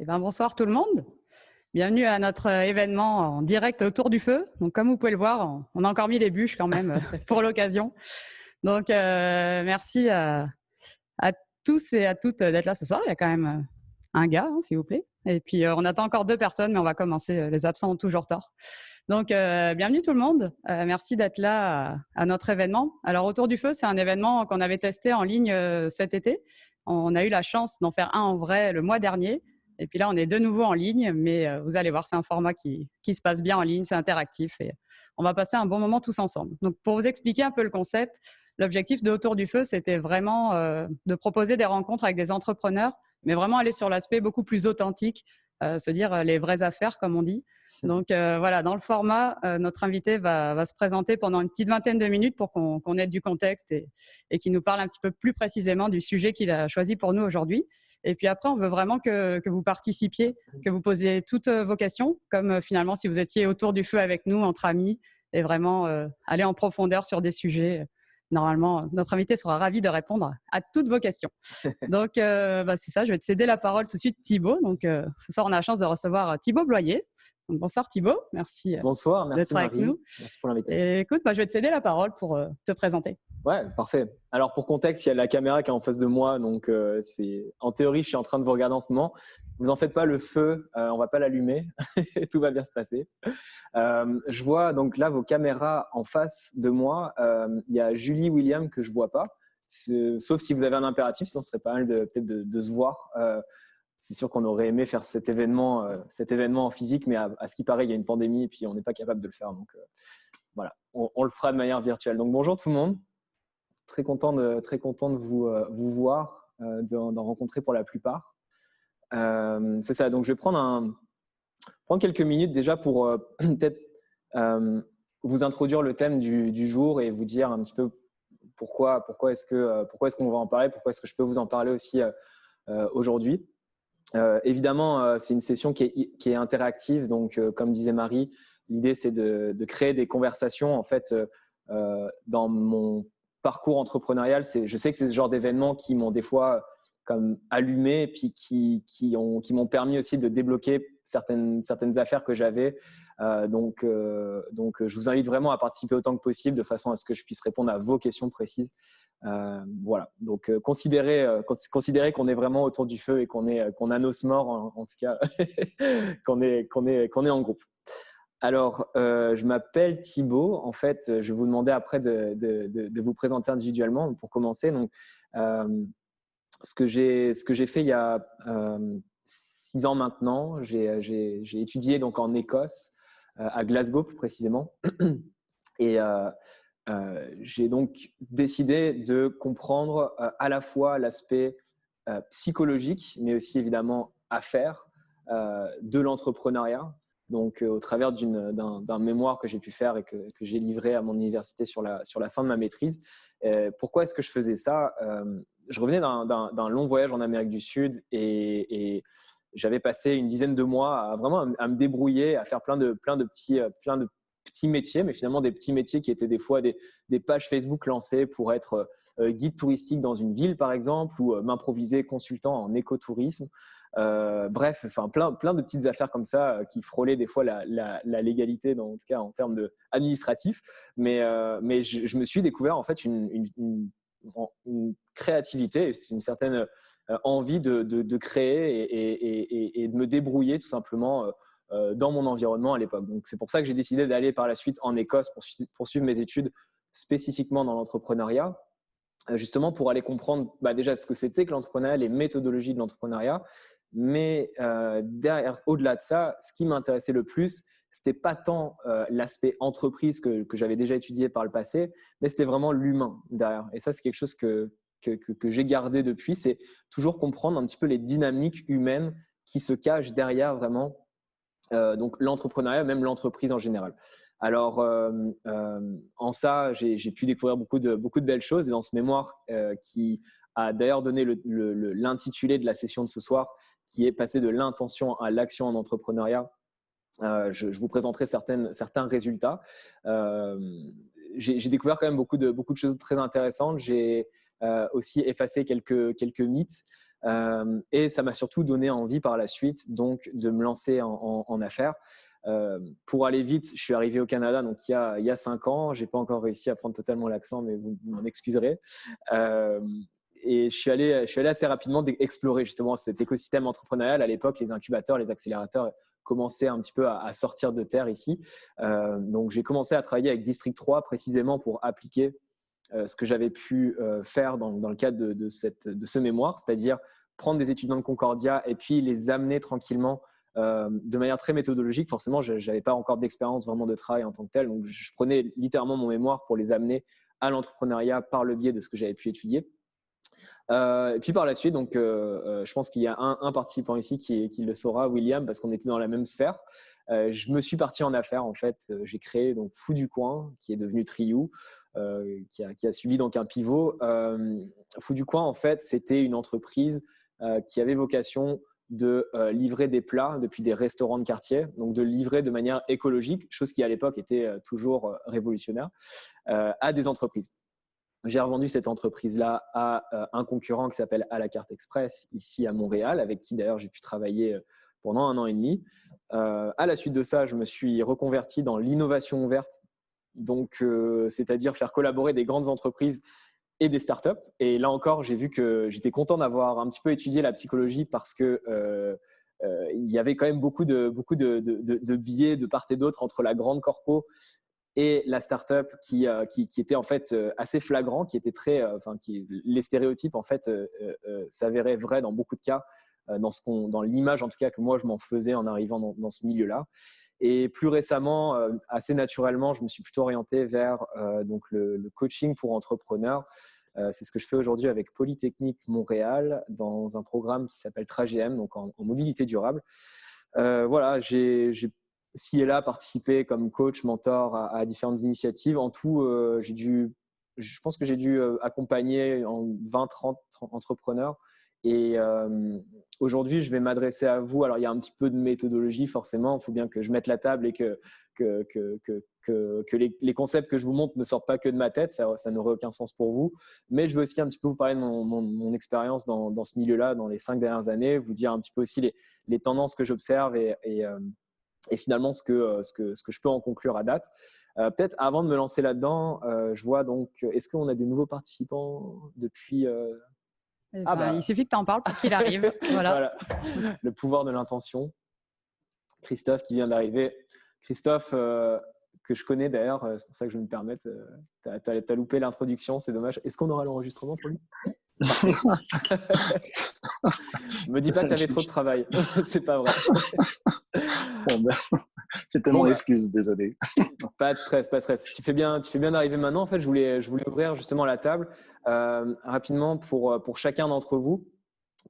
Eh ben, bonsoir tout le monde. Bienvenue à notre événement en direct autour du feu. Donc, comme vous pouvez le voir, on a encore mis les bûches quand même pour l'occasion. Donc, merci à tous et à toutes d'être là ce soir. Il y a quand même un gars, hein, s'il vous plaît. Et puis, on attend encore 2 personnes, mais on va commencer. Les absents ont toujours tort. Donc, bienvenue tout le monde. Merci d'être là à notre événement. Alors, Autour du feu, c'est un événement qu'on avait testé en ligne cet été. On a eu la chance d'en faire un en vrai le mois dernier. Et puis là, on est de nouveau en ligne, mais vous allez voir, c'est un format qui se passe bien en ligne, c'est interactif et on va passer un bon moment tous ensemble. Donc, pour vous expliquer un peu le concept, l'objectif de Autour du feu, c'était vraiment de proposer des rencontres avec des entrepreneurs, mais vraiment aller sur l'aspect beaucoup plus authentique, se dire les vraies affaires, comme on dit. Donc voilà, dans le format, notre invité va se présenter pendant une petite vingtaine de minutes pour qu'on ait du contexte et qu'il nous parle un petit peu plus précisément du sujet qu'il a choisi pour nous aujourd'hui. Et puis après, on veut vraiment que vous participiez, que vous posiez toutes vos questions, comme finalement si vous étiez autour du feu avec nous, entre amis, et vraiment aller en profondeur sur des sujets. Normalement, notre invité sera ravi de répondre à toutes vos questions. Donc, c'est ça, je vais te céder la parole tout de suite, Thibaut. Donc, ce soir, on a la chance de recevoir Thibaut Bloyer. Donc, bonsoir Thibaut, merci Bonsoir, merci d'être avec Marie, nous. merci pour l'invitation. Et écoute, je vais te céder la parole pour te présenter. Ouais, parfait. Alors pour contexte, il y a la caméra qui est en face de moi, donc en théorie, je suis en train de vous regarder en ce moment. Vous en faites pas, le feu, on va pas l'allumer, tout va bien se passer. Je vois donc là vos caméras en face de moi. Il y a Julie William que je vois pas, sauf si vous avez un impératif, sinon ce serait pas mal peut-être de se voir. C'est sûr qu'on aurait aimé faire cet événement en physique, mais à ce qui paraît, il y a une pandémie et puis on n'est pas capable de le faire. Donc voilà, on le fera de manière virtuelle. Donc bonjour tout le monde, très content de vous voir, d'en rencontrer pour la plupart. C'est ça, donc je vais prendre quelques minutes déjà pour peut-être vous introduire le thème du jour et vous dire un petit peu pourquoi est-ce qu'on va en parler, pourquoi est-ce que je peux vous en parler aussi aujourd'hui. Évidemment, c'est une session qui est interactive, donc comme disait Marie, l'idée c'est de créer des conversations. En fait, dans mon parcours entrepreneurial, je sais que c'est ce genre d'événements qui m'ont des fois comme allumé, et puis qui m'ont permis aussi de débloquer certaines affaires que j'avais. Donc, je vous invite vraiment à participer autant que possible, de façon à ce que je puisse répondre à vos questions précises. Voilà, donc considérez qu'on est vraiment autour du feu et qu'on a nos morts en tout cas, qu'on est en groupe. Alors, je m'appelle Thibaut. En fait, je vais vous demander après de vous présenter individuellement pour commencer. Donc, ce que j'ai fait il y a 6 ans maintenant, j'ai étudié donc en Écosse, à Glasgow plus précisément, et j'ai donc décidé de comprendre à la fois l'aspect psychologique, mais aussi évidemment affaires de l'entrepreneuriat. Donc, au travers d'un mémoire que j'ai pu faire et que j'ai livré à mon université sur la fin de ma maîtrise. Pourquoi est-ce que je faisais ça? Je revenais d'un long voyage en Amérique du Sud et j'avais passé une dizaine de mois à me débrouiller, à faire plein de petits métiers, mais finalement des petits métiers qui étaient des fois des pages Facebook lancées pour être guide touristique dans une ville, par exemple, ou m'improviser consultant en écotourisme. Bref, enfin plein de petites affaires comme ça qui frôlaient des fois la légalité, en tout cas en termes administratifs. Mais je me suis découvert en fait une créativité, une certaine envie de créer et de me débrouiller tout simplement dans mon environnement à l'époque. Donc c'est pour ça que j'ai décidé d'aller par la suite en Écosse pour poursuivre mes études spécifiquement dans l'entrepreneuriat, justement pour aller comprendre déjà ce que c'était que l'entrepreneuriat, les méthodologies de l'entrepreneuriat. Mais au-delà de ça, ce qui m'intéressait le plus, c'était pas tant l'aspect entreprise que j'avais déjà étudié par le passé, mais c'était vraiment l'humain derrière. Et ça, c'est quelque chose que j'ai gardé depuis, c'est toujours comprendre un petit peu les dynamiques humaines qui se cachent derrière vraiment donc l'entrepreneuriat, même l'entreprise en général. Alors, en ça, j'ai pu découvrir beaucoup de belles choses. Et dans ce mémoire qui a d'ailleurs donné l'intitulé de la session de ce soir, qui est passé de l'intention à l'action en entrepreneuriat, je vous présenterai certains résultats. J'ai découvert quand même beaucoup de choses très intéressantes. J'ai aussi effacé quelques mythes. Et ça m'a surtout donné envie par la suite donc de me lancer en affaires. Pour aller vite, je suis arrivé au Canada donc il y a 5 ans. J'ai pas encore réussi à prendre totalement l'accent, mais vous m'en excuserez. Et je suis allé assez rapidement explorer justement cet écosystème entrepreneurial. À l'époque, les incubateurs, les accélérateurs commençaient un petit peu à sortir de terre ici. Donc j'ai commencé à travailler avec District 3 précisément pour appliquer ce que j'avais pu faire dans le cadre de ce mémoire, c'est-à-dire prendre des étudiants de Concordia et puis les amener tranquillement de manière très méthodologique. Forcément, je n'avais pas encore d'expérience vraiment de travail en tant que tel, donc je prenais littéralement mon mémoire pour les amener à l'entrepreneuriat par le biais de ce que j'avais pu étudier. Et puis par la suite, donc, je pense qu'il y a un participant ici qui le saura, William, parce qu'on était dans la même sphère. Je me suis parti en affaires en fait. J'ai créé donc Fou du Coin, qui est devenu Triou, qui a suivi donc un pivot. Fou du Coin, en fait, c'était une entreprise qui avait vocation de livrer des plats depuis des restaurants de quartier, donc de livrer de manière écologique, chose qui à l'époque était toujours révolutionnaire, à des entreprises. J'ai revendu cette entreprise-là à un concurrent qui s'appelle À la carte express, ici à Montréal, avec qui d'ailleurs j'ai pu travailler pendant 1 an et demi. À la suite de ça, je me suis reconverti dans l'innovation ouverte, donc c'est-à-dire faire collaborer des grandes entreprises et des startups. Et là encore, j'ai vu que j'étais content d'avoir un petit peu étudié la psychologie parce que il y avait quand même beaucoup de biais de part et d'autre entre la grande corpo et la startup qui était en fait assez flagrant, qui était très, les stéréotypes en fait s'avéraient vrais dans beaucoup de cas, dans l'image en tout cas que moi je m'en faisais en arrivant dans ce milieu-là. Et plus récemment, assez naturellement, je me suis plutôt orienté vers donc le coaching pour entrepreneurs. C'est ce que je fais aujourd'hui avec Polytechnique Montréal dans un programme qui s'appelle TraGM, donc en mobilité durable. Voilà, j'ai ci et là participé comme coach, mentor à différentes initiatives. En tout, je pense que j'ai dû accompagner en 20-30 entrepreneurs. Et aujourd'hui, je vais m'adresser à vous. Alors, il y a un petit peu de méthodologie, forcément. Il faut bien que je mette la table et que les concepts que je vous montre ne sortent pas que de ma tête. Ça n'aurait aucun sens pour vous. Mais je veux aussi un petit peu vous parler de mon expérience dans ce milieu-là, dans les 5 dernières années, vous dire un petit peu aussi les tendances que j'observe et finalement ce que je peux en conclure à date. Peut-être avant de me lancer là-dedans, je vois donc, est-ce qu'on a des nouveaux participants depuis il suffit que tu en parles pour qu'il arrive. Voilà. Voilà. Le pouvoir de l'intention. Christophe qui vient d'arriver. Christophe, que je connais d'ailleurs, c'est pour ça que je vais me permettre. Tu as loupé l'introduction, c'est dommage. Est-ce qu'on aura l'enregistrement pour lui? Me dis pas que tu avais trop de travail. C'est pas vrai. C'était mon excuse, désolé. Pas de stress, pas de stress. Tu fais bien d'arriver maintenant. En fait, je voulais ouvrir justement la table rapidement pour chacun d'entre vous.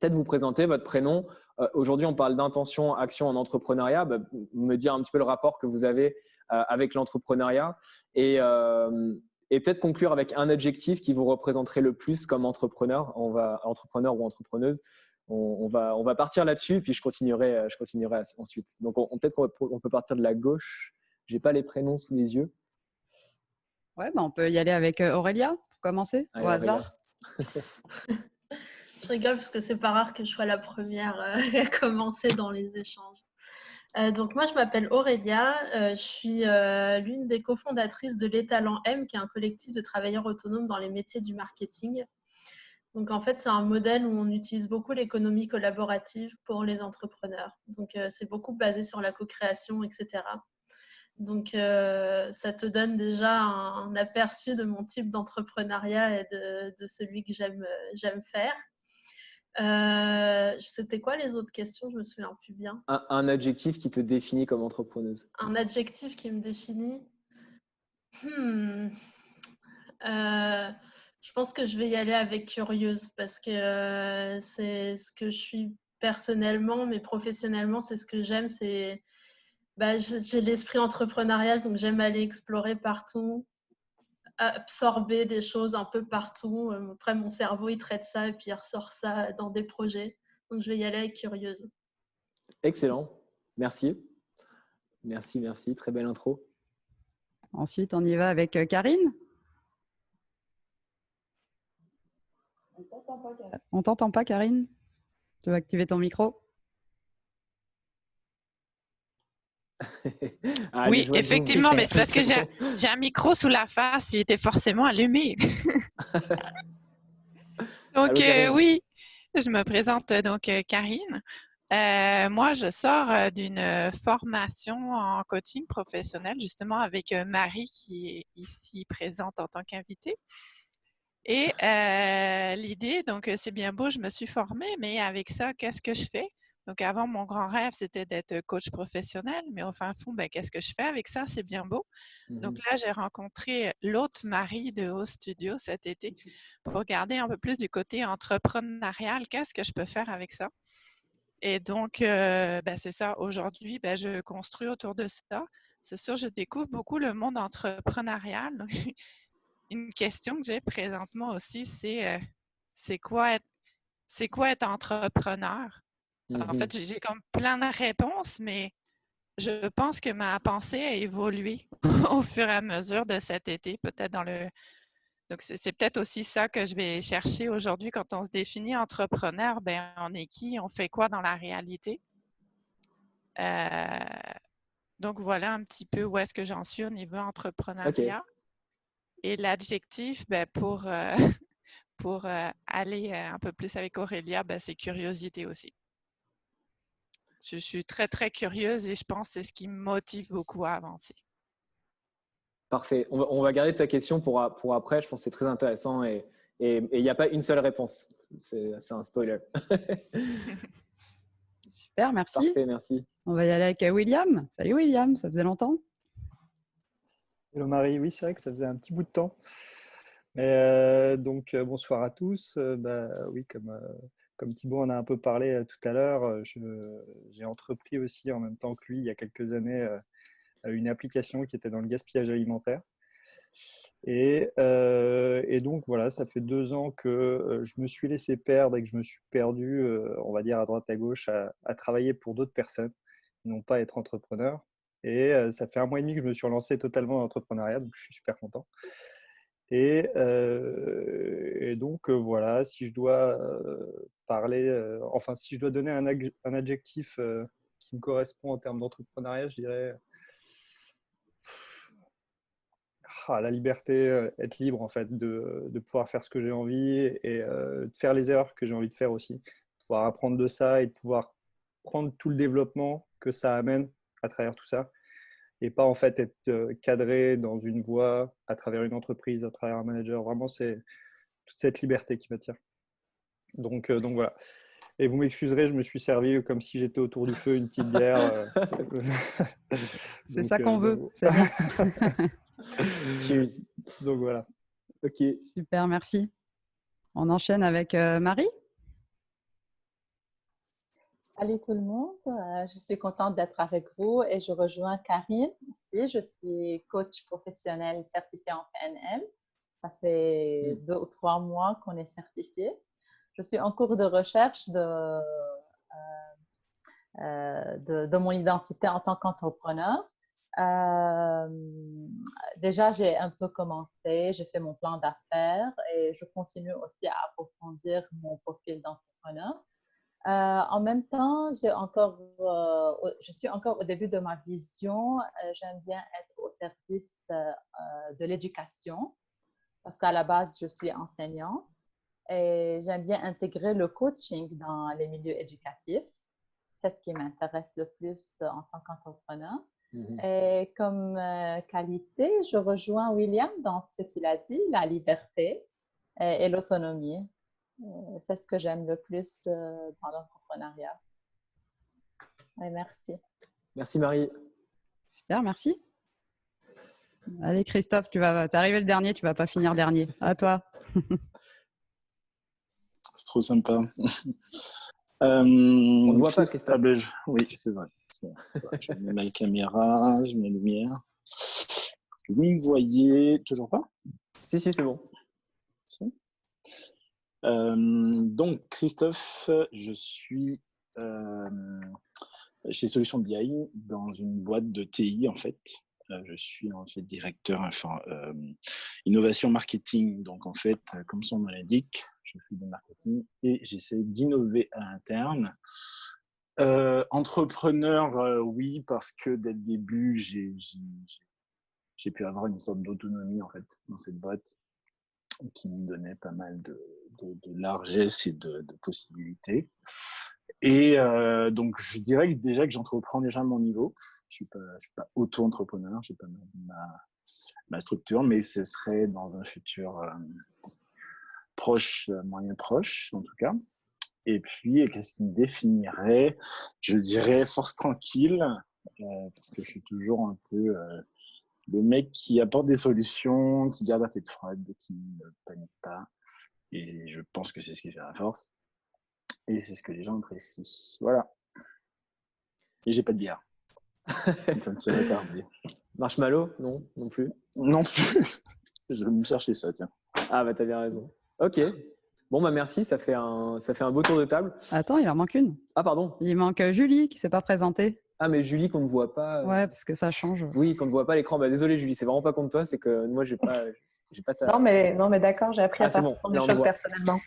Peut-être vous présenter votre prénom. Aujourd'hui, on parle d'intention, action en entrepreneuriat. Me dire un petit peu le rapport que vous avez avec l'entrepreneuriat et peut-être conclure avec un adjectif qui vous représenterait le plus comme entrepreneur. Entrepreneur ou entrepreneuse. On va partir là-dessus, puis je continuerai ensuite. Donc, peut-être qu'on peut partir de la gauche. Je n'ai pas les prénoms sous les yeux. Ouais, on peut y aller avec Aurélia pour commencer, au hasard. Je rigole parce que c'est pas rare que je sois la première à commencer dans les échanges. Donc moi, je m'appelle Aurélia. Je suis l'une des cofondatrices de l'Étalent M, qui est un collectif de travailleurs autonomes dans les métiers du marketing. Donc en fait, c'est un modèle où on utilise beaucoup l'économie collaborative pour les entrepreneurs. Donc c'est beaucoup basé sur la co-création, etc. Donc ça te donne déjà un aperçu de mon type d'entrepreneuriat et de celui que j'aime faire. C'était quoi les autres questions? Je me souviens plus bien. Un adjectif qui te définit comme entrepreneuse. Un adjectif qui me définit. Je pense que je vais y aller avec curieuse parce que c'est ce que je suis personnellement, mais professionnellement, c'est ce que j'aime. J'ai l'esprit entrepreneurial, donc j'aime aller explorer partout, absorber des choses un peu partout. Après, mon cerveau, il traite ça et puis il ressort ça dans des projets. Donc, je vais y aller avec curieuse. Excellent. Merci. Merci. Très belle intro. Ensuite, on y va avec Karine. On t'entend pas, Karine? Tu veux activer ton micro? Ah, les Oui, joies de Zoom. effectivement, mais c'est parce que j'ai un micro sous la face, il était forcément allumé. Donc, Allô, Karine. oui, je me présente Karine. Moi, je sors d'une formation en coaching professionnel, justement avec Marie qui est ici présente en tant qu'invitée. Et l'idée, donc c'est bien beau, je me suis formée, mais avec ça, qu'est-ce que je fais? Donc avant, mon grand rêve, c'était d'être coach professionnel, mais au fin fond, qu'est-ce que je fais avec ça? C'est bien beau. Donc là, j'ai rencontré l'autre Marie de Haut Studio cet été pour regarder un peu plus du côté entrepreneurial. Qu'est-ce que je peux faire avec ça? Et donc, c'est ça. Aujourd'hui, je construis autour de ça. C'est sûr, je découvre beaucoup le monde entrepreneurial. Donc, une question que j'ai présentement aussi, c'est quoi être entrepreneur? En fait, j'ai comme plein de réponses, mais je pense que ma pensée a évolué au fur et à mesure de cet été, peut-être Donc, c'est peut-être aussi ça que je vais chercher aujourd'hui quand on se définit entrepreneur. On est qui? On fait quoi dans la réalité? Donc, voilà un petit peu où est-ce que j'en suis au niveau entrepreneuriat. Ok. Et l'adjectif, pour aller un peu plus avec Aurélia, c'est curiosité aussi. Je suis très, très curieuse et je pense que c'est ce qui me motive beaucoup à avancer. Parfait. On va garder ta question pour après. Je pense que c'est très intéressant et il n'y a pas une seule réponse. C'est un spoiler. Super, merci. Parfait, merci. On va y aller avec William. Salut William, ça faisait longtemps. Hello Marie, oui, c'est vrai que ça faisait un petit bout de temps. Mais donc, bonsoir à tous. Oui, comme Thibaut en a un peu parlé tout à l'heure, j'ai entrepris aussi en même temps que lui, il y a quelques années, une application qui était dans le gaspillage alimentaire. Et donc, voilà, ça fait 2 ans que je me suis laissé perdre et que je me suis perdu, on va dire, à droite à gauche, à travailler pour d'autres personnes, non pas être entrepreneur. Et ça fait 1 mois et demi que je me suis relancé totalement dans l'entrepreneuriat, donc je suis super content. Et donc, voilà, si je dois si je dois donner un adjectif qui me correspond en termes d'entrepreneuriat, je dirais la liberté, être libre en fait, de pouvoir faire ce que j'ai envie et de faire les erreurs que j'ai envie de faire aussi. Pouvoir apprendre de ça et de pouvoir prendre tout le développement que ça amène à travers tout ça. Et pas en fait être cadré dans une voie à travers une entreprise, à travers un manager. Vraiment, c'est toute cette liberté qui m'attire. Donc voilà. Et vous m'excuserez, je me suis servi comme si j'étais autour du feu, une petite bière. C'est ça qu'on veut, c'est bien. Cheers. Donc voilà. Ok. Super, merci. On enchaîne avec Marie. Salut tout le monde, je suis contente d'être avec vous et je rejoins Karine aussi. Je suis coach professionnel certifié en PNL. Ça fait 2 ou 3 mois qu'on est certifié. Je suis en cours de recherche de mon identité en tant qu'entrepreneur. Déjà, j'ai un peu commencé, j'ai fait mon plan d'affaires et je continue aussi à approfondir mon profil d'entrepreneur. En même temps, je suis encore au début de ma vision. J'aime bien être au service de l'éducation parce qu'à la base, je suis enseignante et j'aime bien intégrer le coaching dans les milieux éducatifs. C'est ce qui m'intéresse le plus en tant qu'entrepreneur. Et comme qualité, je rejoins William dans ce qu'il a dit, la liberté et l'autonomie. C'est ce que j'aime le plus dans l'entrepreneuriat. Et merci. Merci Marie. Super, merci. Allez Christophe, t'es arrivé le dernier, tu vas pas finir dernier. À toi. C'est trop sympa. On ne voit pas Christophe. Oui, c'est vrai. Je mets ma caméra, je mets la lumière. Vous me voyez toujours pas? Si, c'est bon. Donc, Christophe, je suis chez Solutions BI dans une boîte de TI, en fait. Je suis en fait directeur innovation marketing. Donc en fait, comme son nom l'indique, je fais du marketing et j'essaie d'innover à l'interne. Entrepreneur, oui, parce que dès le début, j'ai pu avoir une sorte d'autonomie en fait dans cette boîte qui me donnait pas mal de largesse et de possibilités. Et donc, je dirais que déjà que j'entreprends déjà à mon niveau. Je suis pas auto-entrepreneur, j'ai pas ma structure, mais ce serait dans un futur proche, moyen proche en tout cas. Et puis, qu'est-ce qui me définirait? Je dirais force tranquille, parce que je suis toujours un peu le mec qui apporte des solutions, qui garde la tête froide, qui ne panique pas. Et je pense que c'est ce qui fait la force. Et c'est ce que les gens apprécient. Voilà. Et j'ai pas de bière. Ça ne serait tardé. Marshmallow? Non, non plus. Non plus. Je vais me chercher ça, tiens. Ah bah t'as bien raison. Ok. Bon bah merci, ça fait un beau tour de table. Attends, il en manque une. Ah pardon. Il manque Julie qui ne s'est pas présentée. Ah mais Julie qu'on ne voit pas. Ouais, parce que ça change. Oui, qu'on ne voit pas à l'écran. Bah désolé Julie, c'est vraiment pas contre toi, c'est que moi j'ai pas ta. Non, mais d'accord, j'ai appris à c'est faire bon, des là, on choses voit. personnellement.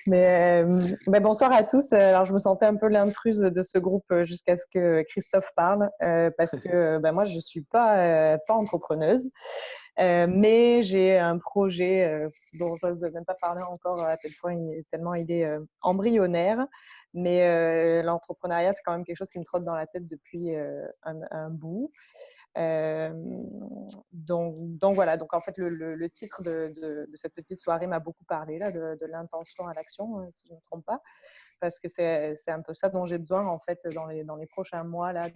Mais bonsoir à tous. Alors, je me sentais un peu l'intruse de ce groupe jusqu'à ce que Christophe parle, parce que moi, je ne suis pas entrepreneuse. Mais j'ai un projet dont je n'ose même pas parler encore à tel point, tellement il est embryonnaire. Mais l'entrepreneuriat, c'est quand même quelque chose qui me trotte dans la tête depuis un bout. Donc voilà, donc en fait le titre de cette petite soirée m'a beaucoup parlé là, de l'intention à l'action, si je ne me trompe pas, parce que c'est un peu ça dont j'ai besoin en fait dans les prochains mois là,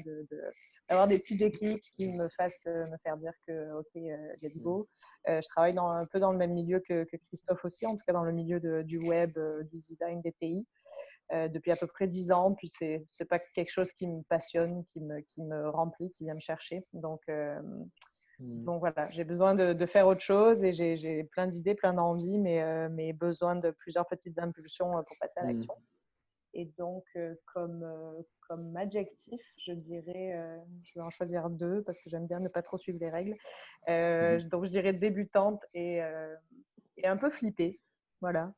d'avoir des petits déclics qui me fassent me faire dire que ok, let's go. Je travaille un peu dans le même milieu que Christophe aussi, en tout cas dans le milieu du web, du design, des TI. Depuis à peu près 10 ans, puis c'est pas quelque chose qui me passionne, qui me remplit, qui vient me chercher. Donc voilà, j'ai besoin de faire autre chose et j'ai plein d'idées, plein d'envies, mais besoin de plusieurs petites impulsions pour passer à l'action. Et donc, comme adjectif, je dirais, je vais en choisir 2 parce que j'aime bien ne pas trop suivre les règles. Donc, je dirais débutante et un peu flippée. Voilà.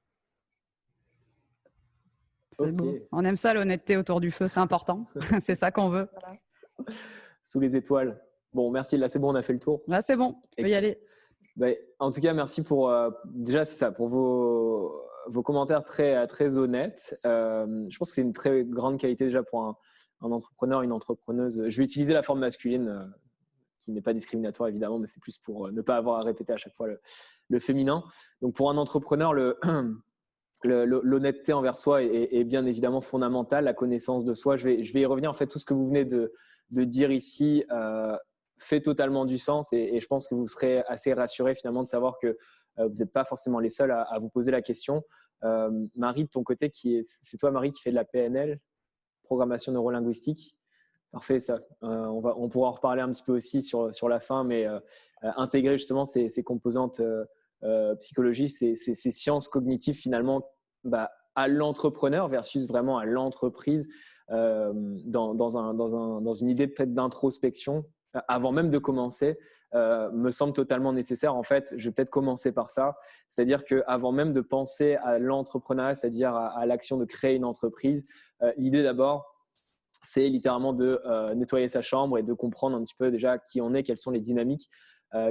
C'est beau. On aime ça, l'honnêteté autour du feu, c'est important. C'est ça qu'on veut. Voilà. Sous les étoiles. Bon, merci. Là, c'est bon, on a fait le tour. Là, c'est bon. Tu peux y aller. En tout cas, merci pour déjà, c'est ça, pour vos commentaires très, très honnêtes. Je pense que c'est une très grande qualité déjà pour un entrepreneur, une entrepreneuse. Je vais utiliser la forme masculine qui n'est pas discriminatoire évidemment, mais c'est plus pour ne pas avoir à répéter à chaque fois le féminin. Donc, pour un entrepreneur, l'honnêteté envers soi est bien évidemment fondamentale, la connaissance de soi. Je vais y revenir. En fait, tout ce que vous venez de dire ici fait totalement du sens et je pense que vous serez assez rassurés finalement de savoir que vous n'êtes pas forcément les seuls à vous poser la question. Marie, de ton côté, c'est toi Marie qui fait de la PNL, programmation neurolinguistique. Parfait, ça. On pourra en reparler un petit peu aussi sur la fin, mais intégrer justement ces composantes psychologie, ces sciences cognitives finalement à l'entrepreneur versus vraiment à l'entreprise dans une idée peut-être d'introspection avant même de commencer me semble totalement nécessaire. En fait, je vais peut-être commencer par ça, c'est-à-dire qu'avant même de penser à l'entrepreneuriat, c'est-à-dire à l'action de créer une entreprise, l'idée d'abord, c'est littéralement de nettoyer sa chambre et de comprendre un petit peu déjà qui on est, quelles sont les dynamiques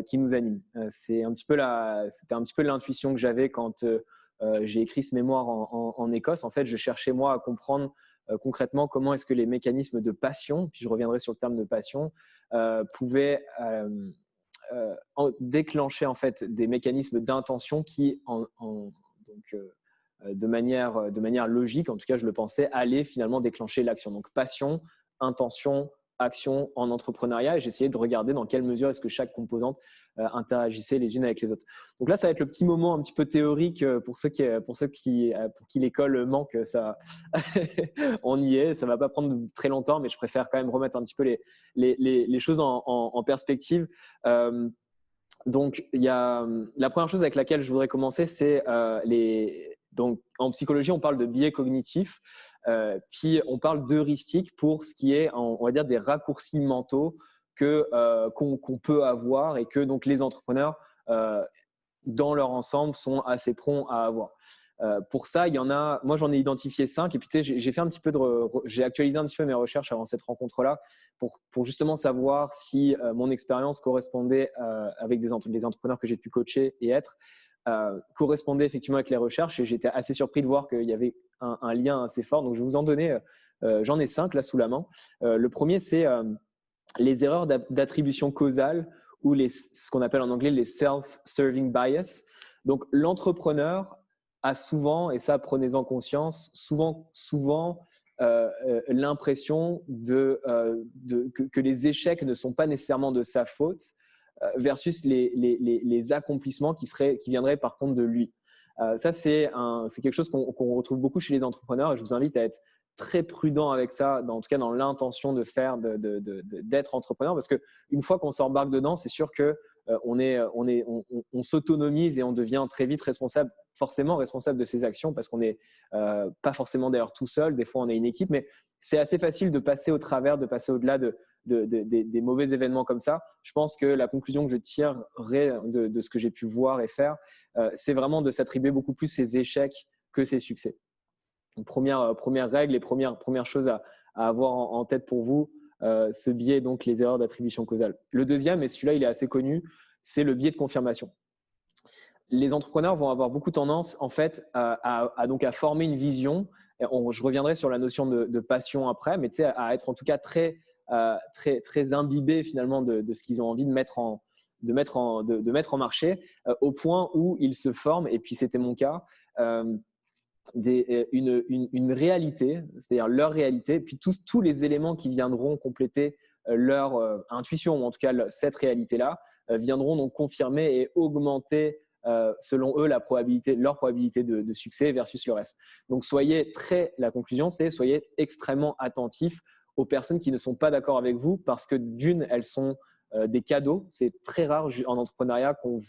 qui nous animent. C'était un petit peu l'intuition que j'avais quand j'ai écrit ce mémoire en Écosse. En fait, je cherchais moi à comprendre concrètement comment est-ce que les mécanismes de passion, puis je reviendrai sur le terme de passion, pouvaient déclencher en fait des mécanismes d'intention qui, de manière logique, en tout cas je le pensais, allaient finalement déclencher l'action. Donc passion, intention, action en entrepreneuriat et j'essayais de regarder dans quelle mesure est-ce que chaque composante interagissait les unes avec les autres. Donc là, ça va être le petit moment un petit peu théorique pour qui l'école manque. Ça, on y est. Ça va pas prendre très longtemps, mais je préfère quand même remettre un petit peu les choses en perspective. Donc, il y a la première chose avec laquelle je voudrais commencer, c'est donc en psychologie, on parle de biais cognitifs. Puis on parle d'heuristique pour ce qui est, on va dire, des raccourcis mentaux qu'on peut avoir et que donc les entrepreneurs dans leur ensemble sont assez prompts à avoir. Pour ça, il y en a. Moi, j'en ai identifié 5 et puis j'ai fait un petit peu j'ai actualisé un petit peu mes recherches avant cette rencontre-là pour justement savoir si mon expérience correspondait avec les entrepreneurs que j'ai pu coacher et être correspondait effectivement avec les recherches, et j'étais assez surpris de voir qu'il y avait un lien assez fort. Donc, je vais vous en donner. J'en ai 5 là sous la main. Le premier, c'est les erreurs d'attribution causale ou ce qu'on appelle en anglais les self-serving bias. Donc, l'entrepreneur a souvent, et ça prenez-en conscience, souvent l'impression que les échecs ne sont pas nécessairement de sa faute versus les accomplissements qui viendraient par contre de lui. Ça, c'est quelque chose qu'on retrouve beaucoup chez les entrepreneurs, et je vous invite à être très prudent avec ça, en tout cas dans l'intention d'être entrepreneur, parce qu'une fois qu'on s'embarque dedans, c'est sûr que on s'autonomise et on devient très vite forcément responsable de ses actions, parce qu'on n'est pas forcément d'ailleurs tout seul. Des fois, on est une équipe, mais c'est assez facile de passer de passer au-delà des mauvais événements comme ça. Je pense que la conclusion que je tirerai de ce que j'ai pu voir et faire, c'est vraiment de s'attribuer beaucoup plus ses échecs que ses succès. Donc, première règle et première chose à avoir en tête pour vous, ce biais, donc les erreurs d'attribution causale. Le deuxième, et celui-là il est assez connu, c'est le biais de confirmation. Les entrepreneurs vont avoir beaucoup tendance en fait à former une vision. Je reviendrai sur la notion de passion après, mais à être en tout cas très imbibés finalement de ce qu'ils ont envie de mettre en marché, au point où ils se forment, et puis c'était mon cas, une réalité, c'est-à-dire leur réalité, puis tous les éléments qui viendront compléter leur intuition, ou en tout cas cette réalité-là, viendront donc confirmer et augmenter selon eux leur probabilité de succès versus le reste. Donc la conclusion, c'est soyez extrêmement attentifs aux personnes qui ne sont pas d'accord avec vous, parce que d'une, elles sont des cadeaux. C'est très rare en entrepreneuriat qu'on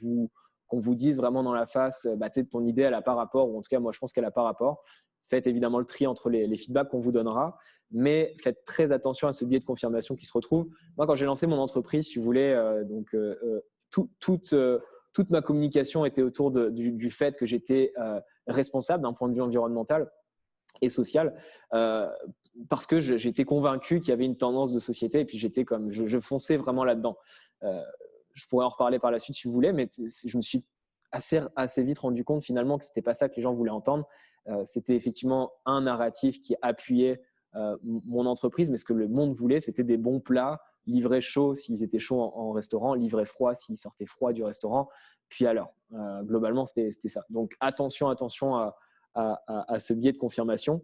vous dise vraiment dans la face, ton idée, elle n'a pas rapport, ou en tout cas, moi, je pense qu'elle n'a pas rapport. Faites évidemment le tri entre les feedbacks qu'on vous donnera, mais faites très attention à ce biais de confirmation qui se retrouve. Moi, quand j'ai lancé mon entreprise, si vous voulez, toute ma communication était autour du fait que j'étais responsable d'un point de vue environnemental et social, parce que j'étais convaincu qu'il y avait une tendance de société, et puis je fonçais vraiment là-dedans. Je pourrais en reparler par la suite si vous voulez, mais je me suis assez vite rendu compte finalement que ce n'était pas ça que les gens voulaient entendre. C'était effectivement un narratif qui appuyait mon entreprise, mais ce que le monde voulait, c'était des bons plats livrés chauds s'ils étaient chauds en restaurant, livrés froids s'ils sortaient froids du restaurant, puis alors. Globalement, c'était ça. Donc attention à ce biais de confirmation.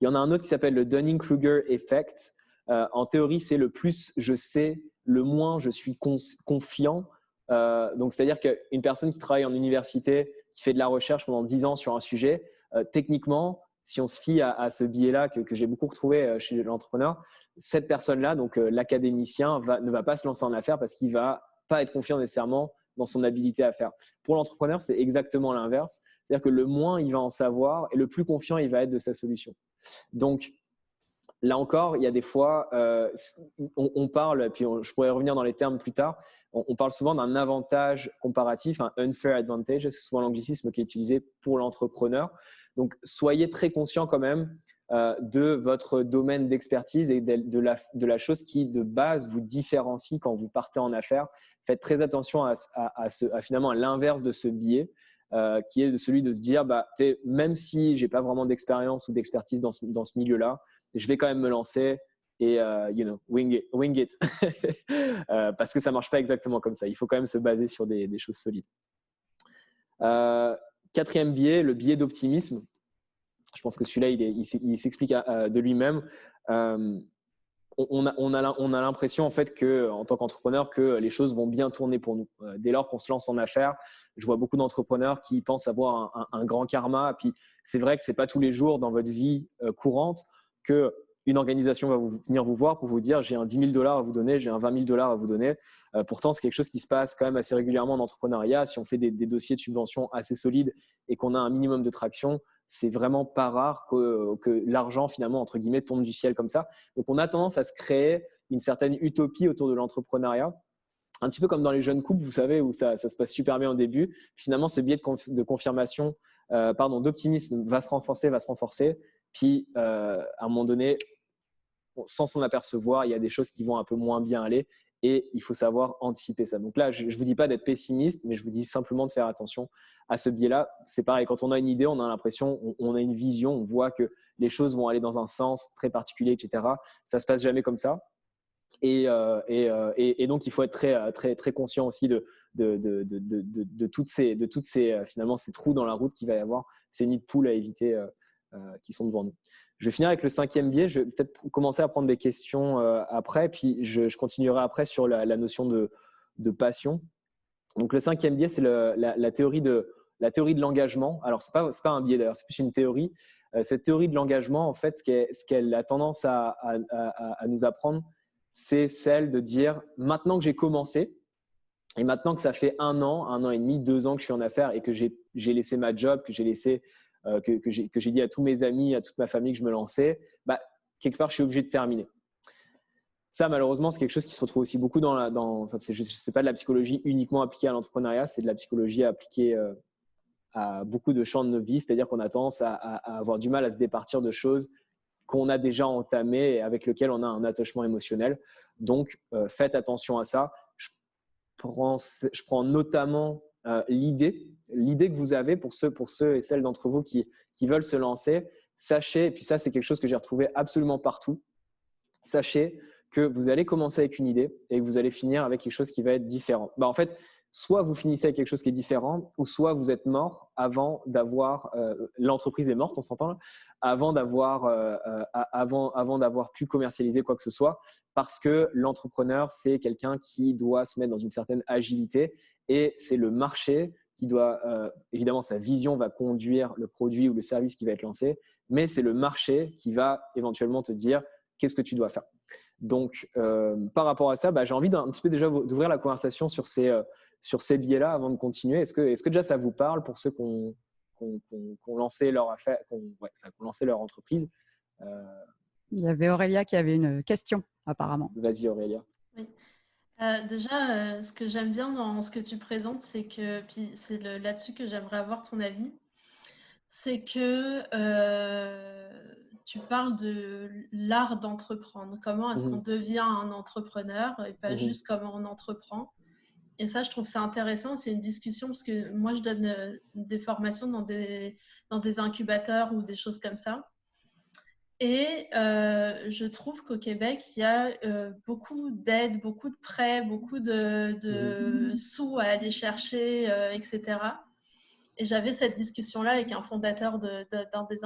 Il y en a un autre qui s'appelle le Dunning-Kruger Effect. En théorie, c'est le plus je sais, le moins je suis confiant. Donc, c'est-à-dire qu'une personne qui travaille en université, qui fait de la recherche pendant 10 ans sur un sujet, techniquement, si on se fie à ce biais-là que j'ai beaucoup retrouvé chez l'entrepreneur, cette personne-là, donc l'académicien, ne va pas se lancer en affaires parce qu'il ne va pas être confiant nécessairement dans son habilité à faire. Pour l'entrepreneur, c'est exactement l'inverse. C'est-à-dire que le moins il va en savoir et le plus confiant il va être de sa solution. Donc, là encore, il y a des fois, on parle, puis je pourrais revenir dans les termes plus tard, on parle souvent d'un avantage comparatif, un unfair advantage, c'est souvent l'anglicisme qui est utilisé pour l'entrepreneur. Donc, soyez très conscient quand même de votre domaine d'expertise et de la chose qui, de base, vous différencie quand vous partez en affaires. Faites très attention finalement à l'inverse de ce biais, qui est celui de se dire, même si je n'ai pas vraiment d'expérience ou d'expertise dans ce milieu-là, je vais quand même me lancer et wing it. Parce que ça ne marche pas exactement comme ça. Il faut quand même se baser sur des choses solides. Quatrième biais, le biais d'optimisme. Je pense que celui-là, il s'explique de lui-même. On a l'impression en fait en tant qu'entrepreneur que les choses vont bien tourner pour nous. Dès lors qu'on se lance en affaires, je vois beaucoup d'entrepreneurs qui pensent avoir un grand karma. Et puis c'est vrai que c'est pas tous les jours dans votre vie courante que une organisation va venir vous voir pour vous dire j'ai un 10 000 $ à vous donner, j'ai un 20 000 $ à vous donner. Pourtant, c'est quelque chose qui se passe quand même assez régulièrement en entrepreneuriat. Si on fait des dossiers de subvention assez solides et qu'on a un minimum de traction, c'est vraiment pas rare que l'argent finalement entre guillemets tombe du ciel comme ça. Donc on a tendance à se créer une certaine utopie autour de l'entrepreneuriat. Un petit peu comme dans les jeunes couples, vous savez, où ça se passe super bien au début. Finalement, ce biais de confirmation, d'optimisme va se renforcer. Puis, à un moment donné, sans s'en apercevoir, il y a des choses qui vont un peu moins bien aller et il faut savoir anticiper ça. Donc là, je ne vous dis pas d'être pessimiste, mais je vous dis simplement de faire attention à ce biais-là. C'est pareil, quand on a une idée, on a l'impression, on a une vision, on voit que les choses vont aller dans un sens très particulier, etc. Ça ne se passe jamais comme ça. Et donc, il faut être très conscient aussi de toutes ces finalement, ces trous dans la route qu'il va y avoir, ces nids de poules à éviter qui sont devant nous. Je vais finir avec le 5e biais. Je vais peut-être commencer à prendre des questions après, puis je continuerai après sur la notion de passion. Donc, le 5e biais, c'est la théorie de l'engagement. Alors, ce n'est pas un biais d'ailleurs, c'est plus une théorie. Cette théorie de l'engagement, en fait, ce qu'elle a tendance à nous apprendre, c'est celle de dire maintenant que j'ai commencé et maintenant que ça fait 1 an et demi, 2 ans que je suis en affaires et que j'ai laissé ma job, que j'ai laissé que j'ai dit à tous mes amis, à toute ma famille que je me lançais, quelque part, je suis obligé de terminer. Ça, malheureusement, c'est quelque chose qui se retrouve aussi beaucoup c'est pas de la psychologie uniquement appliquée à l'entrepreneuriat, c'est de la psychologie appliquée à beaucoup de champs de notre vie, c'est-à-dire qu'on a tendance à avoir du mal à se départir de choses qu'on a déjà entamées et avec lesquelles on a un attachement émotionnel. Donc, faites attention à ça. Je prends notamment l'idée que vous avez pour ceux et celles d'entre vous qui veulent se lancer. Sachez, et puis ça, c'est quelque chose que j'ai retrouvé absolument partout, sachez que vous allez commencer avec une idée et que vous allez finir avec quelque chose qui va être différent. En fait, soit vous finissez avec quelque chose qui est différent, ou soit vous êtes mort avant d'avoir l'entreprise est morte, on s'entend là, avant d'avoir pu commercialiser quoi que ce soit, parce que l'entrepreneur, c'est quelqu'un qui doit se mettre dans une certaine agilité et c'est le marché qui doit, évidemment, sa vision va conduire le produit ou le service qui va être lancé, mais c'est le marché qui va éventuellement te dire qu'est-ce que tu dois faire. Donc, par rapport à ça, j'ai envie d'un petit peu déjà d'ouvrir la conversation sur ces biais-là avant de continuer. Est-ce que déjà ça vous parle pour ceux qui ont lancé leur affaire, qui ont lancé leur entreprise? Il y avait Aurélia qui avait une question, apparemment. Vas-y, Aurélia. Oui. Déjà, ce que j'aime bien dans ce que tu présentes, c'est que, puis c'est là-dessus que j'aimerais avoir ton avis, c'est que tu parles de l'art d'entreprendre. Comment est-ce qu'on devient un entrepreneur et pas juste comment on entreprend. Et ça, je trouve ça intéressant. C'est une discussion parce que moi, je donne des formations dans des incubateurs ou des choses comme ça. Et je trouve qu'au Québec, il y a beaucoup d'aides, beaucoup de prêts, beaucoup de sous à aller chercher, etc. Et j'avais cette discussion-là avec un fondateur d'un des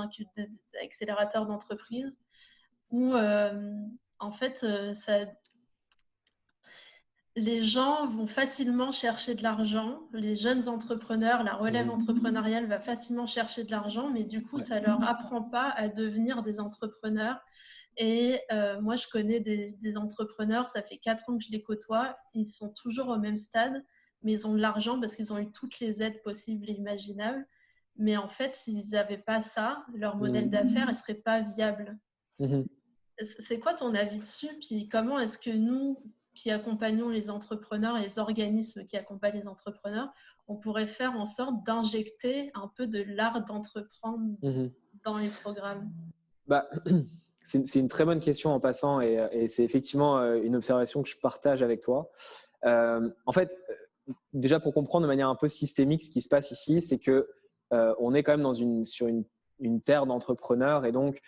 accélérateurs d'entreprise où, en fait, les gens vont facilement chercher de l'argent. Les jeunes entrepreneurs, la relève entrepreneuriale va facilement chercher de l'argent, mais du coup, ça ne leur apprend pas à devenir des entrepreneurs. Et moi, je connais des entrepreneurs, ça fait 4 ans que je les côtoie, ils sont toujours au même stade, mais ils ont de l'argent parce qu'ils ont eu toutes les aides possibles et imaginables. Mais en fait, s'ils n'avaient pas ça, leur modèle d'affaires ne serait pas viable. C'est quoi ton avis dessus? Puis comment est-ce que nous, qui accompagnons les entrepreneurs et les organismes qui accompagnent les entrepreneurs, on pourrait faire en sorte d'injecter un peu de l'art d'entreprendre dans les programmes? C'est une très bonne question en passant et c'est effectivement une observation que je partage avec toi. En fait, déjà pour comprendre de manière un peu systémique ce qui se passe ici, c'est que on est quand même sur une terre d'entrepreneurs et donc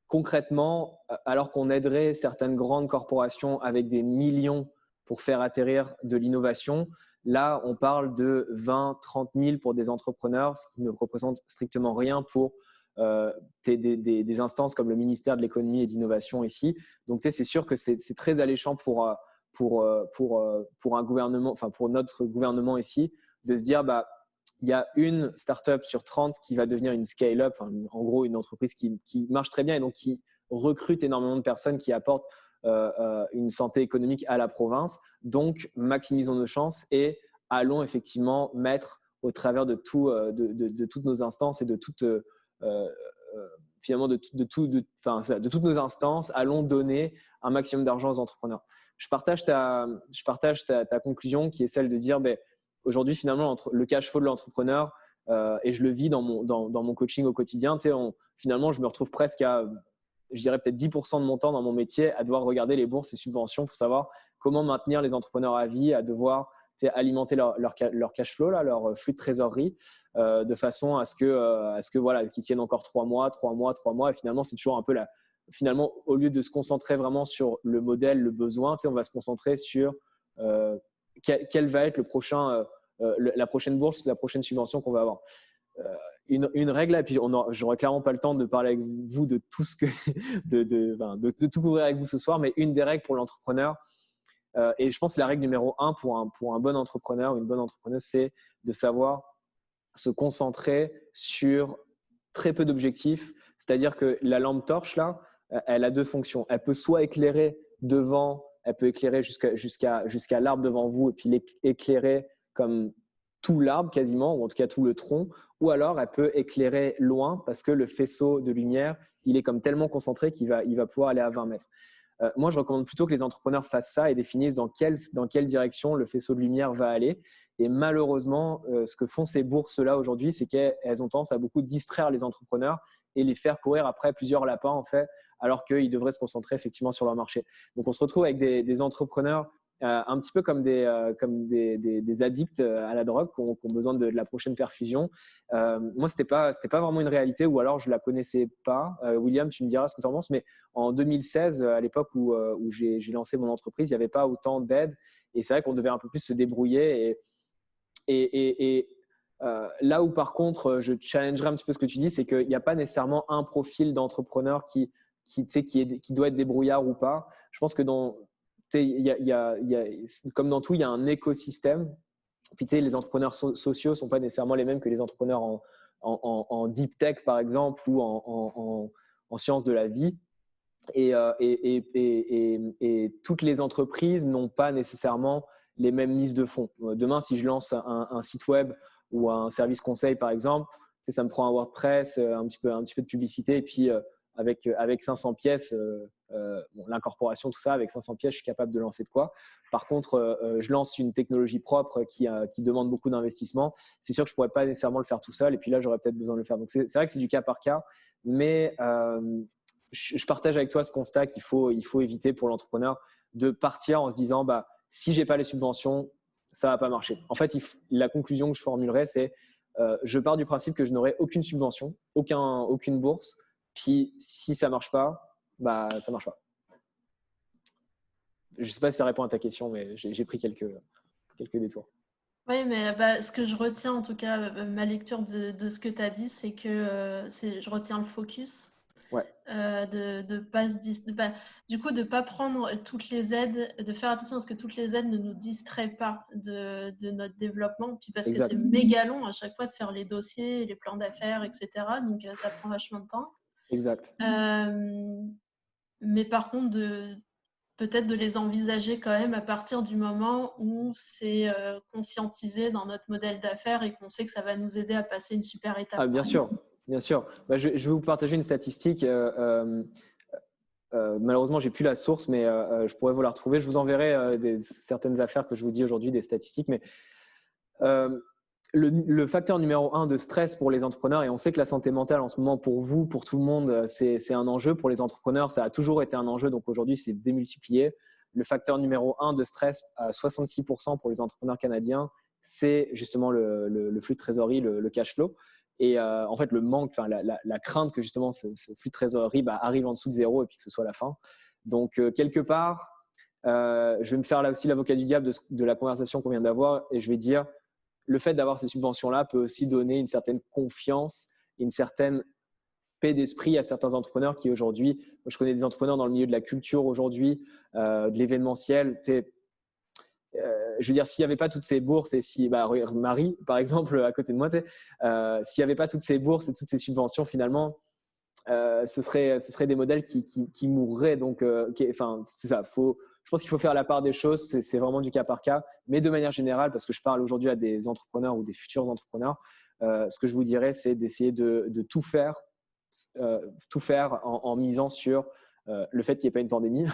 concrètement, alors qu'on aiderait certaines grandes corporations avec des millions pour faire atterrir de l'innovation, là, on parle de 20, 30 000 pour des entrepreneurs, ce qui ne représente strictement rien pour des instances comme le ministère de l'économie et de l'innovation ici. Donc, c'est sûr que c'est très alléchant pour un gouvernement, enfin pour notre gouvernement ici, de se dire il y a une start-up sur 30 qui va devenir une scale-up, en gros une entreprise qui marche très bien et donc qui recrute énormément de personnes qui apportent une santé économique à la province. Donc, maximisons nos chances et allons effectivement mettre au travers de toutes nos instances et de finalement de toutes nos instances, allons donner un maximum d'argent aux entrepreneurs. Je partage ta conclusion qui est celle de dire aujourd'hui, finalement, le cash flow de l'entrepreneur, et je le vis dans mon coaching au quotidien, finalement, je me retrouve presque à, je dirais peut-être 10% de mon temps dans mon métier à devoir regarder les bourses et subventions pour savoir comment maintenir les entrepreneurs à vie, à devoir alimenter leur cash flow, leur flux de trésorerie, de façon à ce que voilà, qu'ils tiennent encore 3 mois. Et finalement, c'est toujours un peu finalement, au lieu de se concentrer vraiment sur le modèle, le besoin, on va se concentrer sur quel va être la prochaine bourse, la prochaine subvention qu'on va avoir. Une règle, et puis j'aurais clairement pas le temps de parler avec vous de tout de tout couvrir avec vous ce soir, mais une des règles pour l'entrepreneur, et je pense que la règle numéro 1 pour un bon entrepreneur, une bonne entrepreneuse, c'est de savoir se concentrer sur très peu d'objectifs. C'est-à-dire que la lampe torche, là, elle a 2 fonctions. Elle peut soit éclairer devant, elle peut éclairer jusqu'à l'arbre devant vous et puis éclairer comme tout l'arbre quasiment, ou en tout cas tout le tronc, ou alors elle peut éclairer loin parce que le faisceau de lumière, il est comme tellement concentré qu'il va pouvoir aller à 20 mètres. Moi, je recommande plutôt que les entrepreneurs fassent ça et définissent dans quelle direction le faisceau de lumière va aller. Et malheureusement, ce que font ces bourses-là aujourd'hui, c'est qu'elles ont tendance à beaucoup distraire les entrepreneurs et les faire courir après plusieurs lapins, en fait, alors qu'ils devraient se concentrer effectivement sur leur marché. Donc, on se retrouve avec des entrepreneurs un petit peu comme des addicts à la drogue qui ont besoin de la prochaine perfusion. Moi, c'était pas vraiment une réalité, ou alors je la connaissais pas. William, tu me diras ce que tu en penses, mais en 2016, à l'époque où j'ai lancé mon entreprise, il n'y avait pas autant d'aide, et c'est vrai qu'on devait un peu plus se débrouiller. Et là où par contre, je challengerai un petit peu ce que tu dis, c'est qu'il n'y a pas nécessairement un profil d'entrepreneur qui doit être débrouillard ou pas. Je pense que comme dans tout, il y a un écosystème. Puis les entrepreneurs sociaux ne sont pas nécessairement les mêmes que les entrepreneurs en deep tech, par exemple, ou en sciences de la vie. Et toutes les entreprises n'ont pas nécessairement les mêmes mises de fonds. Demain, si je lance un site web ou un service conseil, par exemple, ça me prend un WordPress, un petit peu de publicité, et puis avec 500 pièces, l'incorporation, tout ça, avec 500 pièces, je suis capable de lancer de quoi. Par contre, je lance une technologie propre qui demande beaucoup d'investissement. C'est sûr que je ne pourrais pas nécessairement le faire tout seul, et puis là, j'aurais peut-être besoin de le faire. Donc, c'est vrai que c'est du cas par cas, mais je partage avec toi ce constat qu'il faut éviter pour l'entrepreneur de partir en se disant si je n'ai pas les subventions, ça ne va pas marcher. En fait, la conclusion que je formulerai, c'est je pars du principe que je n'aurai aucune subvention, aucune bourse. Puis, si ça ne marche pas, ça ne marche pas. Je ne sais pas si ça répond à ta question, mais j'ai pris quelques détours. Oui, mais ce que je retiens, en tout cas, ma lecture de ce que tu as dit, c'est que je retiens le focus. Ouais. Du coup, de ne pas prendre toutes les aides, de faire attention à ce que toutes les aides ne nous distraient pas de notre développement. Puis parce Exact. que c'est méga long à chaque fois de faire les dossiers, les plans d'affaires, etc. Donc, ça prend vachement de temps. Exact. Mais par contre, peut-être de les envisager quand même à partir du moment où c'est conscientisé dans notre modèle d'affaires et qu'on sait que ça va nous aider à passer une super étape. Ah, bien sûr. Je vais vous partager une statistique. Malheureusement, je n'ai plus la source, mais je pourrais vous la retrouver. Je vous enverrai certaines affaires que je vous dis aujourd'hui, des statistiques. Mais le facteur numéro 1 de stress pour les entrepreneurs, et on sait que la santé mentale en ce moment pour vous, pour tout le monde, c'est un enjeu. Pour les entrepreneurs, ça a toujours été un enjeu, donc aujourd'hui c'est démultiplié. Le facteur numéro 1 de stress à 66% pour les entrepreneurs canadiens, c'est justement le flux de trésorerie, le cash flow. Et en fait, le manque, la crainte que justement ce flux de trésorerie arrive en dessous de 0 et puis que ce soit la fin. Donc quelque part, je vais me faire là aussi l'avocat du diable de la conversation qu'on vient d'avoir, et je vais dire le fait d'avoir ces subventions-là peut aussi donner une certaine confiance, une certaine paix d'esprit à certains entrepreneurs qui aujourd'hui, je connais des entrepreneurs dans le milieu de la culture aujourd'hui, de l'événementiel. Je veux dire, s'il n'y avait pas toutes ces bourses et si Marie, par exemple, à côté de moi, s'il n'y avait pas toutes ces bourses et toutes ces subventions, finalement, ce serait des modèles qui mourraient. Donc, c'est ça. Je pense qu'il faut faire la part des choses. C'est vraiment du cas par cas. Mais de manière générale, parce que je parle aujourd'hui à des entrepreneurs ou des futurs entrepreneurs, ce que je vous dirais, c'est d'essayer de tout faire tout faire en misant sur le fait qu'il n'y ait pas une pandémie,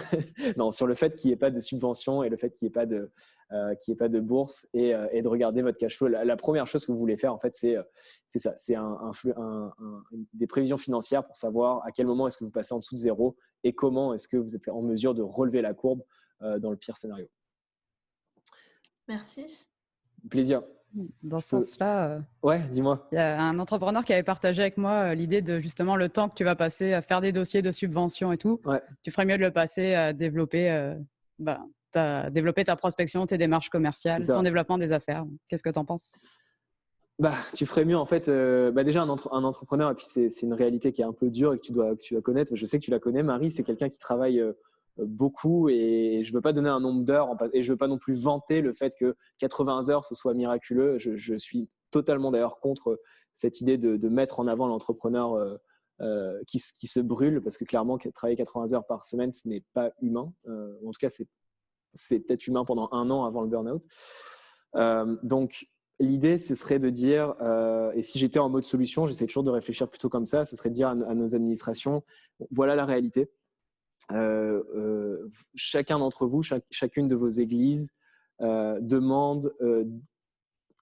non, sur le fait qu'il n'y ait pas de subvention et le fait qu'il n'y ait pas de bourse et de regarder votre cash flow. La première chose que vous voulez faire, en fait, c'est ça, c'est des prévisions financières pour savoir à quel moment est-ce que vous passez en dessous de zéro et comment est-ce que vous êtes en mesure de relever la courbe dans le pire scénario. Merci. Plaisir. Dans ce sens-là, ouais, dis-moi. Il y a un entrepreneur qui avait partagé avec moi l'idée de justement le temps que tu vas passer à faire des dossiers de subvention et tout. Ouais. Tu ferais mieux de le passer à développer, développer ta prospection, tes démarches commerciales, ton développement des affaires. Qu'est-ce que tu en penses? Tu ferais mieux en fait. Déjà, un entrepreneur, et puis c'est une réalité qui est un peu dure et que tu dois connaître. Je sais que tu la connais, Marie. C'est quelqu'un qui travaille beaucoup et je veux pas donner un nombre d'heures et je veux pas non plus vanter le fait que 80 heures ce soit miraculeux. Je suis totalement d'ailleurs contre cette idée de mettre en avant l'entrepreneur qui se brûle, parce que clairement travailler 80 heures par semaine ce n'est pas humain. En tout cas c'est peut-être humain pendant 1 an avant le burn-out. Donc l'idée ce serait de dire et si j'étais en mode solution, j'essaie toujours de réfléchir plutôt comme ça, ce serait de dire à nos administrations, voilà la réalité. Chacun d'entre vous, chacune de vos églises demande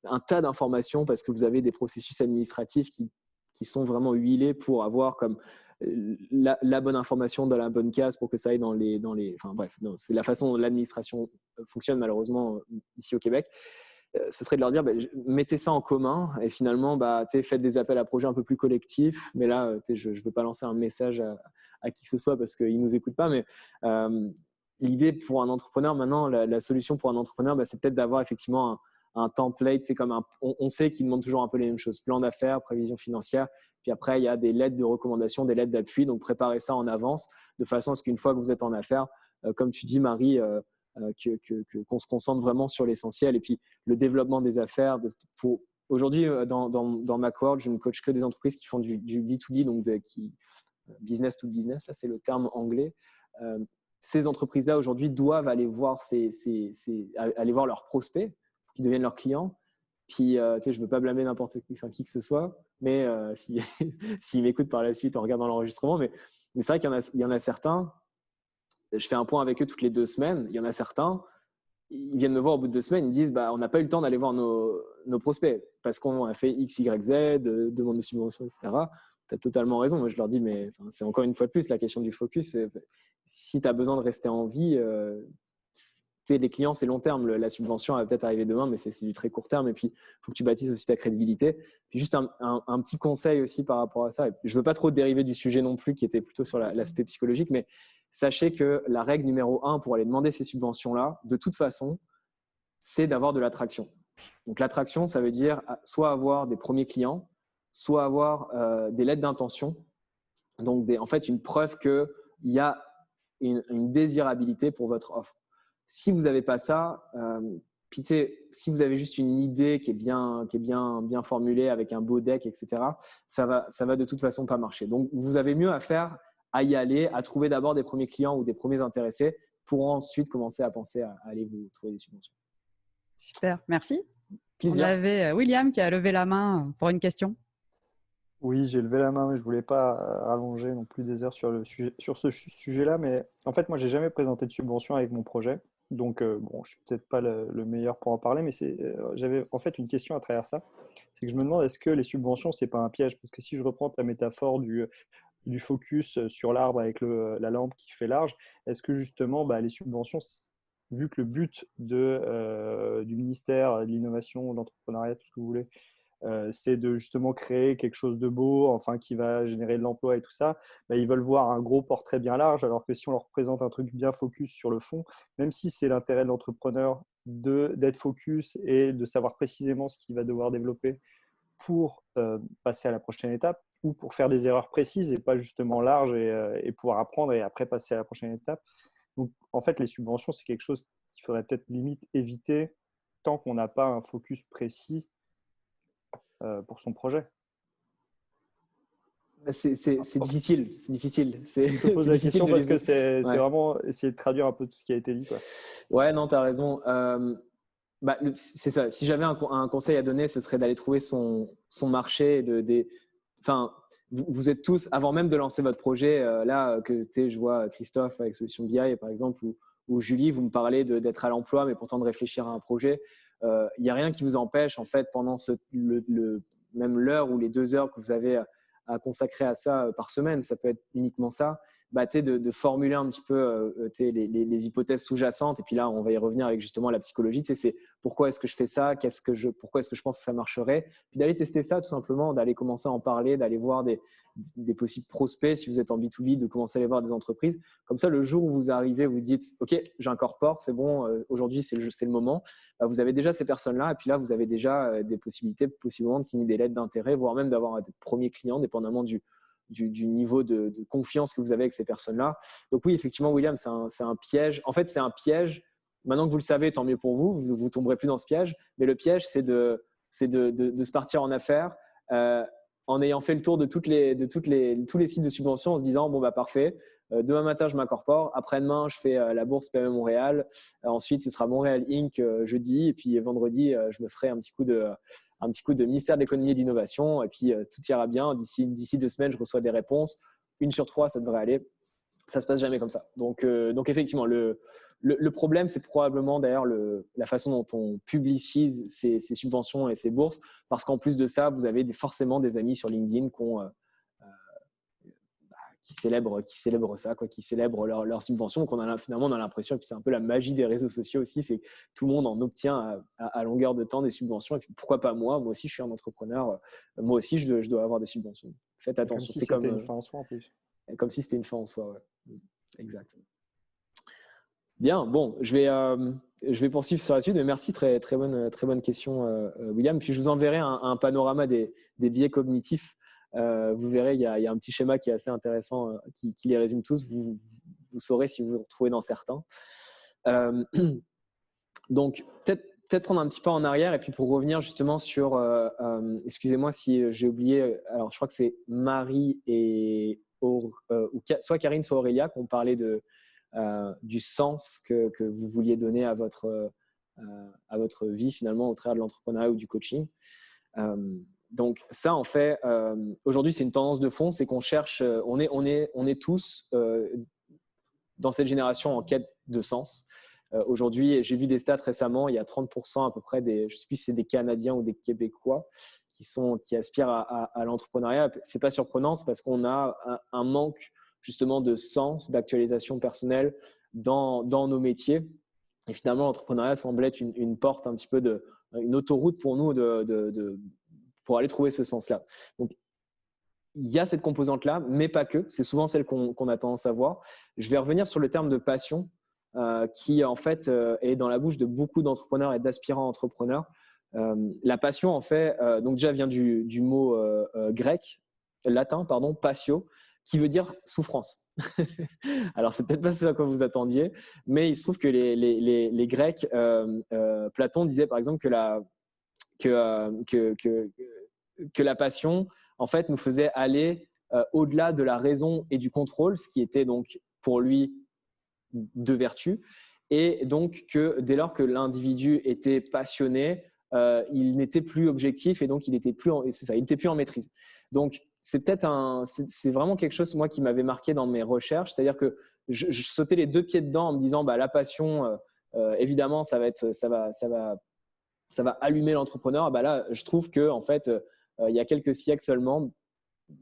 un tas d'informations parce que vous avez des processus administratifs qui sont vraiment huilés pour avoir comme la bonne information dans la bonne case pour que ça aille dans les enfin bref, c'est la façon dont l'administration fonctionne malheureusement ici au Québec. Ce serait de leur dire mettez ça en commun et finalement faites des appels à projets un peu plus collectifs, mais là je ne veux pas lancer un message à qui que ce soit parce qu'ils ne nous écoutent pas, mais l'idée pour un entrepreneur maintenant, la solution pour un entrepreneur, c'est peut-être d'avoir effectivement un template, comme on sait qu'ils demandent toujours un peu les mêmes choses, plan d'affaires, prévision financière, puis après il y a des lettres de recommandation, des lettres d'appui, donc préparez ça en avance de façon à ce qu'une fois que vous êtes en affaires, comme tu dis Marie, qu'on se concentre vraiment sur l'essentiel et puis le développement des affaires. Aujourd'hui, dans ma cohorte, je ne coach que des entreprises qui font du B2B, donc business to business, là c'est le terme anglais. Ces entreprises-là aujourd'hui doivent aller voir aller voir leurs prospects qui deviennent leurs clients. Puis, je ne veux pas blâmer n'importe qui que ce soit, mais s'ils m'écoutent par la suite en regardant l'enregistrement, mais c'est vrai qu'il y en a certains. Je fais un point avec eux toutes les 2 semaines. Il y en a certains, ils viennent me voir au bout de 2 semaines, ils disent on n'a pas eu le temps d'aller voir nos prospects parce qu'on a fait X, Y, Z, demande de subvention, etc. Tu as totalement raison. Moi, je leur dis, mais c'est encore une fois de plus la question du focus. Si tu as besoin de rester en vie, les clients, c'est long terme. La subvention va peut-être arriver demain, mais c'est du très court terme. Et puis, il faut que tu bâtisses aussi ta crédibilité. Puis juste un petit conseil aussi par rapport à ça. Je ne veux pas trop dériver du sujet non plus, qui était plutôt sur l'aspect psychologique, mais sachez que la règle numéro 1 pour aller demander ces subventions-là, de toute façon, c'est d'avoir de l'attraction. Donc, l'attraction, ça veut dire soit avoir des premiers clients, soit avoir des lettres d'intention. Donc, en fait, une preuve qu'il y a une désirabilité pour votre offre. Si vous n'avez pas ça, si vous avez juste une idée qui est bien formulée avec un beau deck, etc., ça va de toute façon pas marcher. Donc, vous avez mieux à faire à y aller, à trouver d'abord des premiers clients ou des premiers intéressés pour ensuite commencer à penser à aller vous trouver des subventions. Super, merci. Plaisir. On avait William qui a levé la main pour une question. Oui, j'ai levé la main, mais je ne voulais pas rallonger non plus des heures sur ce sujet-là. Mais en fait, moi, je n'ai jamais présenté de subvention avec mon projet. Donc, je ne suis peut-être pas le meilleur pour en parler, mais j'avais en fait une question à travers ça. C'est que je me demande, est-ce que les subventions, ce n'est pas un piège? Parce que si je reprends ta métaphore du focus sur l'arbre avec la lampe qui fait large, est-ce que justement, les subventions, vu que le but du ministère de l'innovation, de l'entrepreneuriat, tout ce que vous voulez, c'est de justement créer quelque chose de beau, enfin qui va générer de l'emploi et tout ça, ils veulent voir un gros portrait bien large, alors que si on leur présente un truc bien focus sur le fond, même si c'est l'intérêt de l'entrepreneur d'être focus et de savoir précisément ce qu'il va devoir développer pour passer à la prochaine étape ou pour faire des erreurs précises et pas justement large et pouvoir apprendre et après passer à la prochaine étape. Donc en fait, les subventions, c'est quelque chose qu'il faudrait peut-être limite éviter tant qu'on n'a pas un focus précis pour son projet. C'est difficile. Je te pose la question parce que c'est vraiment essayer de traduire un peu tout ce qui a été dit, quoi. Ouais, non, tu as raison. C'est ça. Si j'avais un conseil à donner, ce serait d'aller trouver son marché. vous êtes tous, avant même de lancer votre projet, je vois Christophe avec Solution BI par exemple, ou Julie, vous me parlez d'être à l'emploi, mais pourtant de réfléchir à un projet. Il n'y a rien qui vous empêche, en fait, pendant même l'heure ou les 2 heures que vous avez à consacrer à ça par semaine, ça peut être uniquement ça, de formuler un petit peu les hypothèses sous-jacentes. Et puis là, on va y revenir avec justement la psychologie. C'est pourquoi est-ce que je fais ça, pourquoi est-ce que je pense que ça marcherait. Puis d'aller tester ça tout simplement, d'aller commencer à en parler, d'aller voir des possibles prospects si vous êtes en B2B, de commencer à aller voir des entreprises. Comme ça, le jour où vous arrivez, vous dites « Ok, j'incorpore, c'est bon, aujourd'hui c'est le moment ». Vous avez déjà ces personnes-là et puis là, vous avez déjà des possibilités possiblement de signer des lettres d'intérêt, voire même d'avoir des premiers clients, dépendamment du niveau de confiance que vous avez avec ces personnes-là. Donc oui, effectivement, William, c'est un piège. En fait, c'est un piège. Maintenant que vous le savez, tant mieux pour vous. Vous ne tomberez plus dans ce piège. Mais le piège, c'est de se partir en affaires en ayant fait le tour de tous les sites de subvention en se disant, bon, parfait, demain matin, je m'incorpore. Après-demain, je fais la bourse PME Montréal. Ensuite, ce sera Montréal Inc. Jeudi. Et puis vendredi, je me ferai un petit coup de ministère de l'économie et de l'innovation, et puis tout ira bien. D'ici 2 semaines, je reçois des réponses. 1 sur 3, ça devrait aller. Ça se passe jamais comme ça. Donc effectivement, le problème, c'est probablement d'ailleurs la façon dont on publicise ces subventions et ces bourses, parce qu'en plus de ça, vous avez forcément des amis sur LinkedIn qui célèbrent ça, qui célèbrent leur subvention. Finalement, on a l'impression, et puis c'est un peu la magie des réseaux sociaux aussi, c'est que tout le monde en obtient à longueur de temps des subventions. Et puis pourquoi pas moi aussi, je suis un entrepreneur. Moi aussi, je dois avoir des subventions. Faites attention. Comme si c'était une fin en soi en plus. Comme si c'était une fin en soi, ouais. Exact. Bien, bon, je vais poursuivre sur la suite, mais merci, très bonne question, William. Puis je vous enverrai un panorama des biais cognitifs. Vous verrez, il y a un petit schéma qui est assez intéressant, qui les résume tous. Vous saurez si vous vous retrouvez dans certains. Donc, peut-être prendre un petit pas en arrière, et puis pour revenir justement sur, excusez-moi si j'ai oublié, alors je crois que c'est Marie ou soit Karine, soit Aurélia qui ont parlé du sens que vous vouliez donner à votre vie finalement au travers de l'entrepreneuriat ou du coaching. Donc ça, en fait, aujourd'hui, c'est une tendance de fond, c'est qu'on cherche, on est tous dans cette génération en quête de sens. Aujourd'hui, j'ai vu des stats récemment, il y a 30% à peu près je ne sais plus si c'est des Canadiens ou des Québécois qui aspirent à l'entrepreneuriat. C'est pas surprenant, c'est parce qu'on a un manque justement de sens, d'actualisation personnelle dans nos métiers. Et finalement, l'entrepreneuriat semble être une porte un petit peu une autoroute pour nous pour aller trouver ce sens-là. Donc, il y a cette composante-là, mais pas que. C'est souvent celle qu'on a tendance à voir. Je vais revenir sur le terme de passion, qui en fait est dans la bouche de beaucoup d'entrepreneurs et d'aspirants entrepreneurs. La passion, en fait, donc déjà vient du mot latin, patio, qui veut dire souffrance. Alors, c'est peut-être pas ce à quoi vous attendiez, mais il se trouve que les Grecs, Platon disait par exemple que la passion, en fait, nous faisait aller au-delà de la raison et du contrôle, ce qui était donc pour lui de vertu, et donc que dès lors que l'individu était passionné, il n'était plus objectif et donc il n'était plus en maîtrise. Donc c'est vraiment quelque chose moi qui m'avait marqué dans mes recherches, c'est-à-dire que je sautais les 2 pieds dedans en me disant la passion, évidemment ça va allumer l'entrepreneur. Là, je trouve que en fait, il y a quelques siècles seulement,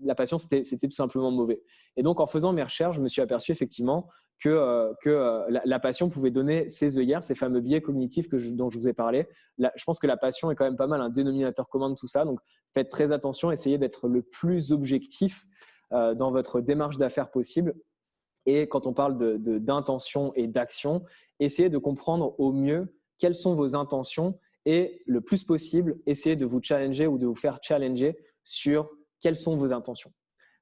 la passion c'était tout simplement mauvais. Et donc en faisant mes recherches, je me suis aperçu effectivement que la passion pouvait donner ces œillères, ces fameux biais cognitifs dont je vous ai parlé. Je pense que la passion est quand même pas mal un dénominateur commun de tout ça. Donc faites très attention, essayez d'être le plus objectif dans votre démarche d'affaires possible. Et quand on parle d'intention et d'action, essayez de comprendre au mieux quelles sont vos intentions et le plus possible, essayez de vous challenger ou de vous faire challenger sur quelles sont vos intentions.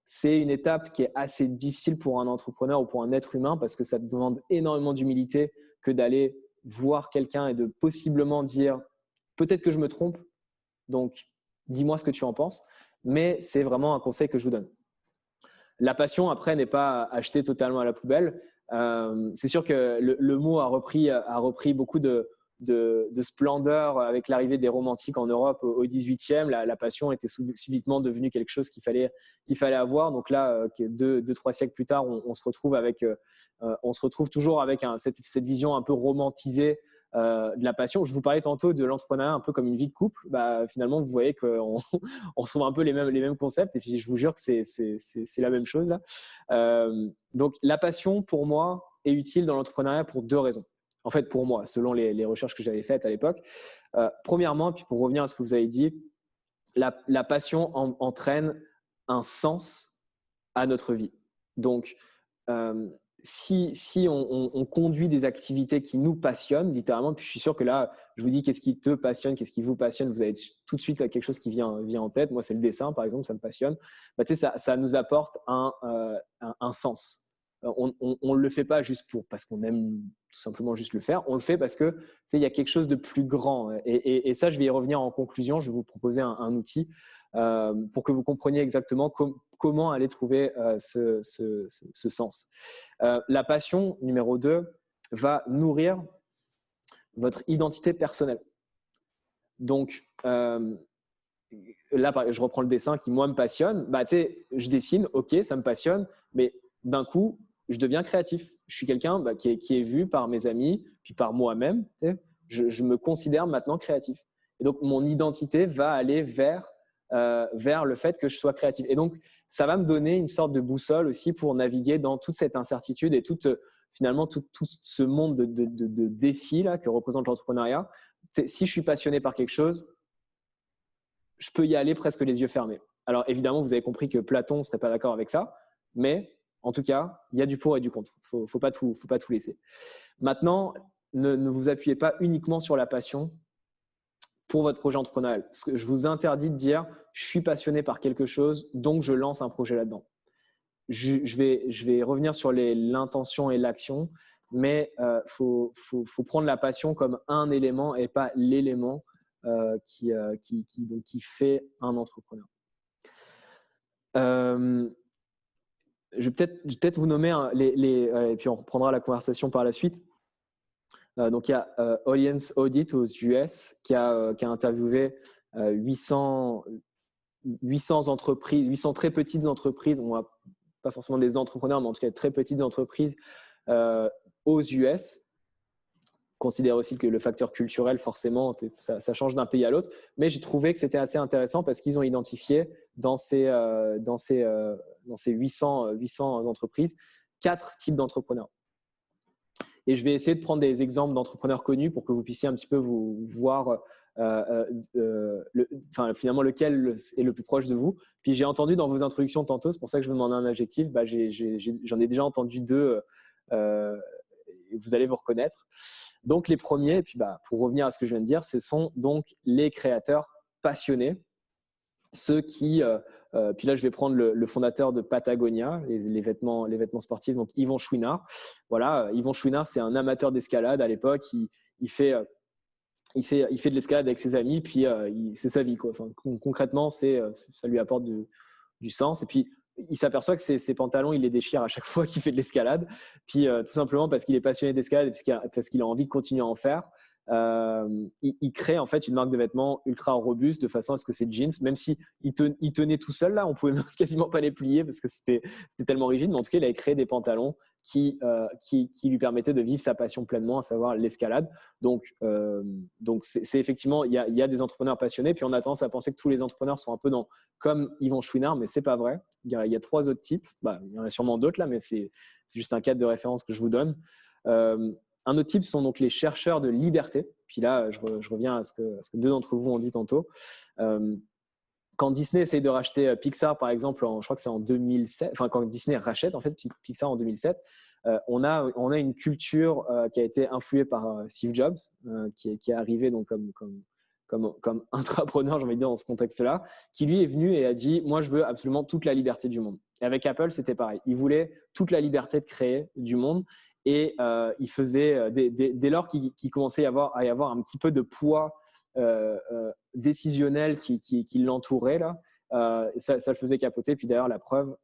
C'est une étape qui est assez difficile pour un entrepreneur ou pour un être humain parce que ça demande énormément d'humilité que d'aller voir quelqu'un et de possiblement dire « peut-être que je me trompe, donc dis-moi ce que tu en penses ». Mais c'est vraiment un conseil que je vous donne. La passion, après, n'est pas achetée totalement à la poubelle. C'est sûr que le mot a repris beaucoup de de splendeur avec l'arrivée des romantiques en Europe au XVIIIe. La passion était subitement devenue quelque chose qu'il fallait avoir. Donc là, 2-3 siècles plus tard, on se retrouve toujours avec cette vision un peu romantisée de la passion. Je vous parlais tantôt de l'entrepreneuriat un peu comme une vie de couple. Finalement, vous voyez qu'on on retrouve un peu les mêmes concepts. Et puis, je vous jure que c'est la même chose là. Donc, la passion, pour moi, est utile dans l'entrepreneuriat pour 2 raisons. En fait, pour moi, selon les recherches que j'avais faites à l'époque. Premièrement, puis pour revenir à ce que vous avez dit, la passion entraîne un sens à notre vie. Donc, si on conduit des activités qui nous passionnent, littéralement, puis je suis sûr que là, je vous dis qu'est-ce qui te passionne, qu'est-ce qui vous passionne, vous avez tout de suite quelque chose qui vient en tête. Moi, c'est le dessin, par exemple, ça me passionne. Ça nous apporte un sens. On ne le fait pas juste parce qu'on aime tout simplement juste le faire. On le fait parce que il y a quelque chose de plus grand. Et ça, je vais y revenir en conclusion. Je vais vous proposer un outil pour que vous compreniez exactement comment aller trouver ce sens. La passion, numéro 2, va nourrir votre identité personnelle. Donc, là, je reprends le dessin qui, moi, me passionne. Je dessine, ok, ça me passionne, mais d'un coup, je deviens créatif. Je suis quelqu'un qui est vu par mes amis, puis par moi-même. Je me considère maintenant créatif. Et donc, mon identité va aller vers le fait que je sois créatif. Et donc, ça va me donner une sorte de boussole aussi pour naviguer dans toute cette incertitude et finalement tout ce monde de défis là, que représente l'entrepreneuriat. Si je suis passionné par quelque chose, je peux y aller presque les yeux fermés. Alors, évidemment, vous avez compris que Platon ne serait pas d'accord avec ça, mais en tout cas, il y a du pour et du contre. Il ne faut pas tout laisser. Maintenant, ne vous appuyez pas uniquement sur la passion pour votre projet entrepreneurial. Je vous interdis de dire « je suis passionné par quelque chose, donc je lance un projet là-dedans ». Je vais revenir sur l'intention et l'action, mais faut prendre la passion comme un élément et pas l'élément qui fait un entrepreneur. Je vais peut-être vous nommer et puis on reprendra la conversation par la suite. Donc, il y a Audience Audit aux US qui a interviewé 800 entreprises, 800 très petites entreprises, pas forcément des entrepreneurs, mais en tout cas très petites entreprises aux US. Considère aussi que le facteur culturel, forcément, ça change d'un pays à l'autre. Mais j'ai trouvé que c'était assez intéressant parce qu'ils ont identifié dans ces 800 entreprises 4 types d'entrepreneurs. Et je vais essayer de prendre des exemples d'entrepreneurs connus pour que vous puissiez un petit peu vous voir finalement lequel est le plus proche de vous. Puis j'ai entendu dans vos introductions tantôt, c'est pour ça que je vous demande un adjectif, j'en ai déjà entendu 2, vous allez vous reconnaître. Donc les premiers, et puis pour revenir à ce que je viens de dire, ce sont donc les créateurs passionnés, ceux qui… puis là, je vais prendre le fondateur de Patagonia, les vêtements sportifs, donc Yvon Chouinard. Voilà, Yvon Chouinard, c'est un amateur d'escalade à l'époque. Il fait de l'escalade avec ses amis, puis c'est sa vie, quoi. Enfin, concrètement, ça lui apporte du sens. Et puis, il s'aperçoit que ses pantalons, il les déchire à chaque fois qu'il fait de l'escalade. Puis, tout simplement parce qu'il est passionné d'escalade et parce qu'il a envie de continuer à en faire. Il crée en fait une marque de vêtements ultra robuste de façon à ce que ces jeans, même si il tenait tout seul là, on pouvait quasiment pas les plier parce que c'était tellement rigide, mais en tout cas il avait créé des pantalons qui lui permettaient de vivre sa passion pleinement, à savoir l'escalade. Donc c'est effectivement, il y a des entrepreneurs passionnés, puis on a tendance à penser que tous les entrepreneurs sont un peu comme Yvon Chouinard, mais c'est pas vrai. Il y a 3 autres types, il y en a sûrement d'autres là, mais c'est juste un cadre de référence que je vous donne. Un autre type sont donc les chercheurs de liberté. Puis là, je reviens à ce que 2 d'entre vous ont dit tantôt. Quand Disney essaye de racheter Pixar, par exemple, je crois que c'est en 2007, enfin quand Disney rachète en fait Pixar en 2007, on a une culture qui a été influée par Steve Jobs, qui est arrivé donc comme intrapreneur, j'ai envie de dire, dans ce contexte-là, qui lui est venu et a dit « moi, je veux absolument toute la liberté du monde ». Et avec Apple, c'était pareil. Il voulait toute la liberté de créer du monde. Et il faisait, dès lors qu'il commençait à y avoir un petit peu de poids décisionnel qui l'entourait, là, ça le faisait capoter. Puis d'ailleurs, la preuve,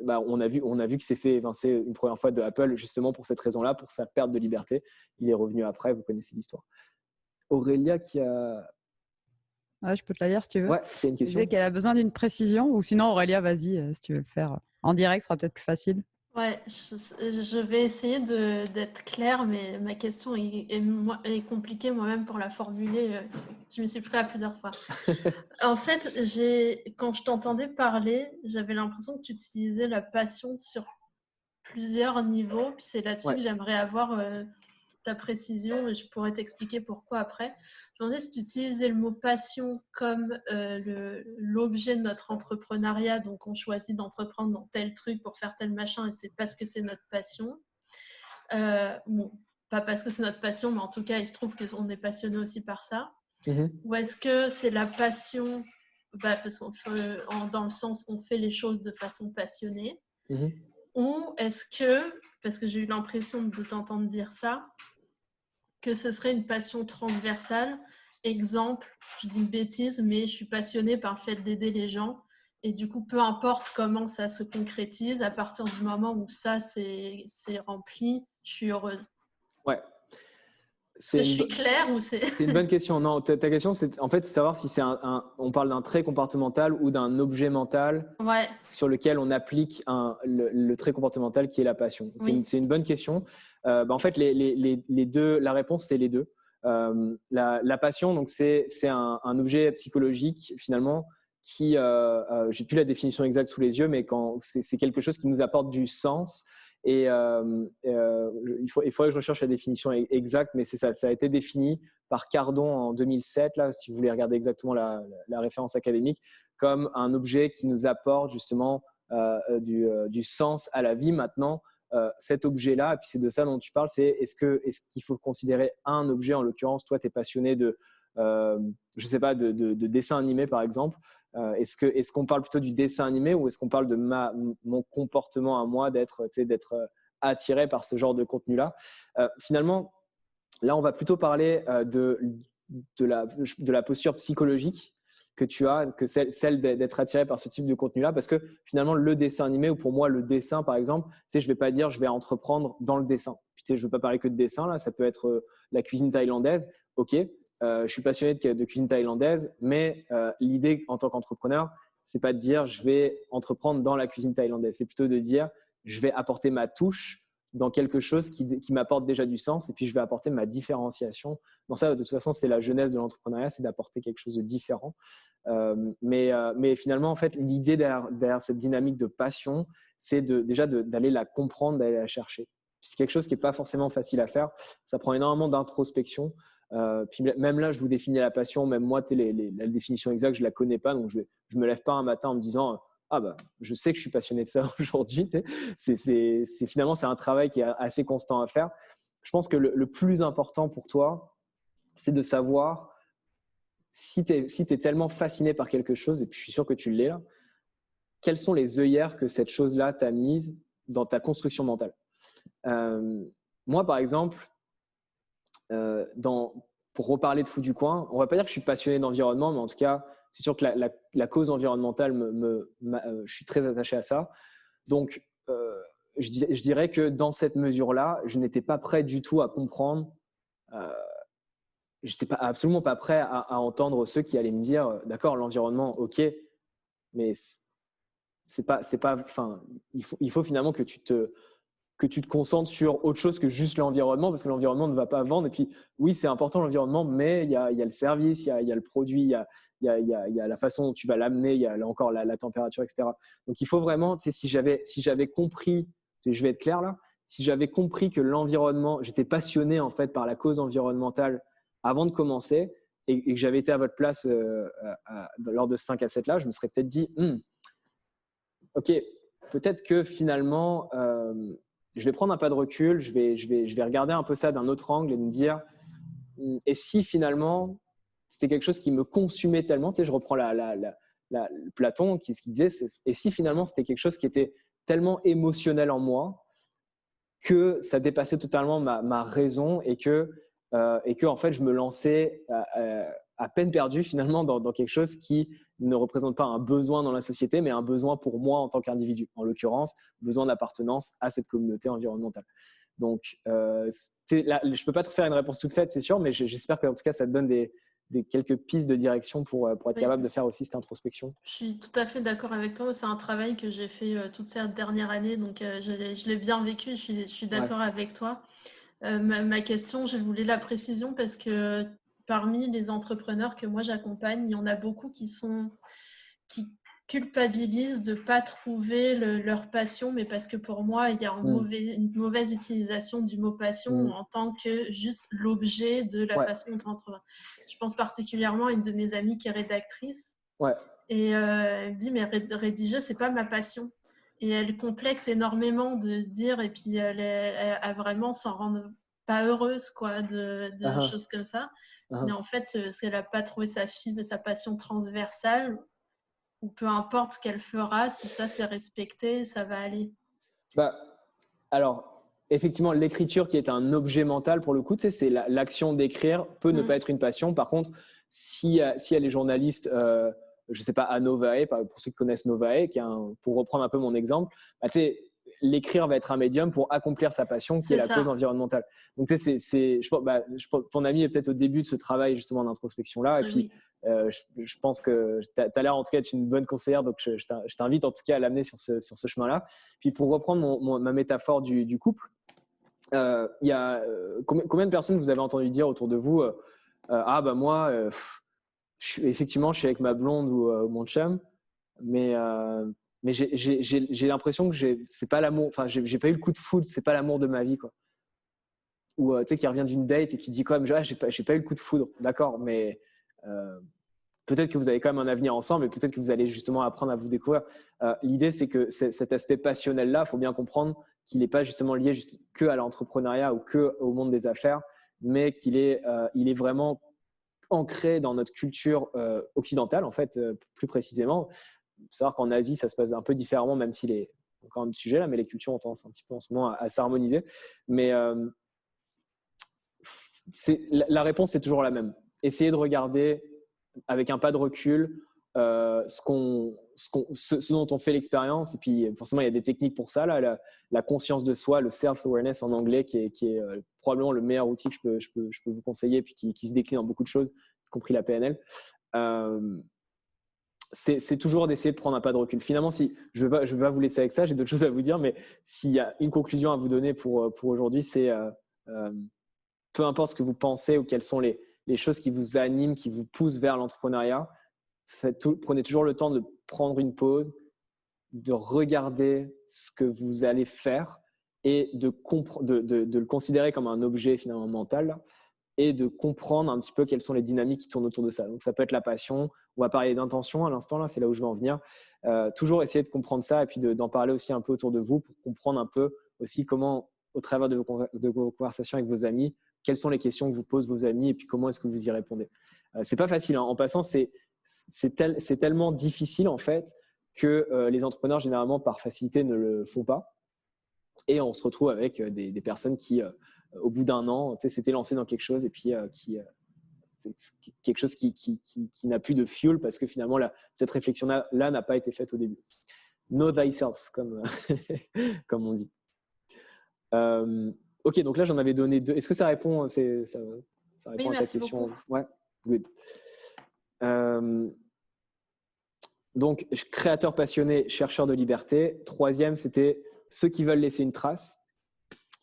on a vu qu'il s'est fait évincer une première fois de Apple justement pour cette raison-là, pour sa perte de liberté. Il est revenu après, vous connaissez l'histoire. Aurélia qui a… Ouais, je peux te la lire si tu veux. Ouais, c'est une Elle question. disait qu'elle a besoin d'une précision, ou sinon Aurélia, vas-y, si tu veux le faire en direct, ce sera peut-être plus facile. Ouais, je vais essayer d'être claire, mais ma question est compliquée moi-même pour la formuler. Je me suis pris à plusieurs fois. En fait, quand je t'entendais parler, j'avais l'impression que tu utilisais la passion sur plusieurs niveaux. Puis c'est là-dessus Ouais. que j'aimerais avoir ta précision et je pourrais t'expliquer pourquoi après. Je me demandais si tu utilisais le mot passion comme l'objet de notre entrepreneuriat, donc on choisit d'entreprendre dans tel truc pour faire tel machin et c'est parce que c'est notre passion. Bon, pas parce que c'est notre passion, mais en tout cas, il se trouve qu'on est passionné aussi par ça. Ou est-ce que c'est la passion parce dans le sens on fait les choses de façon passionnée, ou est-ce que, parce que j'ai eu l'impression de t'entendre dire ça, que ce serait une passion transversale. Exemple, je dis une bêtise, mais je suis passionnée par le fait d'aider les gens. Et du coup, peu importe comment ça se concrétise, à partir du moment où ça, c'est rempli, je suis heureuse. Ouais. Je suis claire ou c'est… C'est une bonne question. Non, ta question, c'est en fait savoir si c'est on parle d'un trait comportemental ou d'un objet mental sur lequel on applique le trait comportemental qui est la passion. C'est une bonne question. En fait, les deux, la réponse, c'est les deux. La passion, donc c'est un objet psychologique finalement qui, j'ai plus la définition exacte sous les yeux, mais c'est quelque chose qui nous apporte du sens. Et il faudrait que je recherche la définition exacte, mais c'est ça. Ça a été défini par Cardon en 2007, là, si vous voulez regarder exactement la référence académique, comme un objet qui nous apporte justement du sens à la vie. Maintenant, cet objet-là, et puis c'est de ça dont tu parles, c'est est-ce qu'il faut considérer un objet, en l'occurrence, toi, tu es passionné de, je sais pas, de dessin animé, par exemple. Est-ce qu'on parle plutôt du dessin animé ou est-ce qu'on parle de mon comportement à moi d'être attiré par ce genre de contenu-là? Finalement, là, on va plutôt parler de la posture psychologique que tu as, que celle d'être attiré par ce type de contenu-là, parce que finalement, le dessin animé, ou pour moi, le dessin, par exemple, je ne vais pas dire je vais entreprendre dans le dessin. Puis, je ne veux pas parler que de dessin, là, ça peut être la cuisine thaïlandaise. Ok, je suis passionné de cuisine thaïlandaise, mais l'idée en tant qu'entrepreneur, c'est pas de dire je vais entreprendre dans la cuisine thaïlandaise, c'est plutôt de dire je vais apporter ma touche dans quelque chose qui m'apporte déjà du sens et puis je vais apporter ma différenciation. Dans ça, de toute façon, c'est la genèse de l'entrepreneuriat, c'est d'apporter quelque chose de différent. Mais finalement, en fait, l'idée derrière cette dynamique de passion, c'est déjà d'aller la comprendre, d'aller la chercher. C'est quelque chose qui n'est pas forcément facile à faire. Ça prend énormément d'introspection. Puis même là, je vous définis la passion. Même moi, la définition exacte, je ne la connais pas. Donc, je ne me lève pas un matin en me disant ah bah, je sais que je suis passionné de ça aujourd'hui. Finalement, c'est un travail qui est assez constant à faire. Je pense que le plus important pour toi, c'est de savoir si tu es tellement fasciné par quelque chose, et puis je suis sûr que tu l'es là, quelles sont les œillères que cette chose-là t'a mise dans ta construction mentale. Moi, par exemple, pour reparler de Fou du Coin, on ne va pas dire que je suis passionné d'environnement, mais en tout cas, c'est sûr que la cause environnementale, je suis très attaché à ça. Donc, je dirais que dans cette mesure-là, je n'étais pas prêt du tout à comprendre. J'étais absolument pas prêt à entendre ceux qui allaient me dire d'accord, l'environnement, ok, mais c'est pas. Enfin, il faut finalement que tu te concentres sur autre chose que juste l'environnement, parce que l'environnement ne va pas vendre. Et puis, oui, c'est important l'environnement, mais il y a le service, il y a le produit, il y a la façon dont tu vas l'amener, il y a encore la température, etc. Donc, il faut vraiment, tu sais, si j'avais compris, je vais être clair là, si j'avais compris que l'environnement, j'étais passionné en fait par la cause environnementale avant de commencer et que j'avais été à votre place lors de ce 5 à 7 là, je me serais peut-être dit, ok, peut-être que finalement, je vais prendre un pas de recul, je vais regarder un peu ça d'un autre angle et me dire, et si finalement, c'était quelque chose qui me consumait tellement, tu sais, je reprends Platon, ce qu'il disait, et si finalement c'était quelque chose qui était tellement émotionnel en moi que ça dépassait totalement ma raison et que en fait, je me lançais à peine perdu finalement dans quelque chose qui ne représente pas un besoin dans la société, mais un besoin pour moi en tant qu'individu. En l'occurrence, besoin d'appartenance à cette communauté environnementale. Donc, je ne peux pas te faire une réponse toute faite, c'est sûr, mais j'espère qu'en tout cas, ça te donne quelques pistes de direction pour être capable de faire aussi cette introspection. Je suis tout à fait d'accord avec toi. C'est un travail que j'ai fait toute cette dernière année, donc je l'ai bien vécu. Je suis d'accord avec toi. Ma question, je voulais la précision parce que parmi les entrepreneurs que moi j'accompagne, il y en a beaucoup qui culpabilisent de ne pas trouver leur passion, mais parce que pour moi, il y a une mauvaise utilisation du mot passion en tant que juste l'objet de la façon dont on entreprend. Je pense particulièrement à une de mes amies qui est rédactrice. Et elle me dit, mais rédiger, c'est pas ma passion. Et elle complexe énormément de dire, et puis elle vraiment s'en rend pas heureuse quoi, de choses comme ça. Mais en fait, c'est parce qu'elle n'a pas trouvé sa fibre, sa passion transversale, ou peu importe ce qu'elle fera, si ça c'est respecté, ça va aller. Alors, effectivement, l'écriture qui est un objet mental, pour le coup, c'est l'action d'écrire peut ne pas être une passion. Par contre, si elle est journaliste, je ne sais pas, à Novae, pour ceux qui connaissent Novae, pour reprendre un peu mon exemple, l'écrire va être un médium pour accomplir sa passion qui est la cause environnementale. Donc, je pense, ton ami est peut-être au début de ce travail justement d'introspection-là. Et puis, je pense que tu as l'air en tout cas d'être une bonne conseillère, donc je t'invite en tout cas à l'amener sur ce chemin-là. Puis, pour reprendre ma métaphore du couple, il y a combien de personnes vous avez entendu dire autour de vous moi, effectivement, je suis avec ma blonde ou mon chum, mais j'ai l'impression que c'est pas l'amour. Enfin, j'ai pas eu le coup de foudre, c'est pas l'amour de ma vie, quoi. Ou tu sais, qui revient d'une date et qui dit comme j'ai pas eu le coup de foudre. D'accord, mais peut-être que vous avez quand même un avenir ensemble et peut-être que vous allez justement apprendre à vous découvrir. L'idée, c'est que cet aspect passionnel-là, il faut bien comprendre qu'il n'est pas justement lié que à l'entrepreneuriat ou que au monde des affaires, mais il est vraiment ancré dans notre culture occidentale, en fait, plus précisément. Il faut savoir qu'en Asie, ça se passe un peu différemment, même s'il est encore un petit sujet là, mais les cultures ont tendance un petit peu en ce moment à s'harmoniser. Mais la réponse est toujours la même. Essayez de regarder avec un pas de recul ce dont on fait l'expérience. Et puis, forcément, il y a des techniques pour ça. Là, la conscience de soi, le self-awareness en anglais, qui est probablement le meilleur outil que je peux vous conseiller, et puis qui se décline en beaucoup de choses, y compris la PNL. C'est toujours d'essayer de prendre un pas de recul. Finalement, je vais pas vous laisser avec ça, j'ai d'autres choses à vous dire, mais s'il y a une conclusion à vous donner pour aujourd'hui, c'est peu importe ce que vous pensez ou quelles sont les choses qui vous animent, qui vous poussent vers l'entrepreneuriat, prenez toujours le temps de prendre une pause, de regarder ce que vous allez faire et de le considérer comme un objet finalement mental et de comprendre un petit peu quelles sont les dynamiques qui tournent autour de ça. Donc, ça peut être la passion. On va parler d'intention à l'instant, là, c'est là où je vais en venir. Toujours essayer de comprendre ça et puis d'en parler aussi un peu autour de vous pour comprendre un peu aussi comment, au travers de vos conversations avec vos amis, quelles sont les questions que vous posent vos amis et puis comment est-ce que vous y répondez. C'est pas facile, hein. En passant, c'est tellement difficile en fait que les entrepreneurs généralement par facilité ne le font pas et on se retrouve avec des personnes qui au bout d'un an s'étaient lancées dans quelque chose et puis quelque chose qui n'a plus de fuel parce que finalement cette réflexion là n'a pas été faite au début. Know thyself comme on dit. Ok, donc là j'en avais donné 2. Est-ce que ça répond, ça répond à ta question? Beaucoup. Ouais, good. Donc, créateur passionné, chercheur de liberté. 3e, c'était ceux qui veulent laisser une trace.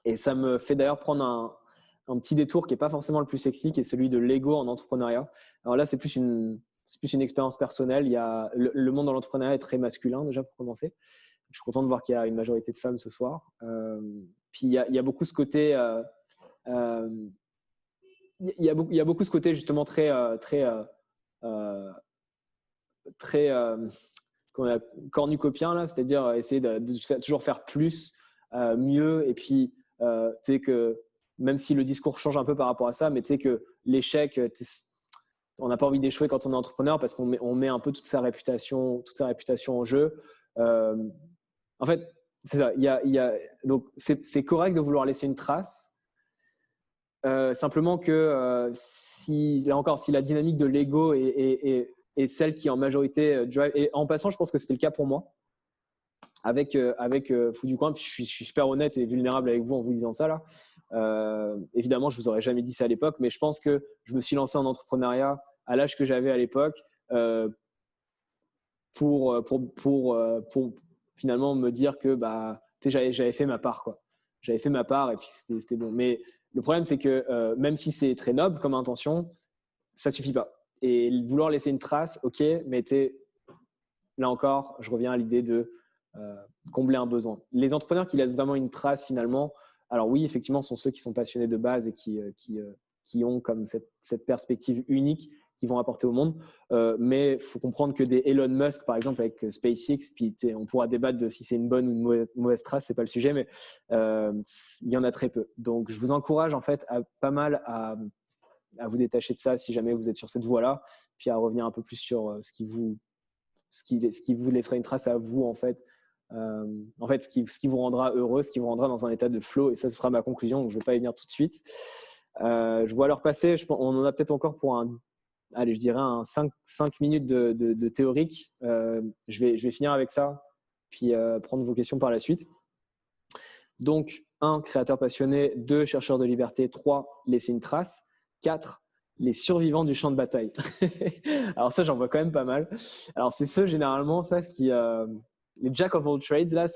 Et ça me fait d'ailleurs prendre un petit détour qui n'est pas forcément le plus sexy, qui est celui de l'ego en entrepreneuriat. Alors là, c'est plus une expérience personnelle. Le monde dans l'entrepreneuriat est très masculin déjà pour commencer. Je suis content de voir qu'il y a une majorité de femmes ce soir. Puis il y a beaucoup ce côté, il y a beaucoup ce côté justement très cornucopien là, c'est-à-dire essayer de toujours faire plus, mieux, et puis tu sais que même si le discours change un peu par rapport à ça, mais tu sais que l'échec, on n'a pas envie d'échouer quand on est entrepreneur parce qu'on met un peu toute sa réputation en jeu. En fait, c'est ça. Donc c'est correct de vouloir laisser une trace, Simplement que là encore, si la dynamique de l'ego est celle qui en majorité drive, et en passant, je pense que c'était le cas pour moi avec Fou du Coin, puis je suis super honnête et vulnérable avec vous en vous disant ça là. Évidemment, je vous aurais jamais dit ça à l'époque, mais je pense que je me suis lancé en entrepreneuriat à l'âge que j'avais à l'époque pour finalement me dire que j'avais fait ma part, quoi. J'avais fait ma part et puis c'était bon. Mais le problème, c'est que même si c'est très noble comme intention, ça suffit pas. Et vouloir laisser une trace, ok, mais là encore, je reviens à l'idée de combler un besoin. Les entrepreneurs qui laissent vraiment une trace finalement, alors oui, effectivement, sont ceux qui sont passionnés de base et qui ont comme cette perspective unique qui vont apporter au monde. Mais il faut comprendre que des Elon Musk, par exemple, avec SpaceX, puis on pourra débattre de si c'est une bonne ou une mauvaise trace, c'est pas le sujet, mais il y en a très peu. Donc, je vous encourage en fait pas mal à vous détacher de ça si jamais vous êtes sur cette voie-là, puis à revenir un peu plus sur ce qui vous laissera une trace à vous en fait. Ce qui vous rendra heureux, ce qui vous rendra dans un état de flow, et ça, ce sera ma conclusion, donc je ne vais pas y venir tout de suite. Je vois l'heure passer, on en a peut-être encore pour je dirais un 5 minutes de théorique. Je vais finir avec ça, puis prendre vos questions par la suite. Donc, 1, créateur passionné, 2, chercheur de liberté, 3, laisser une trace, 4, les survivants du champ de bataille. Alors ça, j'en vois quand même pas mal. Alors c'est ceux généralement, les jack of all trades, là,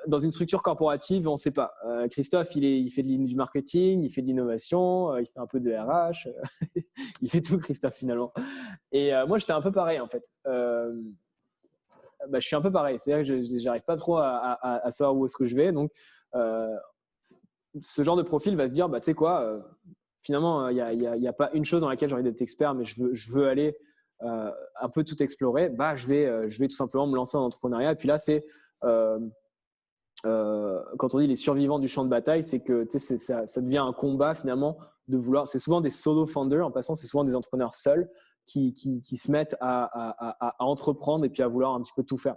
dans une structure corporative, on ne sait pas. Christophe, il fait du marketing, il fait de l'innovation, il fait un peu de RH, il fait tout, Christophe, finalement. Et moi, j'étais un peu pareil, en fait. Je suis un peu pareil. C'est-à-dire que je n'arrive pas trop à savoir où est-ce que je vais. Donc, ce genre de profil va se dire, tu sais quoi, finalement, il n'y a pas une chose dans laquelle j'ai envie d'être expert, mais je veux aller un peu tout explorer. Je vais tout simplement me lancer en entrepreneuriat. Et puis là, c'est quand on dit les survivants du champ de bataille, c'est que ça devient un combat finalement de vouloir. C'est souvent des solo founders, en passant, c'est souvent des entrepreneurs seuls qui se mettent à entreprendre et puis à vouloir un petit peu tout faire.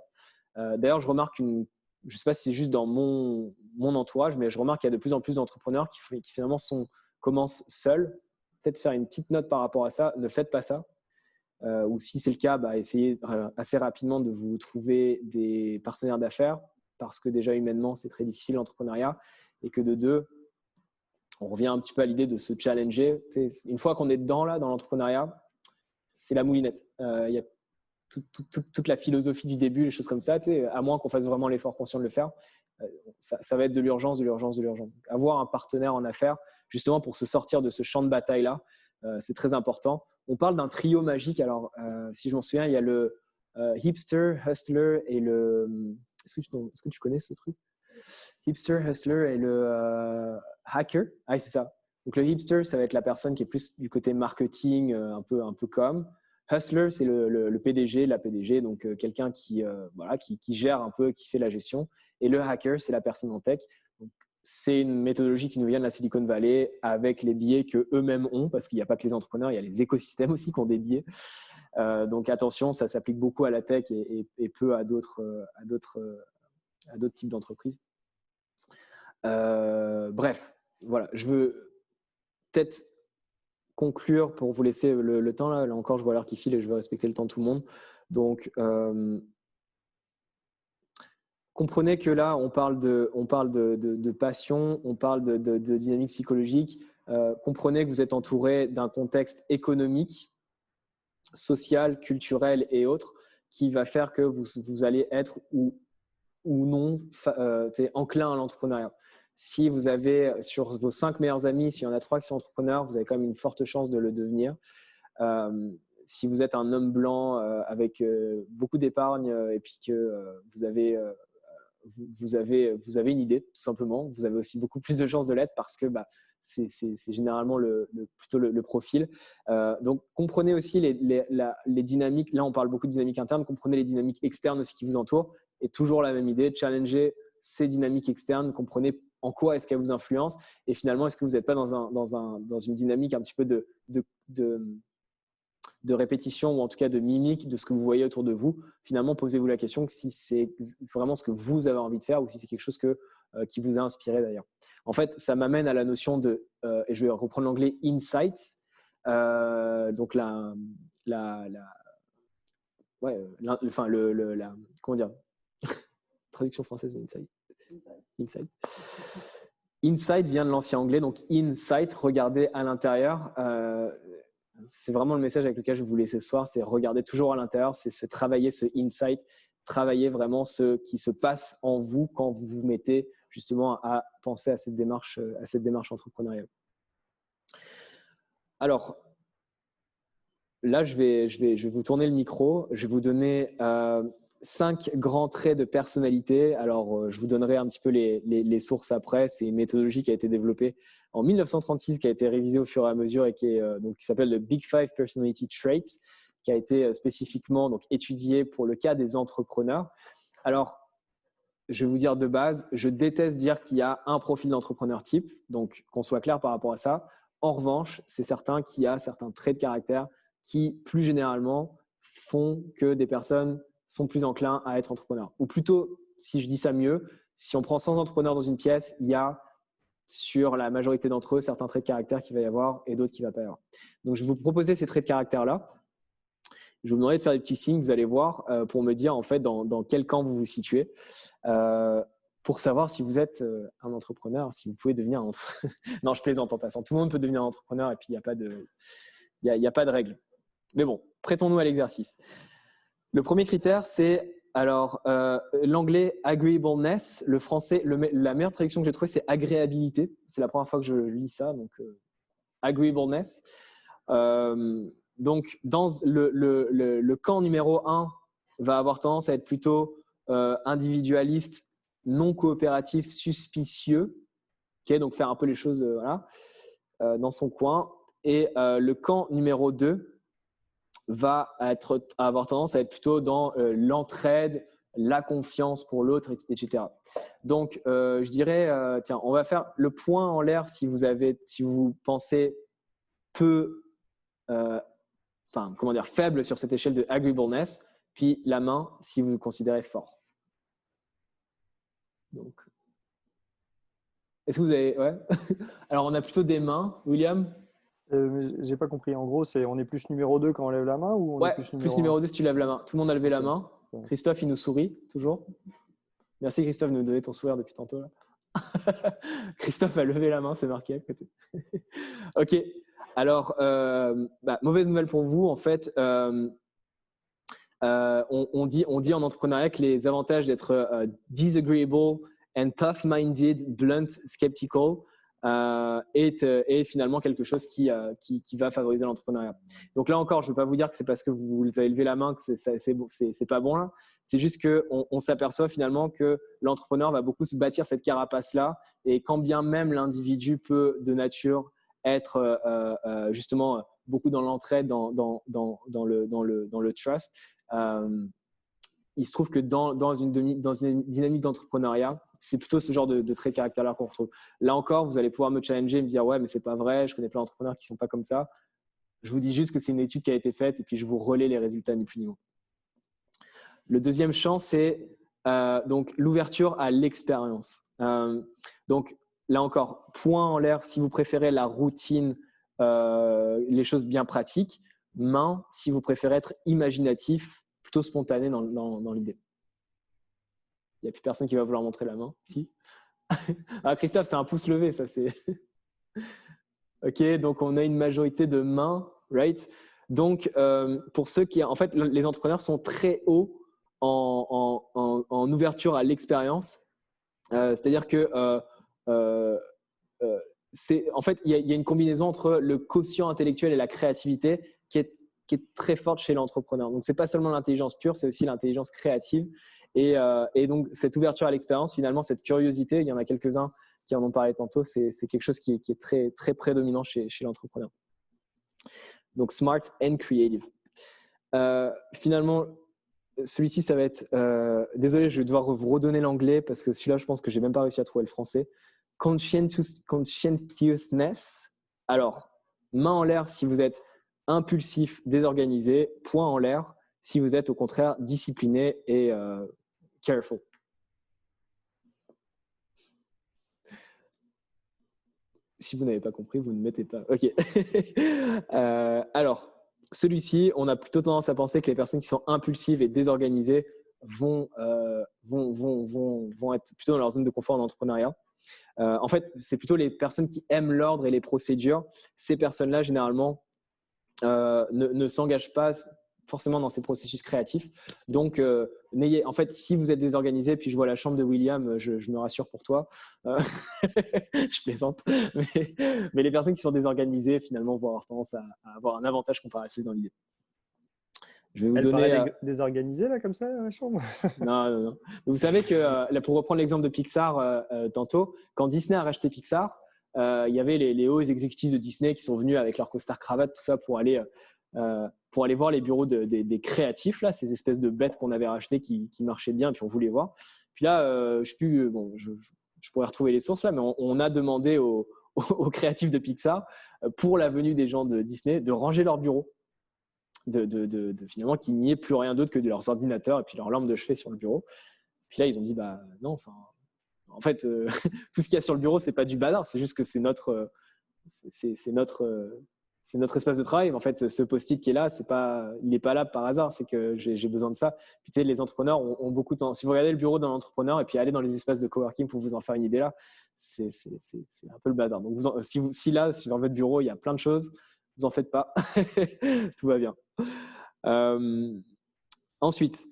D'ailleurs, je remarque je ne sais pas si c'est juste dans mon entourage, mais je remarque qu'il y a de plus en plus d'entrepreneurs qui finalement commencent seuls. Peut-être faire une petite note par rapport à ça. Ne faites pas ça. Ou si c'est le cas, essayez assez rapidement de vous trouver des partenaires d'affaires, parce que déjà humainement, c'est très difficile l'entrepreneuriat, et que de deux, on revient un petit peu à l'idée de se challenger. Une fois qu'on est dedans, là, dans l'entrepreneuriat, c'est la moulinette. Il y a toute la philosophie du début, les choses comme ça, à moins qu'on fasse vraiment l'effort conscient de le faire, ça va être de l'urgence. Avoir un partenaire en affaires, justement pour se sortir de ce champ de bataille-là, c'est très important. On parle d'un trio magique. Alors, si je m'en souviens, il y a le hipster, hustler et le… Est-ce que tu connais ce truc? Hipster, hustler et le hacker. Ah, c'est ça. Donc, le hipster, ça va être la personne qui est plus du côté marketing, un peu comme. Hustler, c'est le PDG, la PDG, donc quelqu'un qui gère un peu, qui fait la gestion. Et le hacker, c'est la personne en tech. Donc, c'est une méthodologie qui nous vient de la Silicon Valley avec les biais qu'eux-mêmes ont, parce qu'il n'y a pas que les entrepreneurs, il y a les écosystèmes aussi qui ont des biais. Donc attention, ça s'applique beaucoup à la tech et peu à d'autres types d'entreprises. Bref, voilà, je veux peut-être conclure pour vous laisser le temps. Là encore, je vois l'heure qui file et je veux respecter le temps de tout le monde. Donc, comprenez que là, on parle de passion, on parle de dynamique psychologique. Comprenez que vous êtes entouré d'un contexte économique, social, culturel et autres qui va faire que vous allez être ou non enclin à l'entrepreneuriat. Si vous avez sur vos 5 meilleurs amis, s'il y en a 3 qui sont entrepreneurs, vous avez quand même une forte chance de le devenir. Si vous êtes un homme blanc avec beaucoup d'épargne et puis que vous avez une idée, tout simplement, vous avez aussi beaucoup plus de chances de l'être parce que c'est généralement plutôt le profil. Donc, comprenez aussi les dynamiques. Là, on parle beaucoup de dynamiques internes. Comprenez les dynamiques externes aussi qui vous entourent. Et toujours la même idée, challenger ces dynamiques externes. Comprenez en quoi est-ce qu'elles vous influencent. Et finalement, est-ce que vous n'êtes pas dans une dynamique un petit peu de répétition ou en tout cas de mimique de ce que vous voyez autour de vous. Finalement, posez-vous la question si c'est vraiment ce que vous avez envie de faire ou si c'est quelque chose que qui vous a inspiré d'ailleurs. En fait, ça m'amène à la notion de, et je vais reprendre l'anglais, insight. Donc comment dire, traduction française de insight. Insight. Insight vient de l'ancien anglais, donc insight, regarder à l'intérieur. C'est vraiment le message avec lequel je vais vous laisser ce soir, c'est regarder toujours à l'intérieur, c'est se travailler ce insight, travailler vraiment ce qui se passe en vous quand vous vous mettez justement à penser à cette démarche entrepreneuriale. Alors, là, je vais vous tourner le micro, je vais vous donner 5 grands traits de personnalité. Alors, je vous donnerai un petit peu les sources après. C'est une méthodologie qui a été développée en 1936, qui a été révisée au fur et à mesure et qui s'appelle le Big Five Personality Traits, qui a été spécifiquement étudié pour le cas des entrepreneurs. Alors, je vais vous dire de base, je déteste dire qu'il y a un profil d'entrepreneur type, donc qu'on soit clair par rapport à ça. En revanche, c'est certain qu'il y a certains traits de caractère qui, plus généralement, font que des personnes sont plus enclins à être entrepreneurs. Ou plutôt, si je dis ça mieux, si on prend 100 entrepreneurs dans une pièce, il y a sur la majorité d'entre eux certains traits de caractère qu'il va y avoir et d'autres qui ne va pas y avoir. Donc, je vais vous proposer ces traits de caractère-là. Je vous demanderai de faire des petits signes, vous allez voir, pour me dire en fait dans quel camp vous vous situez, pour savoir si vous êtes un entrepreneur, si vous pouvez devenir un entrepreneur. Non, je plaisante en passant. Tout le monde peut devenir un entrepreneur et puis il n'y a pas de règle. Mais bon, prêtons-nous à l'exercice. Le premier critère, c'est l'anglais agreeableness. Le français, la meilleure traduction que j'ai trouvée, c'est agréabilité. C'est la première fois que je lis ça, donc agreeableness. Donc, dans le camp numéro 1 va avoir tendance à être plutôt individualiste, non coopératif, suspicieux. Okay, donc, faire un peu les choses dans son coin. Et le camp numéro 2 va avoir tendance à être plutôt dans l'entraide, la confiance pour l'autre, etc. Donc, je dirais, tiens, on va faire le point en l'air si vous pensez peu, faible sur cette échelle de agreeableness, puis la main si vous vous considérez fort. Donc, est-ce que vous avez… Ouais. Alors, on a plutôt des mains. William ? J'ai pas compris. En gros, on est plus numéro 2 quand on lève la main ou on est plus numéro 2 si tu lèves la main. Tout le monde a levé la main. Ouais. Christophe, il nous sourit toujours. Merci Christophe de nous donner ton sourire depuis tantôt. Là. Christophe a levé la main, c'est marqué à côté. Ok. Alors, mauvaise nouvelle pour vous. En fait, on dit en entrepreneuriat que les avantages d'être disagreeable and tough-minded, blunt, skeptical est finalement quelque chose qui va favoriser l'entrepreneuriat. Donc là encore, je ne veux pas vous dire que c'est parce que vous avez levé la main que c'est pas bon là. C'est juste qu'on s'aperçoit finalement que l'entrepreneur va beaucoup se bâtir cette carapace-là et quand bien même l'individu peut de nature être justement beaucoup dans l'entraide, dans le trust, il se trouve que dans une dynamique d'entrepreneuriat, c'est plutôt ce genre de traits de caractère-là qu'on retrouve. Là encore, vous allez pouvoir me challenger et me dire « Ouais, mais c'est pas vrai, je connais plein d'entrepreneurs qui ne sont pas comme ça. » Je vous dis juste que c'est une étude qui a été faite et puis je vous relais les résultats ni plus ni moins. Le deuxième champ, c'est donc l'ouverture à l'expérience. Donc là encore, point en l'air si vous préférez la routine, les choses bien pratiques. Main si vous préférez être imaginatif, plutôt spontané dans l'idée. Il n'y a plus personne qui va vouloir montrer la main. Si. Ah, Christophe, c'est un pouce levé, ça c'est. Ok, donc on a une majorité de mains, right? Donc, pour ceux qui, en fait, les entrepreneurs sont très hauts en ouverture à l'expérience. C'est-à-dire que en fait, il y a une combinaison entre le quotient intellectuel et la créativité qui est très forte chez l'entrepreneur. Donc, ce n'est pas seulement l'intelligence pure, c'est aussi l'intelligence créative. Et donc, cette ouverture à l'expérience, finalement, cette curiosité, il y en a quelques-uns qui en ont parlé tantôt, c'est quelque chose qui est très, très prédominant chez l'entrepreneur. Donc, smart and creative. Finalement, celui-ci, ça va être… désolé, je vais devoir vous redonner l'anglais parce que celui-là, je pense que je n'ai même pas réussi à trouver le français. Conscientiousness. Alors, main en l'air si vous êtes impulsif, désorganisé, point en l'air si vous êtes au contraire discipliné et careful. Si vous n'avez pas compris, vous ne mettez pas. OK. Alors, celui-ci, on a plutôt tendance à penser que les personnes qui sont impulsives et désorganisées vont être plutôt dans leur zone de confort en entrepreneuriat. En fait, c'est plutôt les personnes qui aiment l'ordre et les procédures. Ces personnes-là, généralement, ne s'engagent pas forcément dans ces processus créatifs. Donc, en fait, si vous êtes désorganisé, puis je vois la chambre de William, je me rassure pour toi. Je plaisante. Mais les personnes qui sont désorganisées, finalement, vont avoir tendance à avoir un avantage comparatif dans l'idée. Je vais vous donner. Désorganisé, là, comme ça, la chambre? Non. Vous savez que, pour reprendre l'exemple de Pixar tantôt, quand Disney a racheté Pixar, il y avait les hauts exécutifs de Disney qui sont venus avec leur costard cravate, tout ça, pour aller voir les bureaux des créatifs, là, ces espèces de bêtes qu'on avait rachetées qui marchaient bien, et puis on voulait voir. Puis là, je pourrais retrouver les sources là, mais on a demandé aux créatifs de Pixar, pour la venue des gens de Disney, de ranger leurs bureaux, finalement qu'il n'y ait plus rien d'autre que de leurs ordinateurs et puis leurs lampes de chevet sur le bureau. Puis là, ils ont dit bah non, enfin, en fait, tout ce qu'il y a sur le bureau, c'est pas du bazar, c'est juste que c'est notre espace de travail. En fait, ce post-it qui est là, il n'est pas là par hasard, c'est que j'ai besoin de ça. Puis tu sais, les entrepreneurs ont beaucoup de temps. Si vous regardez le bureau d'un entrepreneur et puis aller dans les espaces de coworking pour vous en faire une idée là, c'est un peu le bazar. Donc si dans votre bureau, il y a plein de choses, vous en faites pas. Tout va bien. Ensuite,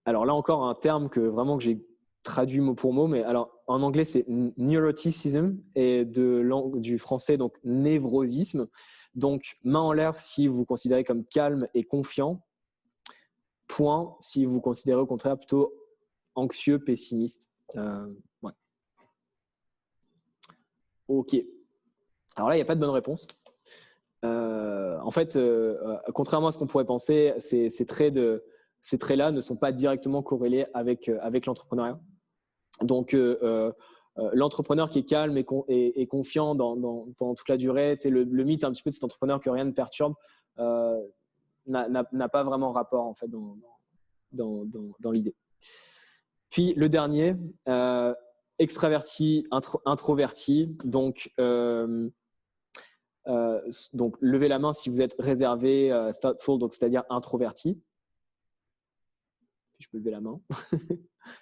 alors là encore un terme que j'ai traduit mot pour mot, mais alors en anglais c'est neuroticism et du français donc névrosisme. Donc main en l'air si vous considérez comme calme et confiant, point si vous considérez au contraire plutôt anxieux, pessimiste. Ouais. Ok. Alors là il n'y a pas de bonne réponse. En fait, contrairement à ce qu'on pourrait penser, ces traits-là ne sont pas directement corrélés avec l'entrepreneuriat. Donc, l'entrepreneur qui est calme et confiant pendant toute la durée, le mythe un petit peu de cet entrepreneur que rien ne perturbe, n'a pas vraiment rapport en fait dans l'idée. Puis le dernier, extraverti, introverti. Donc, levez la main si vous êtes réservé, thoughtful, donc c'est-à-dire introverti. Je peux lever la main.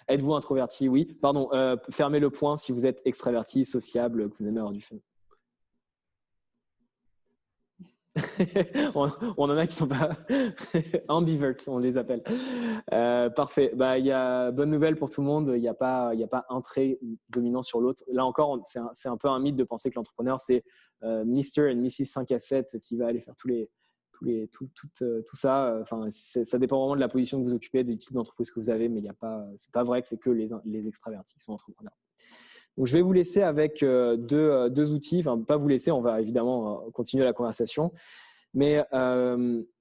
Êtes-vous introverti? Oui. Pardon, fermez le poing si vous êtes extraverti, sociable, que vous aimez avoir du fun. On en a qui sont pas ambiverts, on les appelle. Parfait. Il y a bonne nouvelle pour tout le monde. Il n'y a pas un trait dominant sur l'autre. Là encore, c'est un peu un mythe de penser que l'entrepreneur c'est Mr. et Mrs. 5 à 7 qui va aller faire tout ça. Enfin, ça dépend vraiment de la position que vous occupez, du type d'entreprise que vous avez, mais c'est pas vrai que c'est que les extravertis qui sont entrepreneurs. Donc, je vais vous laisser avec deux outils. Enfin, pas vous laisser, on va évidemment continuer la conversation. Mais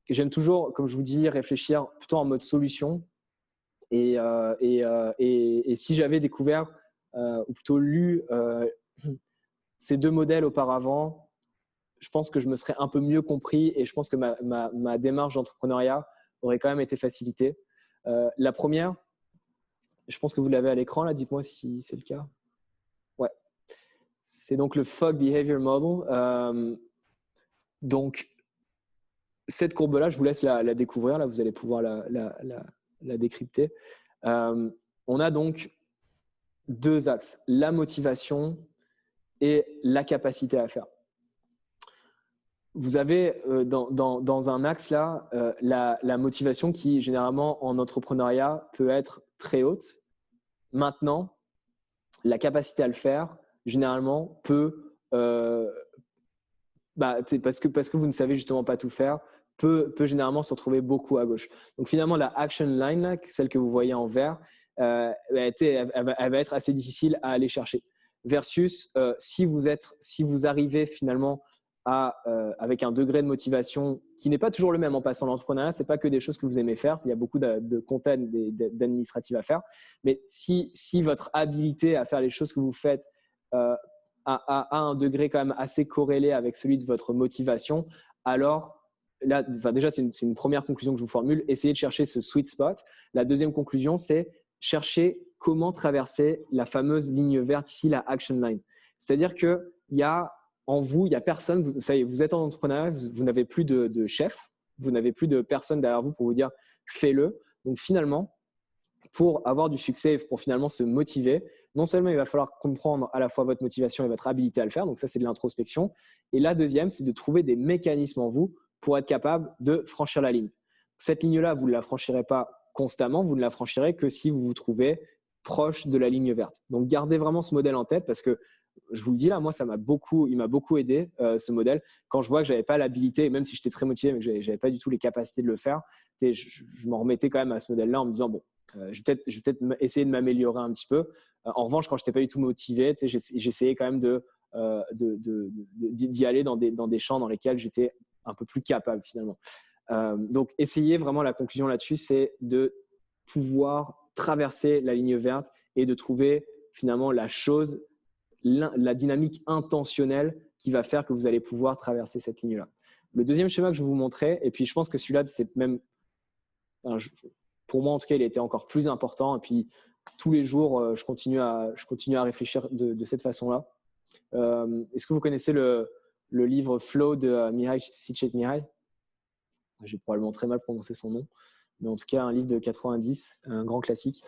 j'aime toujours, comme je vous dis, réfléchir plutôt en mode solution. Et si j'avais découvert, ou plutôt lu ces deux modèles auparavant, je pense que je me serais un peu mieux compris et je pense que ma démarche d'entrepreneuriat aurait quand même été facilitée. La première, je pense que vous l'avez à l'écran là, dites-moi si c'est le cas. Ouais. C'est donc le Fogg Behavior Model. Donc, cette courbe-là, je vous laisse la découvrir. Là, vous allez pouvoir la décrypter. On a donc deux axes, la motivation et la capacité à faire. Vous avez dans un axe là la motivation qui généralement en entrepreneuriat peut être très haute. Maintenant, la capacité à le faire généralement peut, parce que vous ne savez justement pas tout faire, peut généralement se retrouver beaucoup à gauche. Donc finalement la action line là, celle que vous voyez en vert, elle va être assez difficile à aller chercher. Versus si vous arrivez finalement avec un degré de motivation qui n'est pas toujours le même en passant l'entrepreneuriat, c'est pas que des choses que vous aimez faire, il y a beaucoup de compta d'administratif à faire, mais si votre habilité à faire les choses que vous faites a un degré quand même assez corrélé avec celui de votre motivation, alors là, déjà c'est une première conclusion que je vous formule, essayez de chercher ce sweet spot. La deuxième conclusion, c'est chercher comment traverser la fameuse ligne verte ici, la action line. C'est-à-dire que il y a en vous, il y a personne, vous êtes en entrepreneuriat, vous n'avez plus de chef, vous n'avez plus de personne derrière vous pour vous dire fais-le. Donc finalement, pour avoir du succès, pour finalement se motiver, non seulement il va falloir comprendre à la fois votre motivation et votre habilité à le faire, donc ça c'est de l'introspection, et la deuxième c'est de trouver des mécanismes en vous pour être capable de franchir la ligne. Cette ligne-là, vous ne la franchirez pas constamment, vous ne la franchirez que si vous vous trouvez proche de la ligne verte. Donc gardez vraiment ce modèle en tête parce que je vous le dis là, moi il m'a beaucoup aidé ce modèle. Quand je vois que j'avais pas l'habilité, même si j'étais très motivé, mais que j'avais pas du tout les capacités de le faire, je m'en remettais quand même à ce modèle-là en me disant bon, je vais peut-être essayer de m'améliorer un petit peu. En revanche, quand je n'étais pas du tout motivé, j'essayais quand même d'y aller dans des champs dans lesquels j'étais un peu plus capable finalement. Donc, essayez vraiment, la conclusion là-dessus, c'est de pouvoir traverser la ligne verte et de trouver finalement la dynamique intentionnelle qui va faire que vous allez pouvoir traverser cette ligne-là. Le deuxième schéma que je vais vous montrer, et puis je pense que celui-là, c'est même, pour moi en tout cas, il était encore plus important. Et puis tous les jours, je continue à réfléchir de cette façon-là. Est-ce que vous connaissez le livre Flow de Mihaly Csikszentmihalyi? J'ai probablement très mal prononcé son nom, mais en tout cas un livre de 90, un grand classique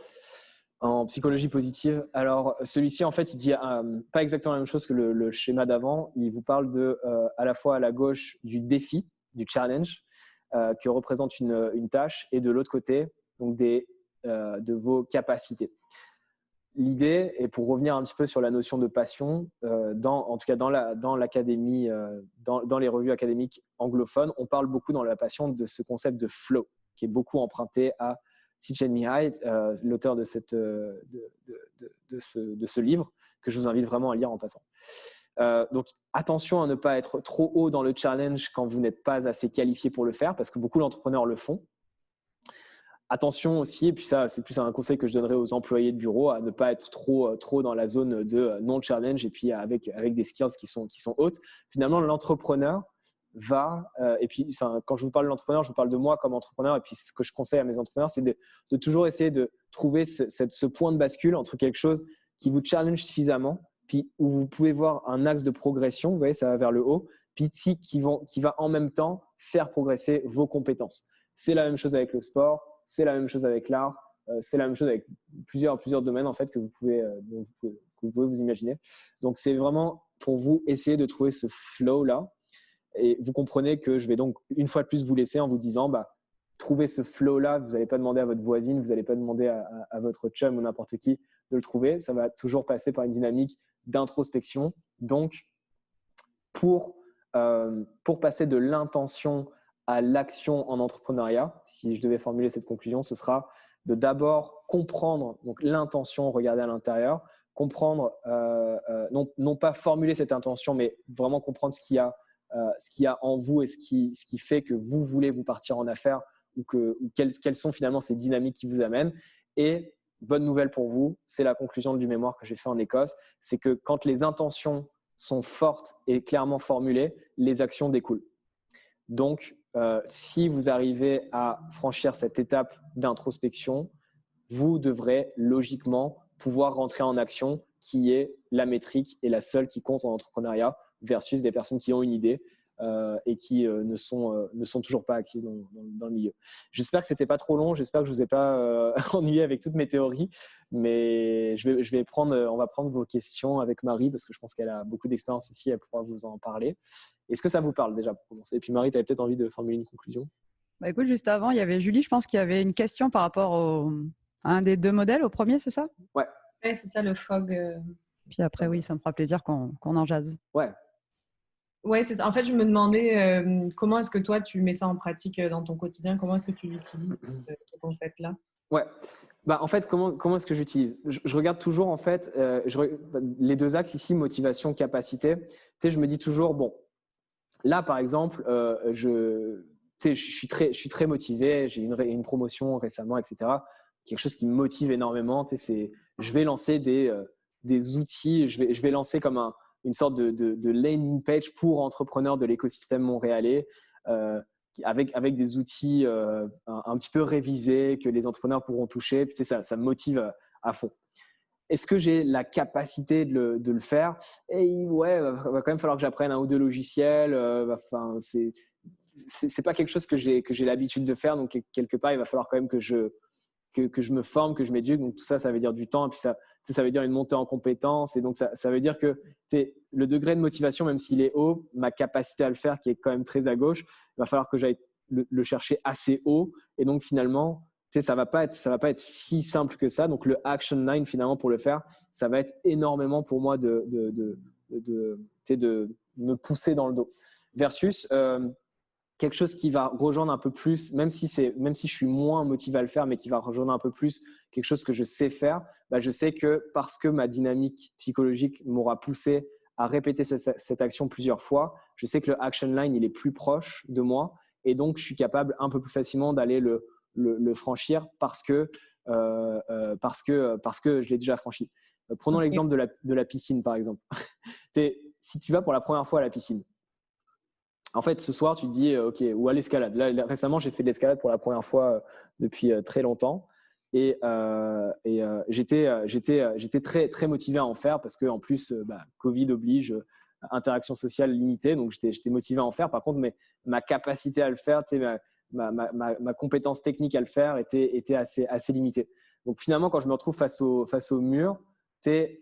en psychologie positive. Alors celui-ci en fait il dit pas exactement la même chose que le schéma d'avant. Il vous parle à la fois à la gauche du défi, du challenge que représente une tâche, et de l'autre côté donc de vos capacités. L'idée, et pour revenir un petit peu sur la notion de passion, en tout cas dans l'académie, dans les revues académiques anglophones, on parle beaucoup dans la passion de ce concept de flow, qui est beaucoup emprunté à Csikszentmihalyi, l'auteur de ce livre, que je vous invite vraiment à lire en passant. Donc attention à ne pas être trop haut dans le challenge quand vous n'êtes pas assez qualifié pour le faire, parce que beaucoup d'entrepreneurs le font. Attention aussi, et puis ça c'est plus un conseil que je donnerais aux employés de bureau, à ne pas être trop dans la zone de non-challenge, et puis avec des skills qui sont hautes. Finalement, l'entrepreneur va, et puis quand je vous parle de l'entrepreneur, je vous parle de moi comme entrepreneur, et puis ce que je conseille à mes entrepreneurs, c'est de toujours essayer de trouver ce point de bascule entre quelque chose qui vous challenge suffisamment, puis où vous pouvez voir un axe de progression, vous voyez, ça va vers le haut, puis qui va en même temps faire progresser vos compétences. C'est la même chose avec le sport, c'est la même chose avec l'art, c'est la même chose avec plusieurs domaines en fait que vous pouvez vous imaginer. Donc c'est vraiment pour vous essayer de trouver ce flow là, et vous comprenez que je vais donc une fois de plus vous laisser en vous disant trouver ce flow là. Vous n'allez pas demander à votre voisine, vous n'allez pas demander à votre chum ou n'importe qui de le trouver. Ça va toujours passer par une dynamique d'introspection. Donc pour passer de l'intention à l'action en entrepreneuriat, si je devais formuler cette conclusion, ce sera de d'abord comprendre donc l'intention, regarder à l'intérieur, comprendre, non pas formuler cette intention, mais vraiment comprendre ce qu'il y a en vous et ce qui fait que vous voulez vous partir en affaires, ou quelles sont finalement ces dynamiques qui vous amènent. Et bonne nouvelle pour vous, c'est la conclusion du mémoire que j'ai fait en Écosse, c'est que quand les intentions sont fortes et clairement formulées, les actions découlent. Donc, si vous arrivez à franchir cette étape d'introspection, vous devrez logiquement pouvoir rentrer en action, qui est la métrique et la seule qui compte en entrepreneuriat, versus des personnes qui ont une idée et qui ne sont toujours pas actives dans le milieu. J'espère que ce n'était pas trop long, j'espère que je ne vous ai pas ennuyé avec toutes mes théories, mais on va prendre vos questions avec Marie, parce que je pense qu'elle a beaucoup d'expérience ici, elle pourra vous en parler. Est-ce que ça vous parle déjà pour commencer? Et puis Marie, tu avais peut-être envie de formuler une conclusion. Écoute, juste avant, il y avait Julie, je pense qu'il y avait une question par rapport à un des deux modèles, au premier, c'est ça? Ouais. Ouais, c'est ça, le FOG. Puis après, oui, ça me fera plaisir qu'on en jase. Ouais. Ouais, c'est ça. En fait, je me demandais comment est-ce que toi, tu mets ça en pratique dans ton quotidien? Comment est-ce que tu l'utilises, ce concept-là? Ouais. En fait, comment est-ce que j'utilise? Je regarde toujours, en fait, les deux axes ici, motivation, capacité. Je me dis toujours, bon, là, par exemple, je suis très motivé, j'ai une promotion récemment, etc. Quelque chose qui me motive énormément. Je vais lancer des outils, je vais lancer comme une sorte de landing page pour entrepreneurs de l'écosystème montréalais, avec des outils un petit peu révisés que les entrepreneurs pourront toucher. Ça me motive à fond. est-ce que j'ai la capacité de le faire? Et ouais, va quand même falloir que j'apprenne un ou deux logiciels. Enfin, c'est pas quelque chose que j'ai l'habitude de faire. Donc, quelque part, il va falloir quand même que je me forme, que je m'éduque. Donc, tout ça, ça veut dire du temps. Et puis, ça veut dire une montée en compétences. Et donc, ça veut dire que le degré de motivation, même s'il est haut, ma capacité à le faire, qui est quand même très à gauche, il va falloir que j'aille le chercher assez haut. Et donc, finalement, ça va pas être si simple que ça. Donc, le Action 9, finalement, pour le faire, ça va être énormément pour moi de me pousser dans le dos. Versus quelque chose qui va rejoindre un peu plus, même si je suis moins motivé à le faire, mais qui va rejoindre un peu plus quelque chose que je sais faire, je sais que parce que ma dynamique psychologique m'aura poussé à répéter cette action plusieurs fois, je sais que le action line, il est plus proche de moi et donc je suis capable un peu plus facilement d'aller le franchir parce que je l'ai déjà franchi. Prenons l'exemple de la piscine, par exemple. Si tu vas pour la première fois à la piscine, en fait, ce soir, tu te dis, OK, ou à l'escalade. Là, récemment, j'ai fait de l'escalade pour la première fois depuis très longtemps. Et j'étais très, très motivé à en faire parce qu'en plus, Covid oblige, interaction sociale limitée. Donc, j'étais motivé à en faire. Par contre, ma capacité à le faire, ma compétence technique à le faire était assez limitée. Donc, finalement, quand je me retrouve face au mur, je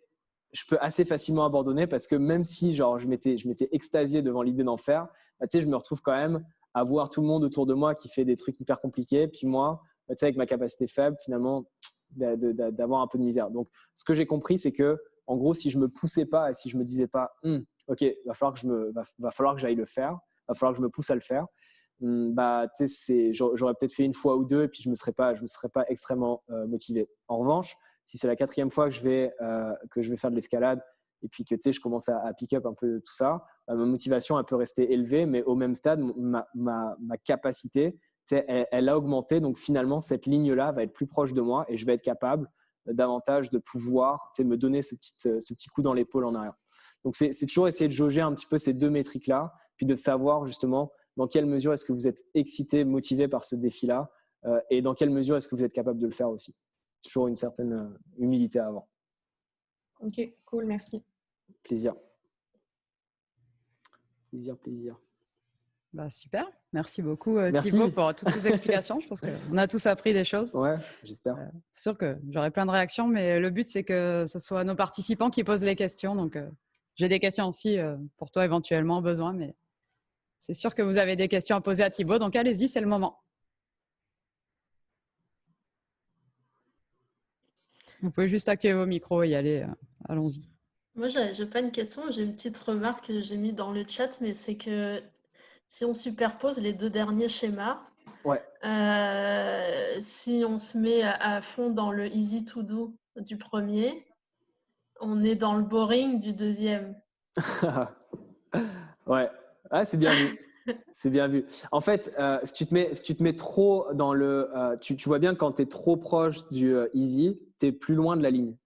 peux assez facilement abandonner parce que même si je m'étais extasié devant l'idée d'en faire, je me retrouve quand même à voir tout le monde autour de moi qui fait des trucs hyper compliqués. Puis moi, avec ma capacité faible, finalement, d'avoir un peu de misère. Donc, ce que j'ai compris, c'est que, en gros, si je me poussais pas et si je me disais pas, OK, va falloir que j'aille le faire, va falloir que je me pousse à le faire, j'aurais peut-être fait une fois ou deux et puis je me serais pas extrêmement motivé. En revanche, si c'est la 4e fois que je vais faire de l'escalade et puis que je commence à pick up un peu tout ça, ma motivation elle peut rester élevée, mais au même stade, ma capacité, elle a augmenté. Donc finalement, cette ligne-là va être plus proche de moi et je vais être capable davantage de pouvoir me donner ce petit coup dans l'épaule en arrière. Donc c'est toujours essayer de jauger un petit peu ces deux métriques-là, puis de savoir justement dans quelle mesure est-ce que vous êtes excité, motivé par ce défi-là et dans quelle mesure est-ce que vous êtes capable de le faire aussi. Toujours une certaine humilité à avoir. Ok, cool, merci. Plaisir. Plaisir. Super. Merci beaucoup, Merci. Thibaut, pour toutes ces explications. Je pense qu'on a tous appris des choses. Ouais, j'espère. C'est sûr que j'aurai plein de réactions, mais le but, c'est que ce soit nos participants qui posent les questions. Donc, j'ai des questions aussi pour toi éventuellement, besoin, mais c'est sûr que vous avez des questions à poser à Thibaut. Donc, allez-y, c'est le moment. Vous pouvez juste activer vos micros et y aller. Allons-y. Moi, j'ai pas une question, j'ai une petite remarque que j'ai mis dans le chat, mais c'est que si on superpose les deux derniers schémas, ouais. Si on se met à fond dans le easy to do du premier, on est dans le boring du deuxième. Ouais, c'est bien vu. C'est bien vu. En fait, si tu te mets trop dans le… tu vois bien que quand tu es trop proche du easy, tu es plus loin de la ligne.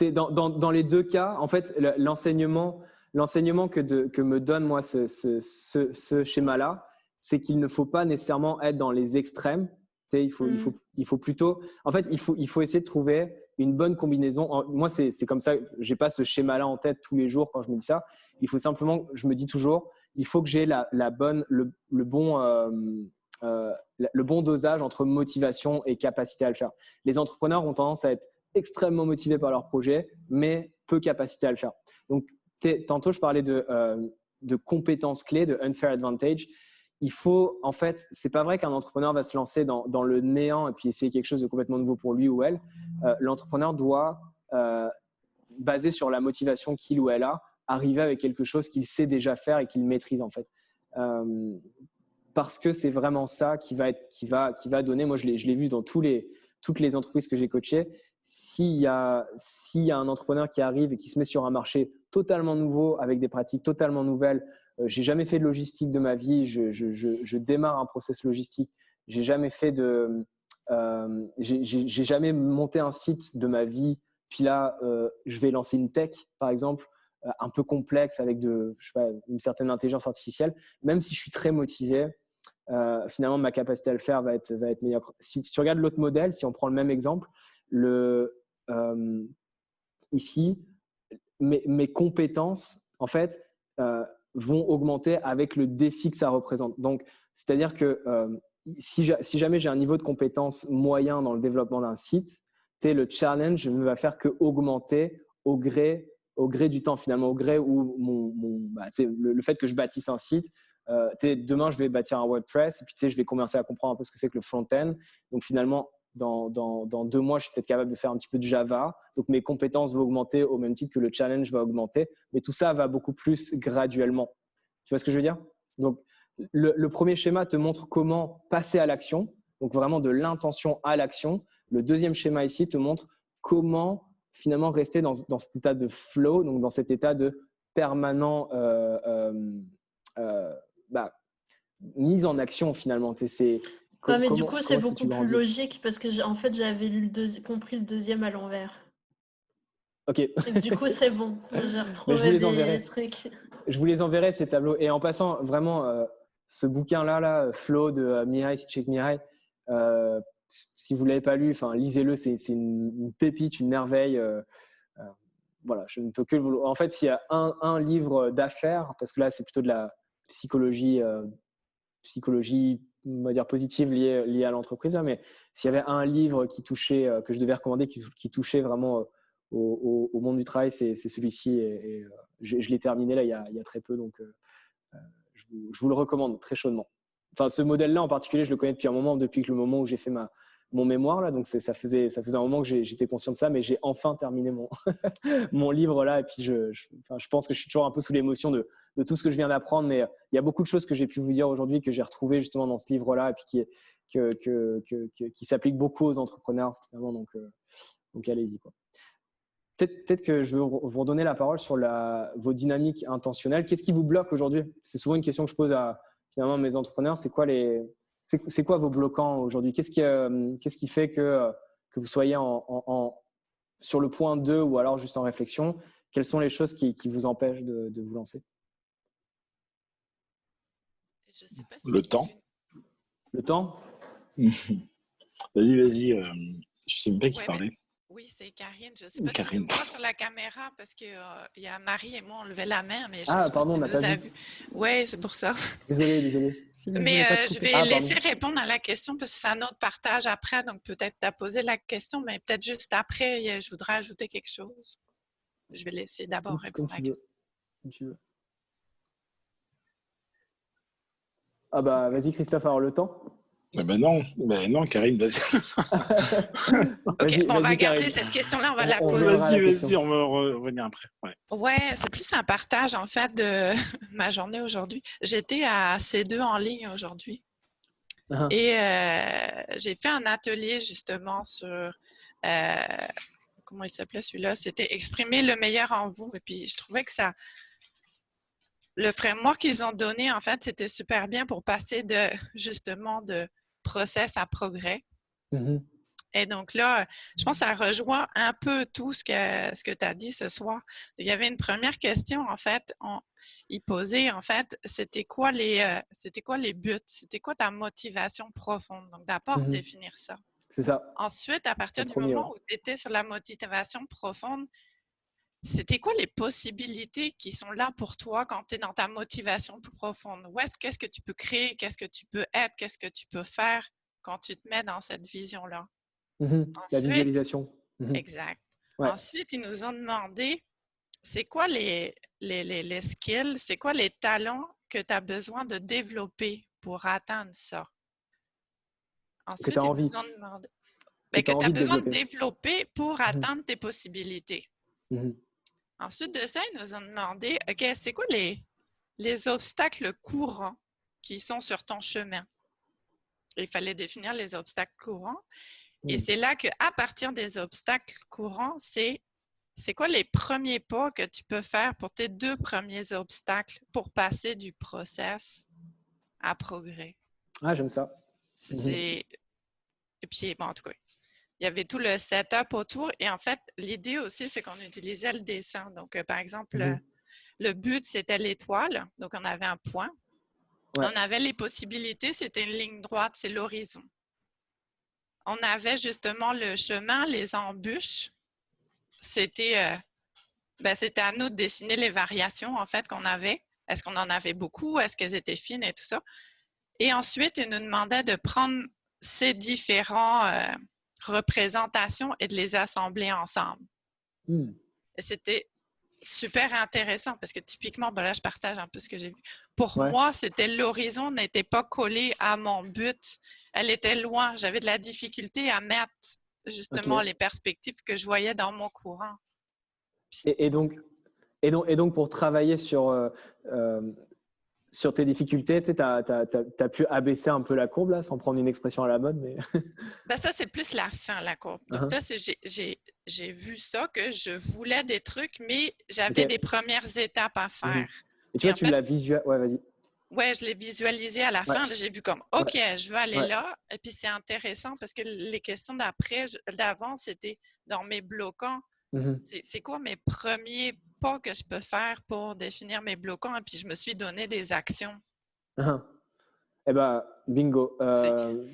Dans les deux cas, en fait, l'enseignement que me donne moi ce schéma-là, c'est qu'il ne faut pas nécessairement être dans les extrêmes. Il faut plutôt… En fait, il faut essayer de trouver une bonne combinaison. Moi, c'est comme ça. Je n'ai pas ce schéma-là en tête tous les jours quand je me dis ça. Il faut simplement, je me dis toujours, il faut que j'ai le bon dosage entre motivation et capacité à le faire. Les entrepreneurs ont tendance à être extrêmement motivés par leur projet, mais peu capacité à le faire. Donc, tantôt, je parlais de compétences clés, de unfair advantage. Il faut, en fait, c'est pas vrai qu'un entrepreneur va se lancer dans le néant et puis essayer quelque chose de complètement nouveau pour lui ou elle. L'entrepreneur doit, basé sur la motivation qu'il ou elle a, arriver avec quelque chose qu'il sait déjà faire et qu'il maîtrise en fait. Parce que c'est vraiment ça qui va donner. Moi, je l'ai vu dans toutes les entreprises que j'ai coachées. S'il y a un entrepreneur qui arrive et qui se met sur un marché totalement nouveau avec des pratiques totalement nouvelles, j'ai jamais fait de logistique de ma vie, je démarre un process logistique, j'ai jamais jamais monté un site de ma vie, puis là je vais lancer une tech par exemple un peu complexe avec une certaine intelligence artificielle, même si je suis très motivé, finalement ma capacité à le faire va être meilleure. Si tu regardes l'autre modèle, si on prend le même exemple, ici, mes compétences, en fait, vont augmenter avec le défi que ça représente. Donc, c'est-à-dire que si jamais j'ai un niveau de compétence moyen dans le développement d'un site, le challenge ne va faire que augmenter au gré du temps, finalement, au gré où le fait que je bâtisse un site. Demain, je vais bâtir un WordPress et puis je vais commencer à comprendre un peu ce que c'est que le front-end. Donc, finalement, dans 2 mois, je suis peut-être capable de faire un petit peu de Java. Donc, mes compétences vont augmenter au même titre que le challenge va augmenter. Mais tout ça va beaucoup plus graduellement. Tu vois ce que je veux dire? Donc, le premier schéma te montre comment passer à l'action. Donc, vraiment de l'intention à l'action. Le deuxième schéma ici te montre comment finalement rester dans cet état de flow, donc dans cet état de permanent mise en action finalement. Mais du coup, c'est beaucoup plus logique parce que en fait, j'avais compris le deuxième à l'envers. Ok. Et du coup, c'est bon. J'ai retrouvé des trucs. Je vous les enverrai, ces tableaux. Et en passant, vraiment, ce bouquin-là, Flow de Mihai Csikszentmihalyi, si vous ne l'avez pas lu, lisez-le, c'est une pépite, une merveille. Voilà, je ne peux que vous... En fait, s'il y a un livre d'affaires, parce que là, c'est plutôt de la psychologie, on va dire positive liée à l'entreprise, là, mais s'il y avait un livre qui touchait, que je devais recommander, qui touchait vraiment au monde du travail, c'est celui-ci. Et je l'ai terminé là il y a très peu, donc je vous le recommande très chaudement. Enfin, ce modèle-là en particulier, je le connais depuis un moment, depuis le moment où j'ai fait mon mémoire là, donc ça faisait un moment que j'étais conscient de ça, mais j'ai enfin terminé mon livre là, et puis je pense que je suis toujours un peu sous l'émotion de tout ce que je viens d'apprendre, mais il y a beaucoup de choses que j'ai pu vous dire aujourd'hui que j'ai retrouvées justement dans ce livre là, et puis qui s'appliquent beaucoup aux entrepreneurs finalement, donc allez-y quoi. Peut-être que je veux vous redonner la parole sur vos dynamiques intentionnelles. Qu'est-ce qui vous bloque aujourd'hui? C'est souvent une question que je pose à finalement mes entrepreneurs. C'est quoi vos bloquants aujourd'hui? Qu'est-ce qui fait que vous soyez sur le point 2 ou alors juste en réflexion? Quelles sont les choses qui vous empêchent de vous lancer? Je sais pas le temps. Le temps? Vas-y. Je sais même pas qui parlait. Oui, c'est Karine. Je ne sais pas si tu me vois sur la caméra parce qu'il y a Marie et moi, on levait la main, mais je sais pas si tu nous as vu. Oui, c'est pour ça. Désolé. Mais je vais laisser répondre à la question parce que c'est un autre partage après, donc peut-être tu as posé la question, mais peut-être juste après, je voudrais ajouter quelque chose. Je vais laisser d'abord répondre à la question. Comme tu veux. Ah bah, vas-y Christophe, alors le temps? Non, Karine, vas-y. Ok, on va garder cette question-là, on va la poser. Vas-y, on va revenir après. Ouais, c'est plus un partage en fait de ma journée aujourd'hui. J'étais à C2 en ligne aujourd'hui et j'ai fait un atelier justement sur comment il s'appelait celui-là? C'était exprimer le meilleur en vous. Et puis je trouvais que le framework qu'ils ont donné, en fait, c'était super bien pour passer justement de process à progrès. Mm-hmm. Et donc là, je pense que ça rejoint un peu tout ce que tu as dit ce soir. Il y avait une première question, en fait, il posait, en fait, c'était quoi les buts? C'était quoi ta motivation profonde? Donc d'abord, définir ça. C'est ça. Ensuite, à partir du moment où tu étais sur la motivation profonde, c'était quoi les possibilités qui sont là pour toi quand tu es dans ta motivation profonde? Qu'est-ce que tu peux créer? Qu'est-ce que tu peux être? Qu'est-ce que tu peux faire quand tu te mets dans cette vision-là? Ensuite, la visualisation. Exact. Ouais. Ensuite, ils nous ont demandé, c'est quoi les skills? C'est quoi les talents que tu as besoin de développer pour atteindre ça? Ensuite, ils nous ont demandé que tu as besoin de développer pour atteindre tes possibilités. Ensuite de ça, ils nous ont demandé, OK, c'est quoi les obstacles courants qui sont sur ton chemin? Il fallait définir les obstacles courants. Et c'est là qu'à partir des obstacles courants, c'est quoi les premiers pas que tu peux faire pour tes 2 premiers obstacles pour passer du process à progrès? Ah, j'aime ça. Et puis, bon, en tout cas, il y avait tout le setup autour. Et en fait, l'idée aussi, c'est qu'on utilisait le dessin. Donc, par exemple, le but, c'était l'étoile. Donc, on avait un point. Ouais. On avait les possibilités. C'était une ligne droite, c'est l'horizon. on avait justement le chemin, les embûches. C'était à nous de dessiner les variations en fait qu'on avait. Est-ce qu'on en avait beaucoup? Est-ce qu'elles étaient fines et tout ça? Et ensuite, ils nous demandaient de prendre ces différentes représentations et de les assembler ensemble. Et c'était super intéressant parce que typiquement, là, je partage un peu ce que j'ai vu. Pour moi, c'était l'horizon n'était pas collé à mon but. Elle était loin. J'avais de la difficulté à mettre justement les perspectives que je voyais dans mon courant. Et donc, pour travailler sur tes difficultés, tu as pu abaisser un peu la courbe, là, sans prendre une expression à la mode. Mais... ça, c'est plus la fin, la courbe. Donc, j'ai vu ça, que je voulais des trucs, mais j'avais des premières étapes à faire. Et tu vois, tu l'as visualisé. Ouais, vas-y. Ouais, je l'ai visualisé à la fin. Là, j'ai vu comme, OK, je veux aller là. Et puis, c'est intéressant parce que les questions d'avant, c'était dans mes bloquants. C'est quoi mes premiers pas que je peux faire pour définir mes bloquants? Et puis, je me suis donné des actions. Eh bien, bingo.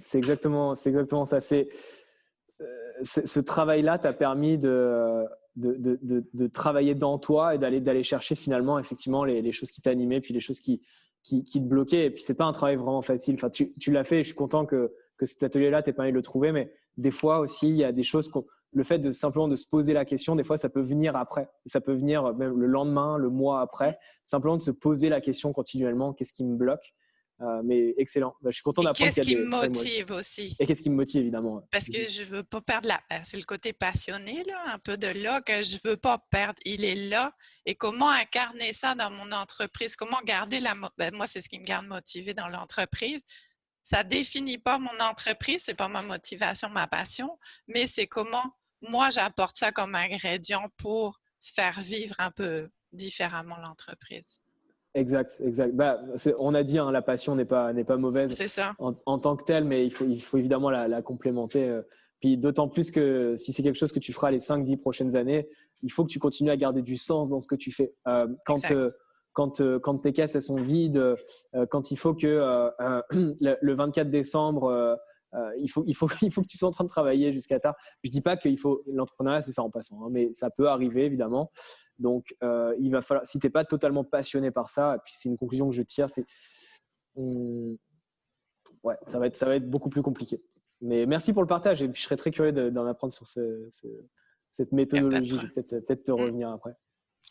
C'est exactement ça. Ce travail-là t'a permis de travailler dans toi et d'aller chercher finalement effectivement les choses qui t'animaient, puis les choses qui te bloquaient. Et puis, ce n'est pas un travail vraiment facile. Enfin, tu l'as fait et je suis content que cet atelier-là t'ait permis de le trouver. Mais des fois aussi, il y a des choses le fait de simplement de se poser la question, des fois, ça peut venir après. Ça peut venir même le lendemain, le mois après. Simplement de se poser la question continuellement, qu'est-ce qui me bloque? Mais excellent. Je suis content d'apprendre qu'il y a qu'est-ce qui me motive aussi? Et qu'est-ce qui me motive, évidemment? Parce que je ne veux pas perdre c'est le côté passionné, là, un peu de là, que je ne veux pas perdre. Il est là. Et comment incarner ça dans mon entreprise? Comment garder moi, c'est ce qui me garde motivée dans l'entreprise. Ça ne définit pas mon entreprise, ce n'est pas ma motivation, ma passion, mais c'est comment moi, j'apporte ça comme ingrédient pour faire vivre un peu différemment l'entreprise. Exact. On a dit, la passion n'est pas mauvaise. C'est ça. En tant que telle, mais il faut évidemment la complémenter. Puis d'autant plus que si c'est quelque chose que tu feras les 5-10 prochaines années, il faut que tu continues à garder du sens dans ce que tu fais. Quand tes caisses elles sont vides, quand il faut que le 24 décembre, il faut que tu sois en train de travailler jusqu'à tard. Je dis pas qu'il faut l'entrepreneuriat, c'est ça en passant, mais ça peut arriver évidemment. Donc, il va falloir, si tu n'es pas totalement passionné par ça, et puis c'est une conclusion que je tire, c'est ça va être beaucoup plus compliqué. Mais merci pour le partage et puis je serais très curieux d'en apprendre sur cette méthodologie. Je vais peut-être te revenir après.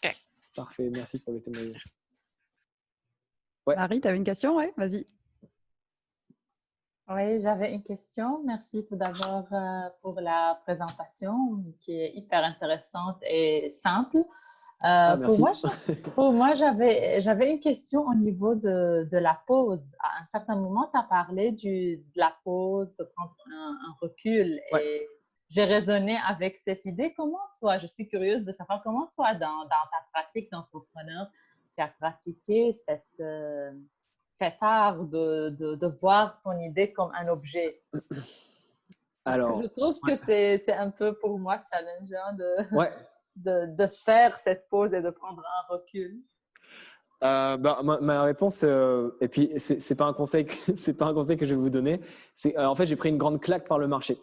Okay. Parfait, merci pour le témoignage. Marie, tu avais une question? Oui, vas-y. Oui, j'avais une question. Merci tout d'abord pour la présentation qui est hyper intéressante et simple. Pour moi, j'avais une question au niveau de la pause. À un certain moment, tu as parlé de la pause, de prendre un recul. Et j'ai raisonné avec cette idée. Comment toi, je suis curieuse de savoir comment toi, dans ta pratique d'entrepreneur, tu as pratiqué cet art de voir ton idée comme un objet. Parce que je trouve que c'est un peu pour moi challengeant de faire cette pause et de prendre un recul. Ma réponse, et puis c'est pas un conseil que je vais vous donner. En fait, j'ai pris une grande claque par le marché.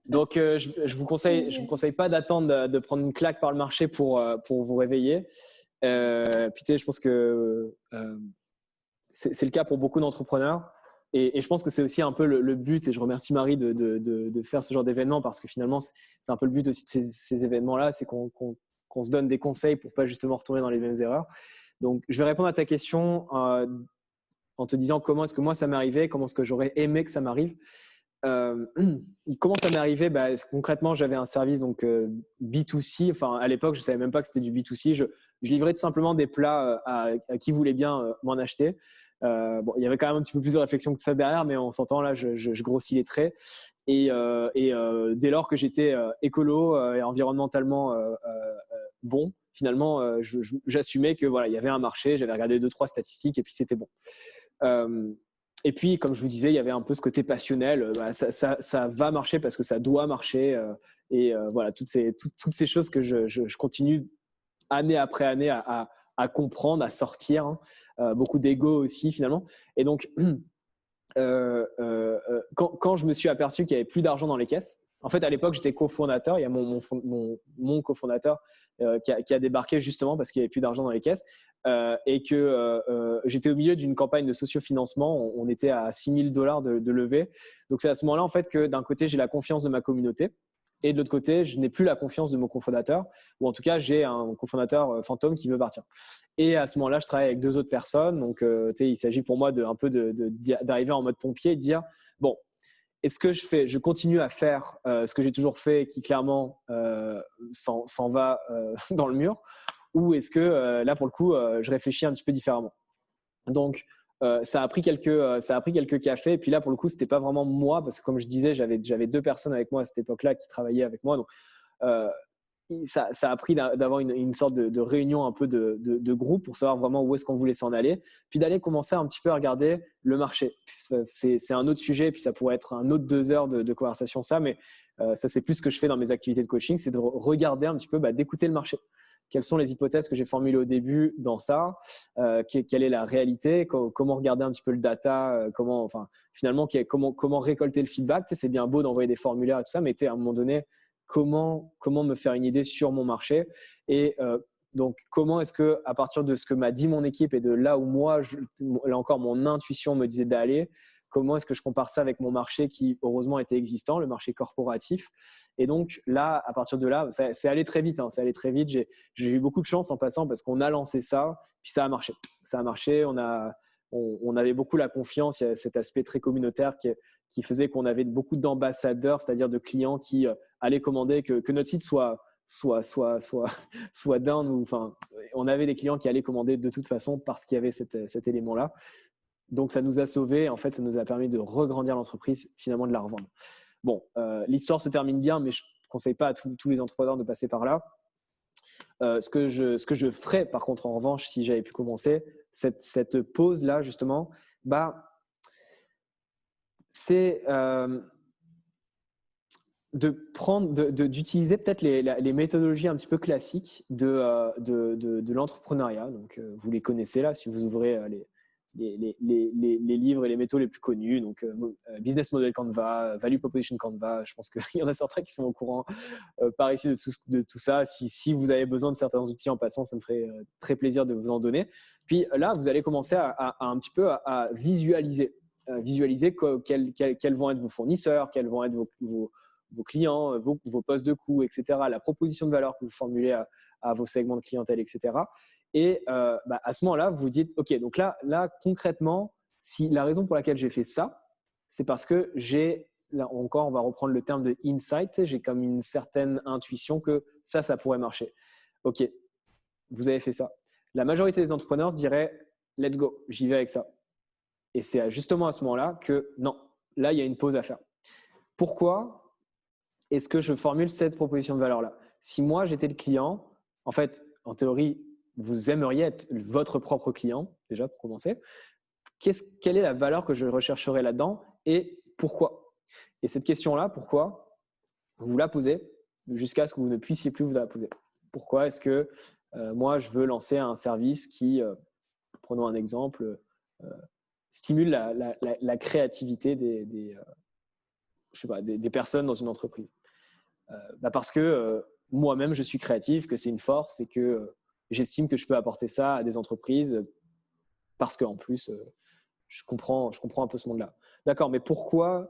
Donc, je vous conseille pas d'attendre de prendre une claque par le marché pour vous réveiller. Puis tu sais, je pense que c'est le cas pour beaucoup d'entrepreneurs. Et je pense que c'est aussi un peu le but, et je remercie Marie de faire ce genre d'événement parce que finalement, c'est un peu le but aussi de ces événements-là, c'est qu'on se donne des conseils pour pas justement retourner dans les mêmes erreurs. Donc, je vais répondre à ta question en te disant comment est-ce que moi ça m'est arrivé, comment est-ce que j'aurais aimé que ça m'arrive. Comment ça m'est arrivé? Concrètement, j'avais un service donc B2C. Enfin, à l'époque, je savais même pas que c'était du B2C. Je livrais tout simplement des plats à qui voulait bien m'en acheter. Il y avait quand même un petit peu plus de réflexion que ça derrière, mais on s'entend là, je grossis les traits. Et dès lors que j'étais écolo et environnementalement bon, finalement, j'assumais que voilà, il y avait un marché. J'avais regardé 2-3 statistiques et puis c'était bon. Et puis, comme je vous disais, il y avait un peu ce côté passionnel. Ça va marcher parce que ça doit marcher. Voilà, toutes ces choses que je continue année après année à comprendre, à sortir. Beaucoup d'ego aussi, finalement. Et donc, quand je me suis aperçu qu'il n'y avait plus d'argent dans les caisses, en fait, à l'époque, j'étais cofondateur. Il y a mon cofondateur qui a débarqué justement parce qu'il n'y avait plus d'argent dans les caisses et que j'étais au milieu d'une campagne de sociofinancement. On était à $6 000 de levée. Donc, c'est à ce moment-là, en fait, que d'un côté, j'ai la confiance de ma communauté et de l'autre côté, je n'ai plus la confiance de mon cofondateur, ou en tout cas, j'ai un cofondateur fantôme qui veut partir. Et à ce moment-là, je travaille avec 2 autres personnes. Donc, il s'agit pour moi d'arriver en mode pompier et de dire, bon, est-ce que je continue à faire ce que j'ai toujours fait qui clairement s'en va dans le mur, ou est-ce que là, pour le coup, je réfléchis un petit peu différemment. Donc, ça a pris quelques cafés. Et puis là, pour le coup, c'était pas vraiment moi, parce que comme je disais, j'avais 2 personnes avec moi à cette époque-là qui travaillaient avec moi. Donc, ça a pris d'avoir une sorte de réunion un peu de groupe pour savoir vraiment où est-ce qu'on voulait s'en aller, puis d'aller commencer un petit peu à regarder le marché. C'est un autre sujet, puis ça pourrait être un autre 2 heures de conversation, ça, mais ça, c'est plus ce que je fais dans mes activités de coaching, c'est de regarder un petit peu, d'écouter le marché. Quelles sont les hypothèses que j'ai formulées au début dans ça, quelle est la réalité, comment regarder un petit peu le data, finalement, comment récolter le feedback. C'est bien beau d'envoyer des formulaires et tout ça, mais à un moment donné, comment me faire une idée sur mon marché et donc comment est-ce que à partir de ce que m'a dit mon équipe et de là où moi là encore mon intuition me disait d'aller, comment est-ce que je compare ça avec mon marché qui heureusement était existant, le marché corporatif. Et donc là, à partir de là, c'est allé très vite, c'est allé très vite. J'ai eu beaucoup de chance en passant parce qu'on a lancé ça, puis ça a marché. On avait beaucoup la confiance, il y a cet aspect très communautaire qui faisait qu'on avait beaucoup d'ambassadeurs, c'est-à-dire de clients qui allaient commander que notre site soit down, ou on avait des clients qui allaient commander de toute façon parce qu'il y avait cet élément-là. Donc ça nous a sauvés, en fait ça nous a permis de regrandir l'entreprise, finalement de la revendre. Bon, l'histoire se termine bien, mais je ne conseille pas à tous les entrepreneurs de passer par là. Ce que je ferais par contre en revanche si j'avais pu commencer cette pause-là justement, c'est d'utiliser peut-être les méthodologies un petit peu classiques de l'entrepreneuriat. Donc, vous les connaissez là, si vous ouvrez les livres et les méthodes les plus connus. Donc, Business Model Canva, Value Proposition Canva. Je pense qu'il y en a certains qui sont au courant par ici de tout ça. Si vous avez besoin de certains outils en passant, ça me ferait très plaisir de vous en donner. Puis là, vous allez commencer à un petit peu à visualiser. Visualiser quels vont être vos fournisseurs, quels vont être vos clients, vos postes de coût, etc. La proposition de valeur que vous formulez à vos segments de clientèle, etc. Et à ce moment-là, vous vous dites, OK, donc là, concrètement, si la raison pour laquelle j'ai fait ça, c'est parce que là encore, on va reprendre le terme de insight, j'ai comme une certaine intuition que ça pourrait marcher. OK, vous avez fait ça. La majorité des entrepreneurs se diraient, let's go, j'y vais avec ça. Et c'est justement à ce moment-là que non, là, il y a une pause à faire. Pourquoi est-ce que je formule cette proposition de valeur-là? Si moi, j'étais le client, en fait, en théorie, vous aimeriez être votre propre client, déjà pour commencer. Quelle est la valeur que je rechercherais là-dedans et pourquoi? Et cette question-là, pourquoi, vous la posez jusqu'à ce que vous ne puissiez plus vous la poser. Pourquoi est-ce que moi, je veux lancer un service qui, prenons un exemple, stimule la créativité des personnes dans une entreprise. Parce que moi-même, je suis créatif, que c'est une force et que j'estime que je peux apporter ça à des entreprises parce qu'en plus, je comprends un peu ce monde-là. D'accord, mais pourquoi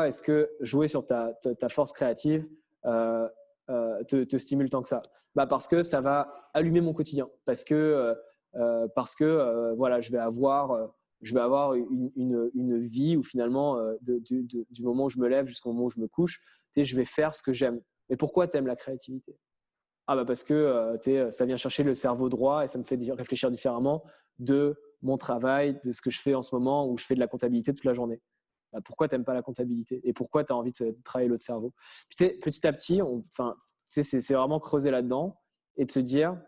est-ce que jouer sur ta force créative te stimule tant que ça? Parce que ça va allumer mon quotidien. Parce que voilà, je vais avoir une vie où finalement, du moment où je me lève jusqu'au moment où je me couche, je vais faire ce que j'aime. Mais pourquoi tu aimes la créativité? Parce que ça vient chercher le cerveau droit et ça me fait réfléchir différemment de mon travail, de ce que je fais en ce moment où je fais de la comptabilité toute la journée. Pourquoi tu n'aimes pas la comptabilité? Et pourquoi tu as envie de travailler l'autre cerveau? Petit à petit, c'est vraiment creuser là-dedans et de se dire,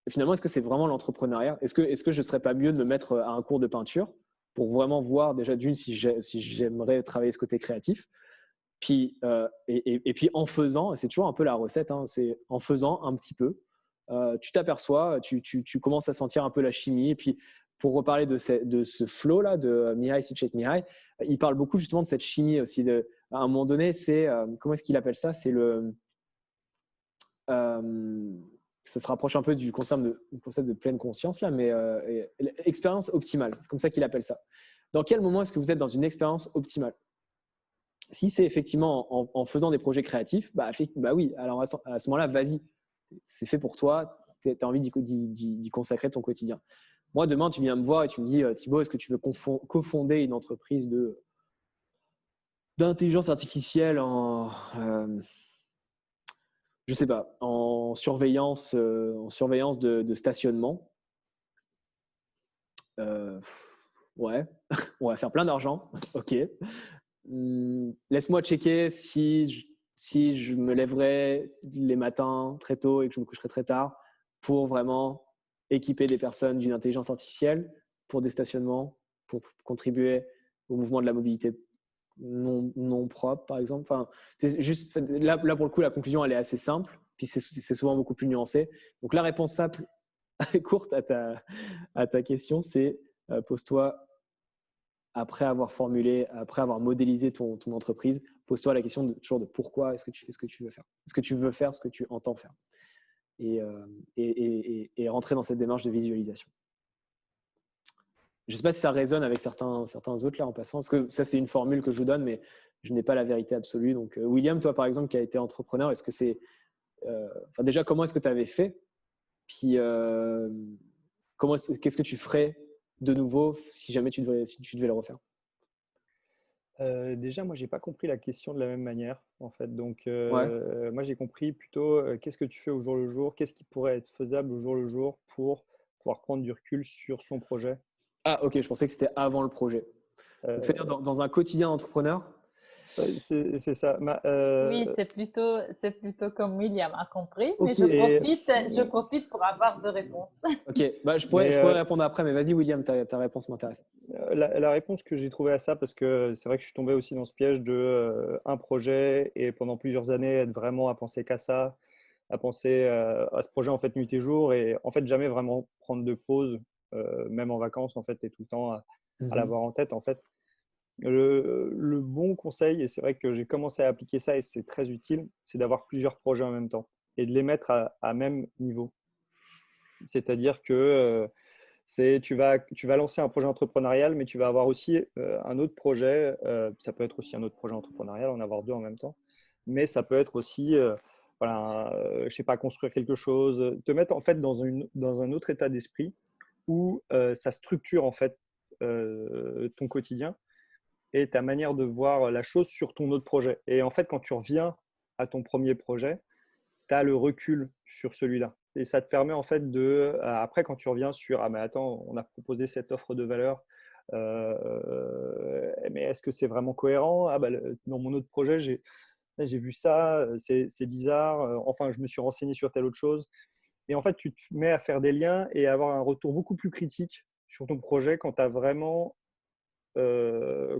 finalement, est-ce que c'est vraiment l'entrepreneuriat? Est-ce que je ne serais pas mieux de me mettre à un cours de peinture pour vraiment voir déjà d'une si j'aimerais travailler ce côté créatif? Puis, et puis en faisant, c'est toujours un peu la recette, c'est en faisant un petit peu, tu t'aperçois, tu commences à sentir un peu la chimie et puis pour reparler de ce flow-là de Mihai Csikszentmihalyi, il parle beaucoup justement de cette chimie aussi. À un moment donné, c'est, comment est-ce qu'il appelle ça? C'est ça se rapproche un peu du concept de pleine conscience, là, mais expérience optimale. C'est comme ça qu'il appelle ça. Dans quel moment est-ce que vous êtes dans une expérience optimale? Si c'est effectivement en faisant des projets créatifs, bah oui, alors à ce moment-là, vas-y. C'est fait pour toi, tu as envie d'y consacrer ton quotidien. Moi, demain, tu viens me voir et tu me dis, Thibaut, est-ce que tu veux cofonder une entreprise d'intelligence artificielle je sais pas, en surveillance de stationnement? Ouais, on va faire plein d'argent, ok. Laisse-moi checker si je me lèverai les matins très tôt et que je me coucherai très tard pour vraiment équiper des personnes d'une intelligence artificielle pour des stationnements, pour contribuer au mouvement de la mobilité non propre, par exemple. Enfin, juste, là, pour le coup, la conclusion, elle est assez simple, puis c'est souvent beaucoup plus nuancé. Donc, la réponse simple, courte à ta question, c'est pose-toi, après avoir modélisé ton entreprise, pose-toi la question toujours de pourquoi est-ce que tu fais ce que tu veux faire. Est-ce que tu veux faire ce que tu entends faire? Et rentrer dans cette démarche de visualisation. Je ne sais pas si ça résonne avec certains autres là en passant, parce que ça c'est une formule que je vous donne, mais je n'ai pas la vérité absolue. Donc William, toi par exemple qui a été entrepreneur, est-ce que c'est, déjà comment est-ce que tu avais fait? Puis qu'est-ce que tu ferais de nouveau si jamais tu devais le refaire? Déjà, moi, j'ai pas compris la question de la même manière, en fait. Donc, Ouais. moi, j'ai compris plutôt qu'est-ce que tu fais au jour le jour, qu'est-ce qui pourrait être faisable au jour le jour pour pouvoir prendre du recul sur son projet. Ah, ok, je pensais que c'était avant le projet. Donc, c'est-à-dire dans un quotidien d'entrepreneur? C'est ça. Oui, c'est plutôt comme William a compris, mais Ok. je profite pour avoir deux réponses. Ok, bah, je pourrais répondre après, mais vas-y William, ta réponse m'intéresse. La réponse que j'ai trouvée à ça, parce que c'est vrai que je suis tombé aussi dans ce piège de un projet et pendant plusieurs années être vraiment à penser qu'à ça, à penser à ce projet en fait nuit et jour et en fait jamais vraiment prendre de pause, même en vacances en fait, et tout le temps à l'avoir en tête en fait. Le bon conseil, et c'est vrai que j'ai commencé à appliquer ça et c'est très utile, c'est d'avoir plusieurs projets en même temps et de les mettre à même niveau. C'est-à-dire que tu vas lancer un projet entrepreneurial, mais tu vas avoir aussi un autre projet. Ça peut être aussi un autre projet entrepreneurial, en avoir deux en même temps. Mais ça peut être aussi, je sais pas, construire quelque chose, te mettre en fait dans un autre état d'esprit où ça structure en fait ton quotidien et ta manière de voir la chose sur ton autre projet. Et en fait, quand tu reviens à ton premier projet, tu as le recul sur celui-là. Et ça te permet en fait après quand tu reviens sur, ah mais attends, on a proposé cette offre de valeur, mais est-ce que c'est vraiment cohérent? Ah bah, dans mon autre projet, j'ai vu ça, c'est bizarre, enfin je me suis renseigné sur telle autre chose. Et en fait, tu te mets à faire des liens et à avoir un retour beaucoup plus critique sur ton projet quand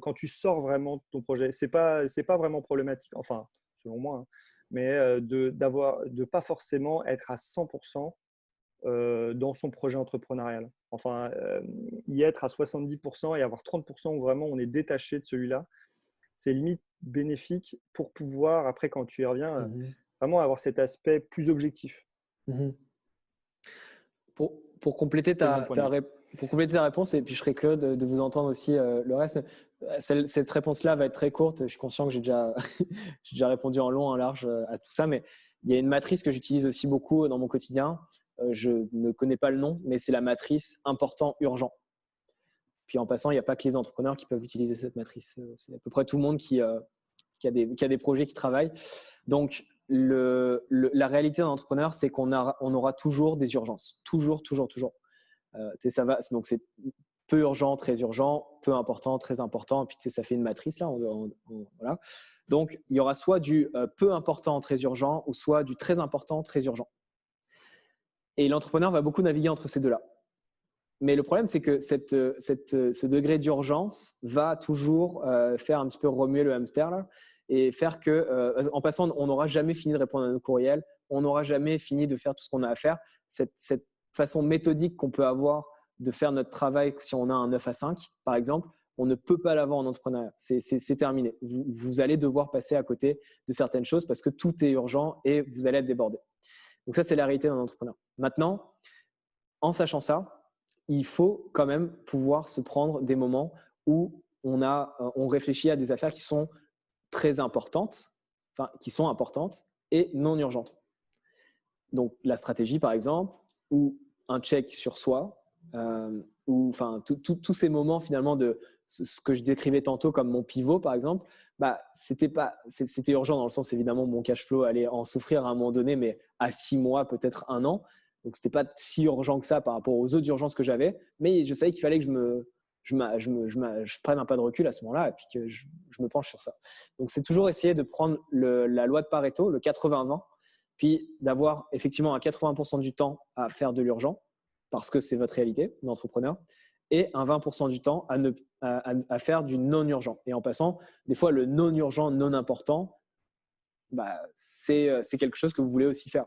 quand tu sors vraiment de ton projet. C'est pas vraiment problématique, enfin, selon moi, hein, mais de pas forcément être à 100% dans son projet entrepreneurial. Enfin, y être à 70% et avoir 30% où vraiment on est détaché de celui-là, c'est limite bénéfique pour pouvoir, après, quand tu y reviens, vraiment avoir cet aspect plus objectif. Pour compléter ta réponse, et puis je serais curieux de vous entendre aussi le reste. Cette réponse-là va être très courte. Je suis conscient que j'ai déjà répondu en long, en large à tout ça, mais il y a une matrice que j'utilise aussi beaucoup dans mon quotidien. Je ne connais pas le nom, mais c'est la matrice important-urgent. Puis en passant, il n'y a pas que les entrepreneurs qui peuvent utiliser cette matrice. C'est à peu près tout le monde qui a des projets qui travaillent. Donc, la réalité d'un entrepreneur, c'est qu'on aura toujours des urgences. Toujours. Ça va, donc, c'est peu urgent, très urgent, peu important, très important. Et puis, ça fait une matrice là. Voilà. Donc, il y aura soit du peu important, très urgent, ou soit du très important, très urgent. Et l'entrepreneur va beaucoup naviguer entre ces deux-là. Mais le problème, c'est que ce degré d'urgence va toujours faire un petit peu remuer le hamster là, et faire que, en passant, on n'aura jamais fini de répondre à nos courriels, on n'aura jamais fini de faire tout ce qu'on a à faire. Cette façon méthodique qu'on peut avoir de faire notre travail si on a un 9 à 5, par exemple, on ne peut pas l'avoir en entrepreneuriat. C'est terminé. Vous allez devoir passer à côté de certaines choses parce que tout est urgent et vous allez être débordé. Donc ça, c'est la réalité d'un entrepreneur. Maintenant, en sachant ça, il faut quand même pouvoir se prendre des moments où on réfléchit à des affaires qui sont très importantes, enfin, qui sont importantes et non urgentes. Donc, la stratégie, par exemple, ou un check sur soi, ou enfin, tous ces moments finalement de ce que je décrivais tantôt comme mon pivot, par exemple, c'était urgent dans le sens, évidemment, mon cash flow allait en souffrir à un moment donné, mais à 6 mois, peut-être 1 an. Donc, ce n'était pas si urgent que ça par rapport aux autres urgences que j'avais, mais je savais qu'il fallait que je prenne un pas de recul à ce moment-là et puis que je me penche sur ça. Donc, c'est toujours essayer de prendre la loi de Pareto, le 80-20, puis d'avoir effectivement un 80% du temps à faire de l'urgent, parce que c'est votre réalité d'entrepreneur, et un 20% du temps à faire du non-urgent. Et en passant, des fois, le non-urgent, non-important, c'est quelque chose que vous voulez aussi faire.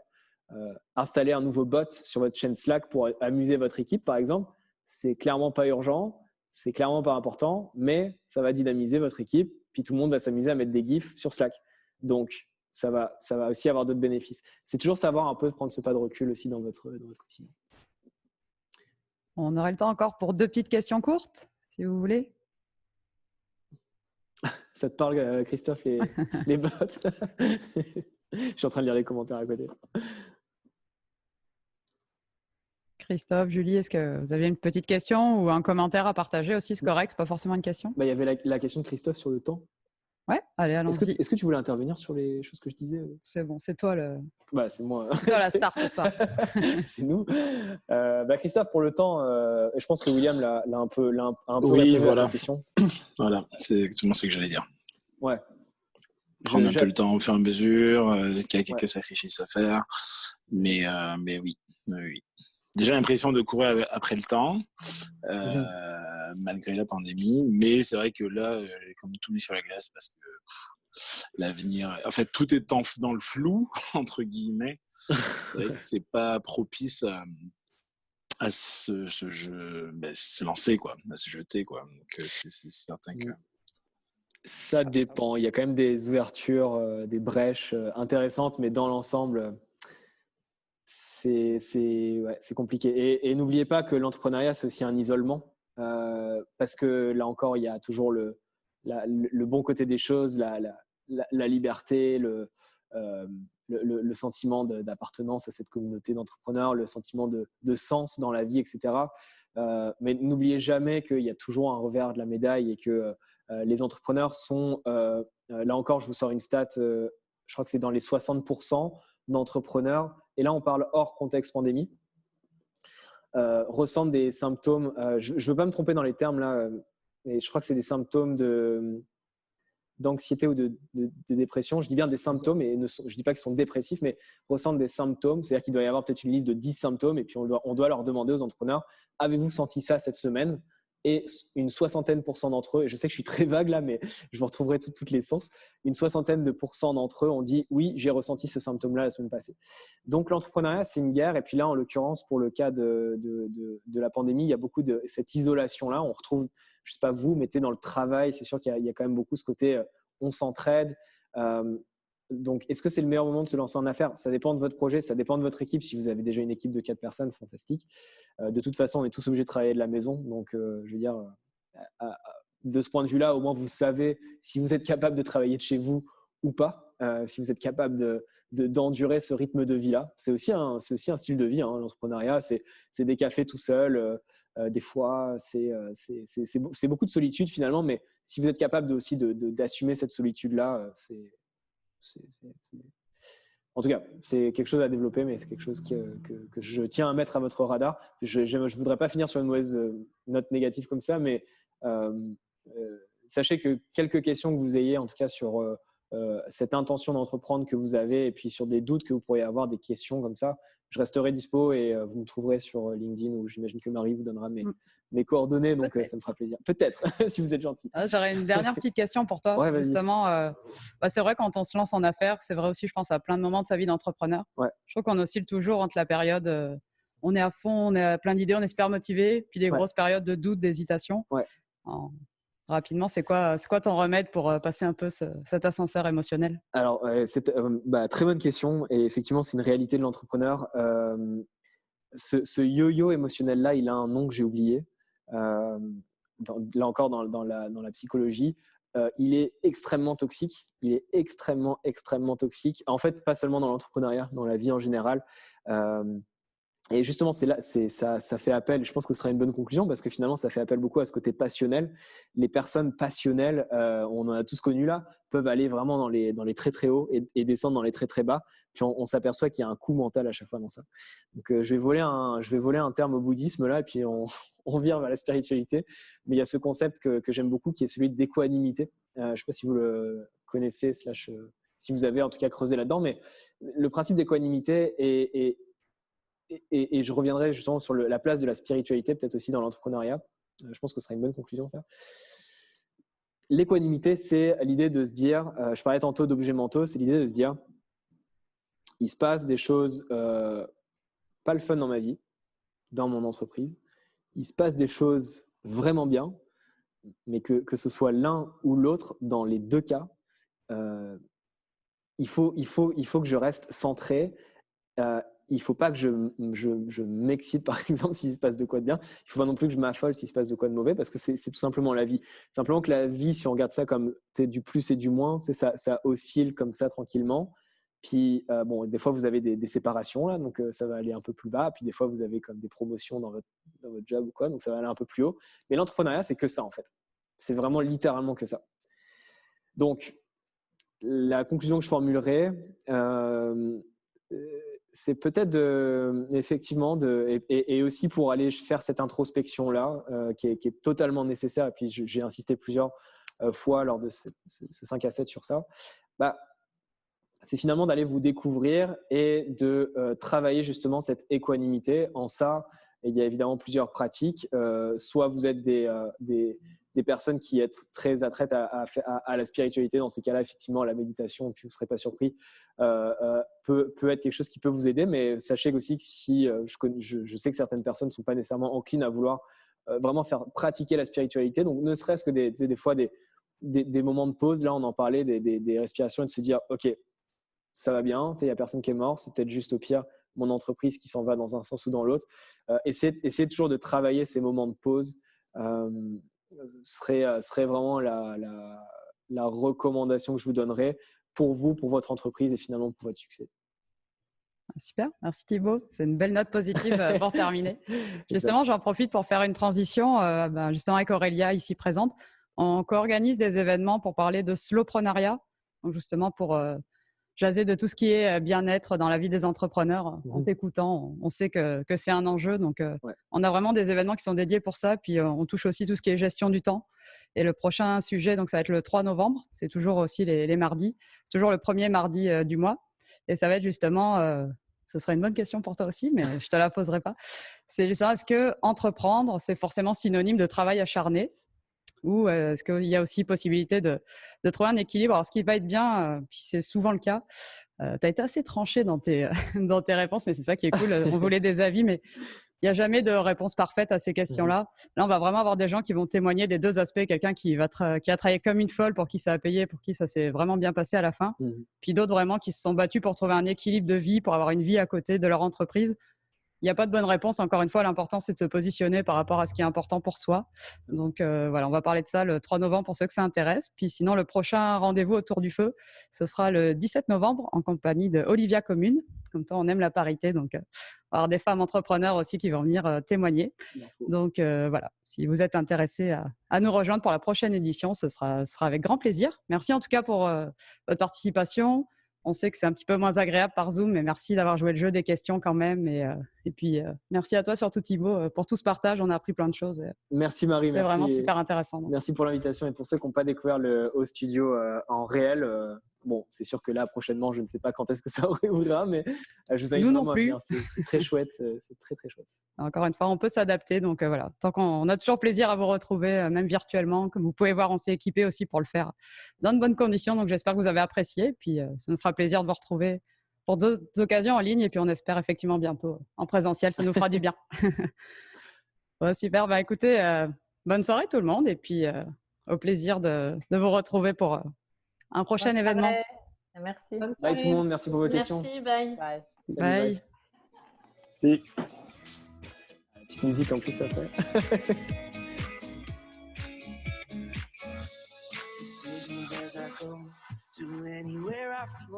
Installer un nouveau bot sur votre chaîne Slack pour amuser votre équipe, par exemple, c'est clairement pas urgent, c'est clairement pas important, mais ça va dynamiser votre équipe, puis tout le monde va s'amuser à mettre des gifs sur Slack. Donc, ça va aussi avoir d'autres bénéfices. C'est toujours savoir un peu prendre ce pas de recul aussi dans votre quotidien. On aurait le temps encore pour 2 petites questions courtes, si vous voulez. Ça te parle, Christophe, les bots? Je suis en train de lire les commentaires à côté. Christophe, Julie, est-ce que vous avez une petite question ou un commentaire à partager aussi? C'est correct, c'est pas forcément une question. Il y avait la question de Christophe sur le temps. Ouais, allez, allons-y. Est-ce que tu voulais intervenir sur les choses que je disais? C'est bon, c'est toi le. C'est moi. C'est toi la star ce soir. C'est nous. Christophe, pour le temps, je pense que William l'a un peu oui, répondu voilà. à cette question. Voilà, c'est exactement ce que j'allais dire. Ouais. Prendre un peu le temps au fur et à mesure, qu'il y a quelques sacrifices à faire, mais oui. Déjà l'impression de courir après le temps, malgré la pandémie, mais c'est vrai que là, comme tout met sur la glace, parce que l'avenir, en fait, tout est dans le flou, entre guillemets. C'est vrai que c'est pas propice à se lancer, quoi, à se jeter, quoi. Donc, c'est certain que... Ça dépend. Il y a quand même des ouvertures, des brèches intéressantes, mais dans l'ensemble, c'est compliqué. Et n'oubliez pas que l'entrepreneuriat, c'est aussi un isolement, parce que là encore, il y a toujours le bon côté des choses, la liberté, le sentiment d'appartenance à cette communauté d'entrepreneurs, le sentiment de sens dans la vie, etc. Mais n'oubliez jamais qu'il y a toujours un revers de la médaille et que les entrepreneurs sont, là encore, je vous sors une stat, je crois que c'est dans les 60% d'entrepreneurs, et là on parle hors contexte pandémie, ressentent des symptômes, je ne veux pas me tromper dans les termes là, mais je crois que c'est des symptômes d'anxiété ou de dépression. Je dis bien des symptômes, et je ne dis pas qu'ils sont dépressifs, mais ressentent des symptômes, c'est-à-dire qu'il doit y avoir peut-être une liste de 10 symptômes, et puis on doit leur demander aux entrepreneurs, avez-vous senti ça cette semaine? Et une 60% d'entre eux, et je sais que je suis très vague là, mais je vous retrouverai toutes les sources, une 60% d'entre eux ont dit oui, j'ai ressenti ce symptôme-là la semaine passée. Donc l'entrepreneuriat, c'est une guerre. Et puis là, en l'occurrence, pour le cas de la pandémie, il y a beaucoup de cette isolation-là. On retrouve, je ne sais pas vous, mettez dans le travail, c'est sûr qu'il y a quand même beaucoup ce côté on s'entraide. Donc, est-ce que c'est le meilleur moment de se lancer en affaires? Ça dépend de votre projet, ça dépend de votre équipe. Si vous avez déjà une équipe de 4 personnes, fantastique. De toute façon, on est tous obligés de travailler de la maison. Donc, je veux dire, de ce point de vue-là, au moins, vous savez si vous êtes capable de travailler de chez vous ou pas, si vous êtes capable d'endurer ce rythme de vie-là. C'est aussi un style de vie, hein, l'entrepreneuriat. C'est des cafés tout seul. Des fois, c'est beaucoup de solitude finalement. Mais si vous êtes capable aussi d'assumer cette solitude-là, en tout cas, c'est quelque chose à développer, mais c'est quelque chose que je tiens à mettre à votre radar. Je ne voudrais pas finir sur une mauvaise note négative comme ça, mais sachez que quelques questions que vous ayez, en tout cas sur cette intention d'entreprendre que vous avez, et puis sur des doutes que vous pourriez avoir, des questions comme ça, je resterai dispo et vous me trouverez sur LinkedIn, où j'imagine que Marie vous donnera mes coordonnées, donc ça me fera plaisir. Peut-être, si vous êtes gentil. J'aurais une dernière petite question pour toi. Ouais, justement, c'est vrai, quand on se lance en affaires, c'est vrai aussi, je pense, à plein de moments de sa vie d'entrepreneur. Ouais. Je trouve qu'on oscille toujours entre la période on est à fond, on a plein d'idées, on est super motivé, puis des grosses périodes de doute, d'hésitation. Rapidement, c'est quoi ton remède pour passer un peu cet ascenseur émotionnel? Alors, c'est très bonne question. Et effectivement, c'est une réalité de l'entrepreneur. Ce yo-yo émotionnel-là, il a un nom que j'ai oublié. Là encore, dans la psychologie, il est extrêmement toxique. Il est extrêmement, extrêmement toxique. En fait, pas seulement dans l'entrepreneuriat, dans la vie en général. Et justement, ça fait appel, je pense que ce sera une bonne conclusion parce que finalement, ça fait appel beaucoup à ce côté passionnel. Les personnes passionnelles, on en a tous connu là, peuvent aller vraiment dans les très très hauts et descendre dans les très très bas. Puis on s'aperçoit qu'il y a un coup mental à chaque fois dans ça. Donc je vais voler un terme au bouddhisme là et puis on vient vers la spiritualité. Mais il y a ce concept que j'aime beaucoup qui est celui d'équanimité. Je ne sais pas si vous le connaissez, si vous avez en tout cas creusé là-dedans, mais le principe d'équanimité et je reviendrai justement sur la place de la spiritualité, peut-être aussi dans l'entrepreneuriat. Je pense que ce sera une bonne conclusion, ça. L'équanimité, c'est l'idée de se dire, je parlais tantôt d'objets mentaux, c'est l'idée de se dire, il se passe des choses pas le fun dans ma vie, dans mon entreprise. Il se passe des choses vraiment bien, mais que ce soit l'un ou l'autre, dans les deux cas, il faut que je reste centré. Il ne faut pas que je m'excite, par exemple, s'il se passe de quoi de bien. Il ne faut pas non plus que je m'affole s'il se passe de quoi de mauvais, parce que c'est tout simplement la vie. Simplement que la vie, si on regarde ça comme du plus et du moins, ça oscille comme ça tranquillement. Puis, des fois, vous avez des séparations, là, donc ça va aller un peu plus bas. Puis, des fois, vous avez comme des promotions dans votre job ou quoi, donc ça va aller un peu plus haut. Mais l'entrepreneuriat, c'est que ça, en fait. C'est vraiment littéralement que ça. Donc, la conclusion que je formulerai, c'est peut-être effectivement et aussi pour aller faire cette introspection là qui est totalement nécessaire, et puis j'ai insisté plusieurs fois lors de ce 5 à 7 sur ça, c'est finalement d'aller vous découvrir et de travailler justement cette équanimité. En ça, il y a évidemment plusieurs pratiques. Soit vous êtes des personnes qui êtes très attraites à la spiritualité. Dans ces cas-là, effectivement, la méditation, puis vous ne serez pas surpris, peut être quelque chose qui peut vous aider. Mais sachez aussi que si je sais que certaines personnes ne sont pas nécessairement enclines à vouloir vraiment faire pratiquer la spiritualité, donc ne serait-ce que des fois des moments de pause, là on en parlait, des respirations, et de se dire ok, ça va bien, il n'y a personne qui est mort, c'est peut-être juste au pire mon entreprise qui s'en va dans un sens ou dans l'autre. Essayez toujours de travailler ces moments de pause. Serait vraiment la recommandation que je vous donnerais pour vous, pour votre entreprise et finalement pour votre succès. Super, merci Thibaut. C'est une belle note positive pour terminer. Justement, j'en profite pour faire une transition. Justement, avec Aurélia ici présente, on co-organise des événements pour parler de slowpreneuriat. Donc justement pour jaser de tout ce qui est bien-être dans la vie des entrepreneurs. En t'écoutant, on sait que c'est un enjeu. Donc, on a vraiment des événements qui sont dédiés pour ça. Puis, on touche aussi tout ce qui est gestion du temps. Et le prochain sujet, donc, ça va être le 3 novembre. C'est toujours aussi les mardis. C'est toujours le premier mardi du mois. Et ça va être justement, ce serait une bonne question pour toi aussi, mais je ne te la poserai pas. C'est justement, est-ce que entreprendre, c'est forcément synonyme de travail acharné? Ou est-ce qu'il y a aussi possibilité de trouver un équilibre? Alors, ce qui va être bien, puis c'est souvent le cas, tu as été assez tranché dans tes réponses, mais c'est ça qui est cool. On voulait des avis, mais il n'y a jamais de réponse parfaite à ces questions-là. Là, on va vraiment avoir des gens qui vont témoigner des deux aspects. Quelqu'un qui a travaillé comme une folle, pour qui ça a payé, pour qui ça s'est vraiment bien passé à la fin. Puis d'autres vraiment qui se sont battus pour trouver un équilibre de vie, pour avoir une vie à côté de leur entreprise. Il n'y a pas de bonne réponse. Encore une fois, l'important, c'est de se positionner par rapport à ce qui est important pour soi. Donc, voilà, on va parler de ça le 3 novembre pour ceux que ça intéresse. Puis sinon, le prochain rendez-vous autour du feu, ce sera le 17 novembre en compagnie de Olivia Commune. Comme toi, on aime la parité. Donc, on va avoir des femmes entrepreneurs aussi qui vont venir témoigner. Donc, voilà, si vous êtes intéressés à nous rejoindre pour la prochaine édition, ce sera avec grand plaisir. Merci en tout cas pour votre participation. On sait que c'est un petit peu moins agréable par Zoom, mais merci d'avoir joué le jeu des questions quand même. Et puis, merci à toi surtout Thibaut pour tout ce partage. On a appris plein de choses. Merci Marie. C'était vraiment super intéressant. Merci pour l'invitation. Et pour ceux qui n'ont pas découvert le Haut Studio en réel, c'est sûr que là, prochainement, je ne sais pas quand est-ce que ça réouvrira, mais je vous invite vraiment à venir. C'est très chouette. C'est très, très chouette. Encore une fois, on peut s'adapter. Donc, voilà, tant qu'on a toujours plaisir à vous retrouver, même virtuellement. Comme vous pouvez voir, on s'est équipé aussi pour le faire dans de bonnes conditions. Donc, j'espère que vous avez apprécié. Puis, ça nous fera plaisir de vous retrouver pour d'autres occasions en ligne et puis on espère effectivement bientôt en présentiel. Ça nous fera du bien. Ouais, super. Bah, écoutez, bonne soirée tout le monde et puis au plaisir de vous retrouver pour un prochain événement. Merci. Bye tout le monde, merci pour vos questions. Merci, bye. Bye. Salut, Bye. Si. Petite musique en plus après. Decisions as I go to anywhere I flow.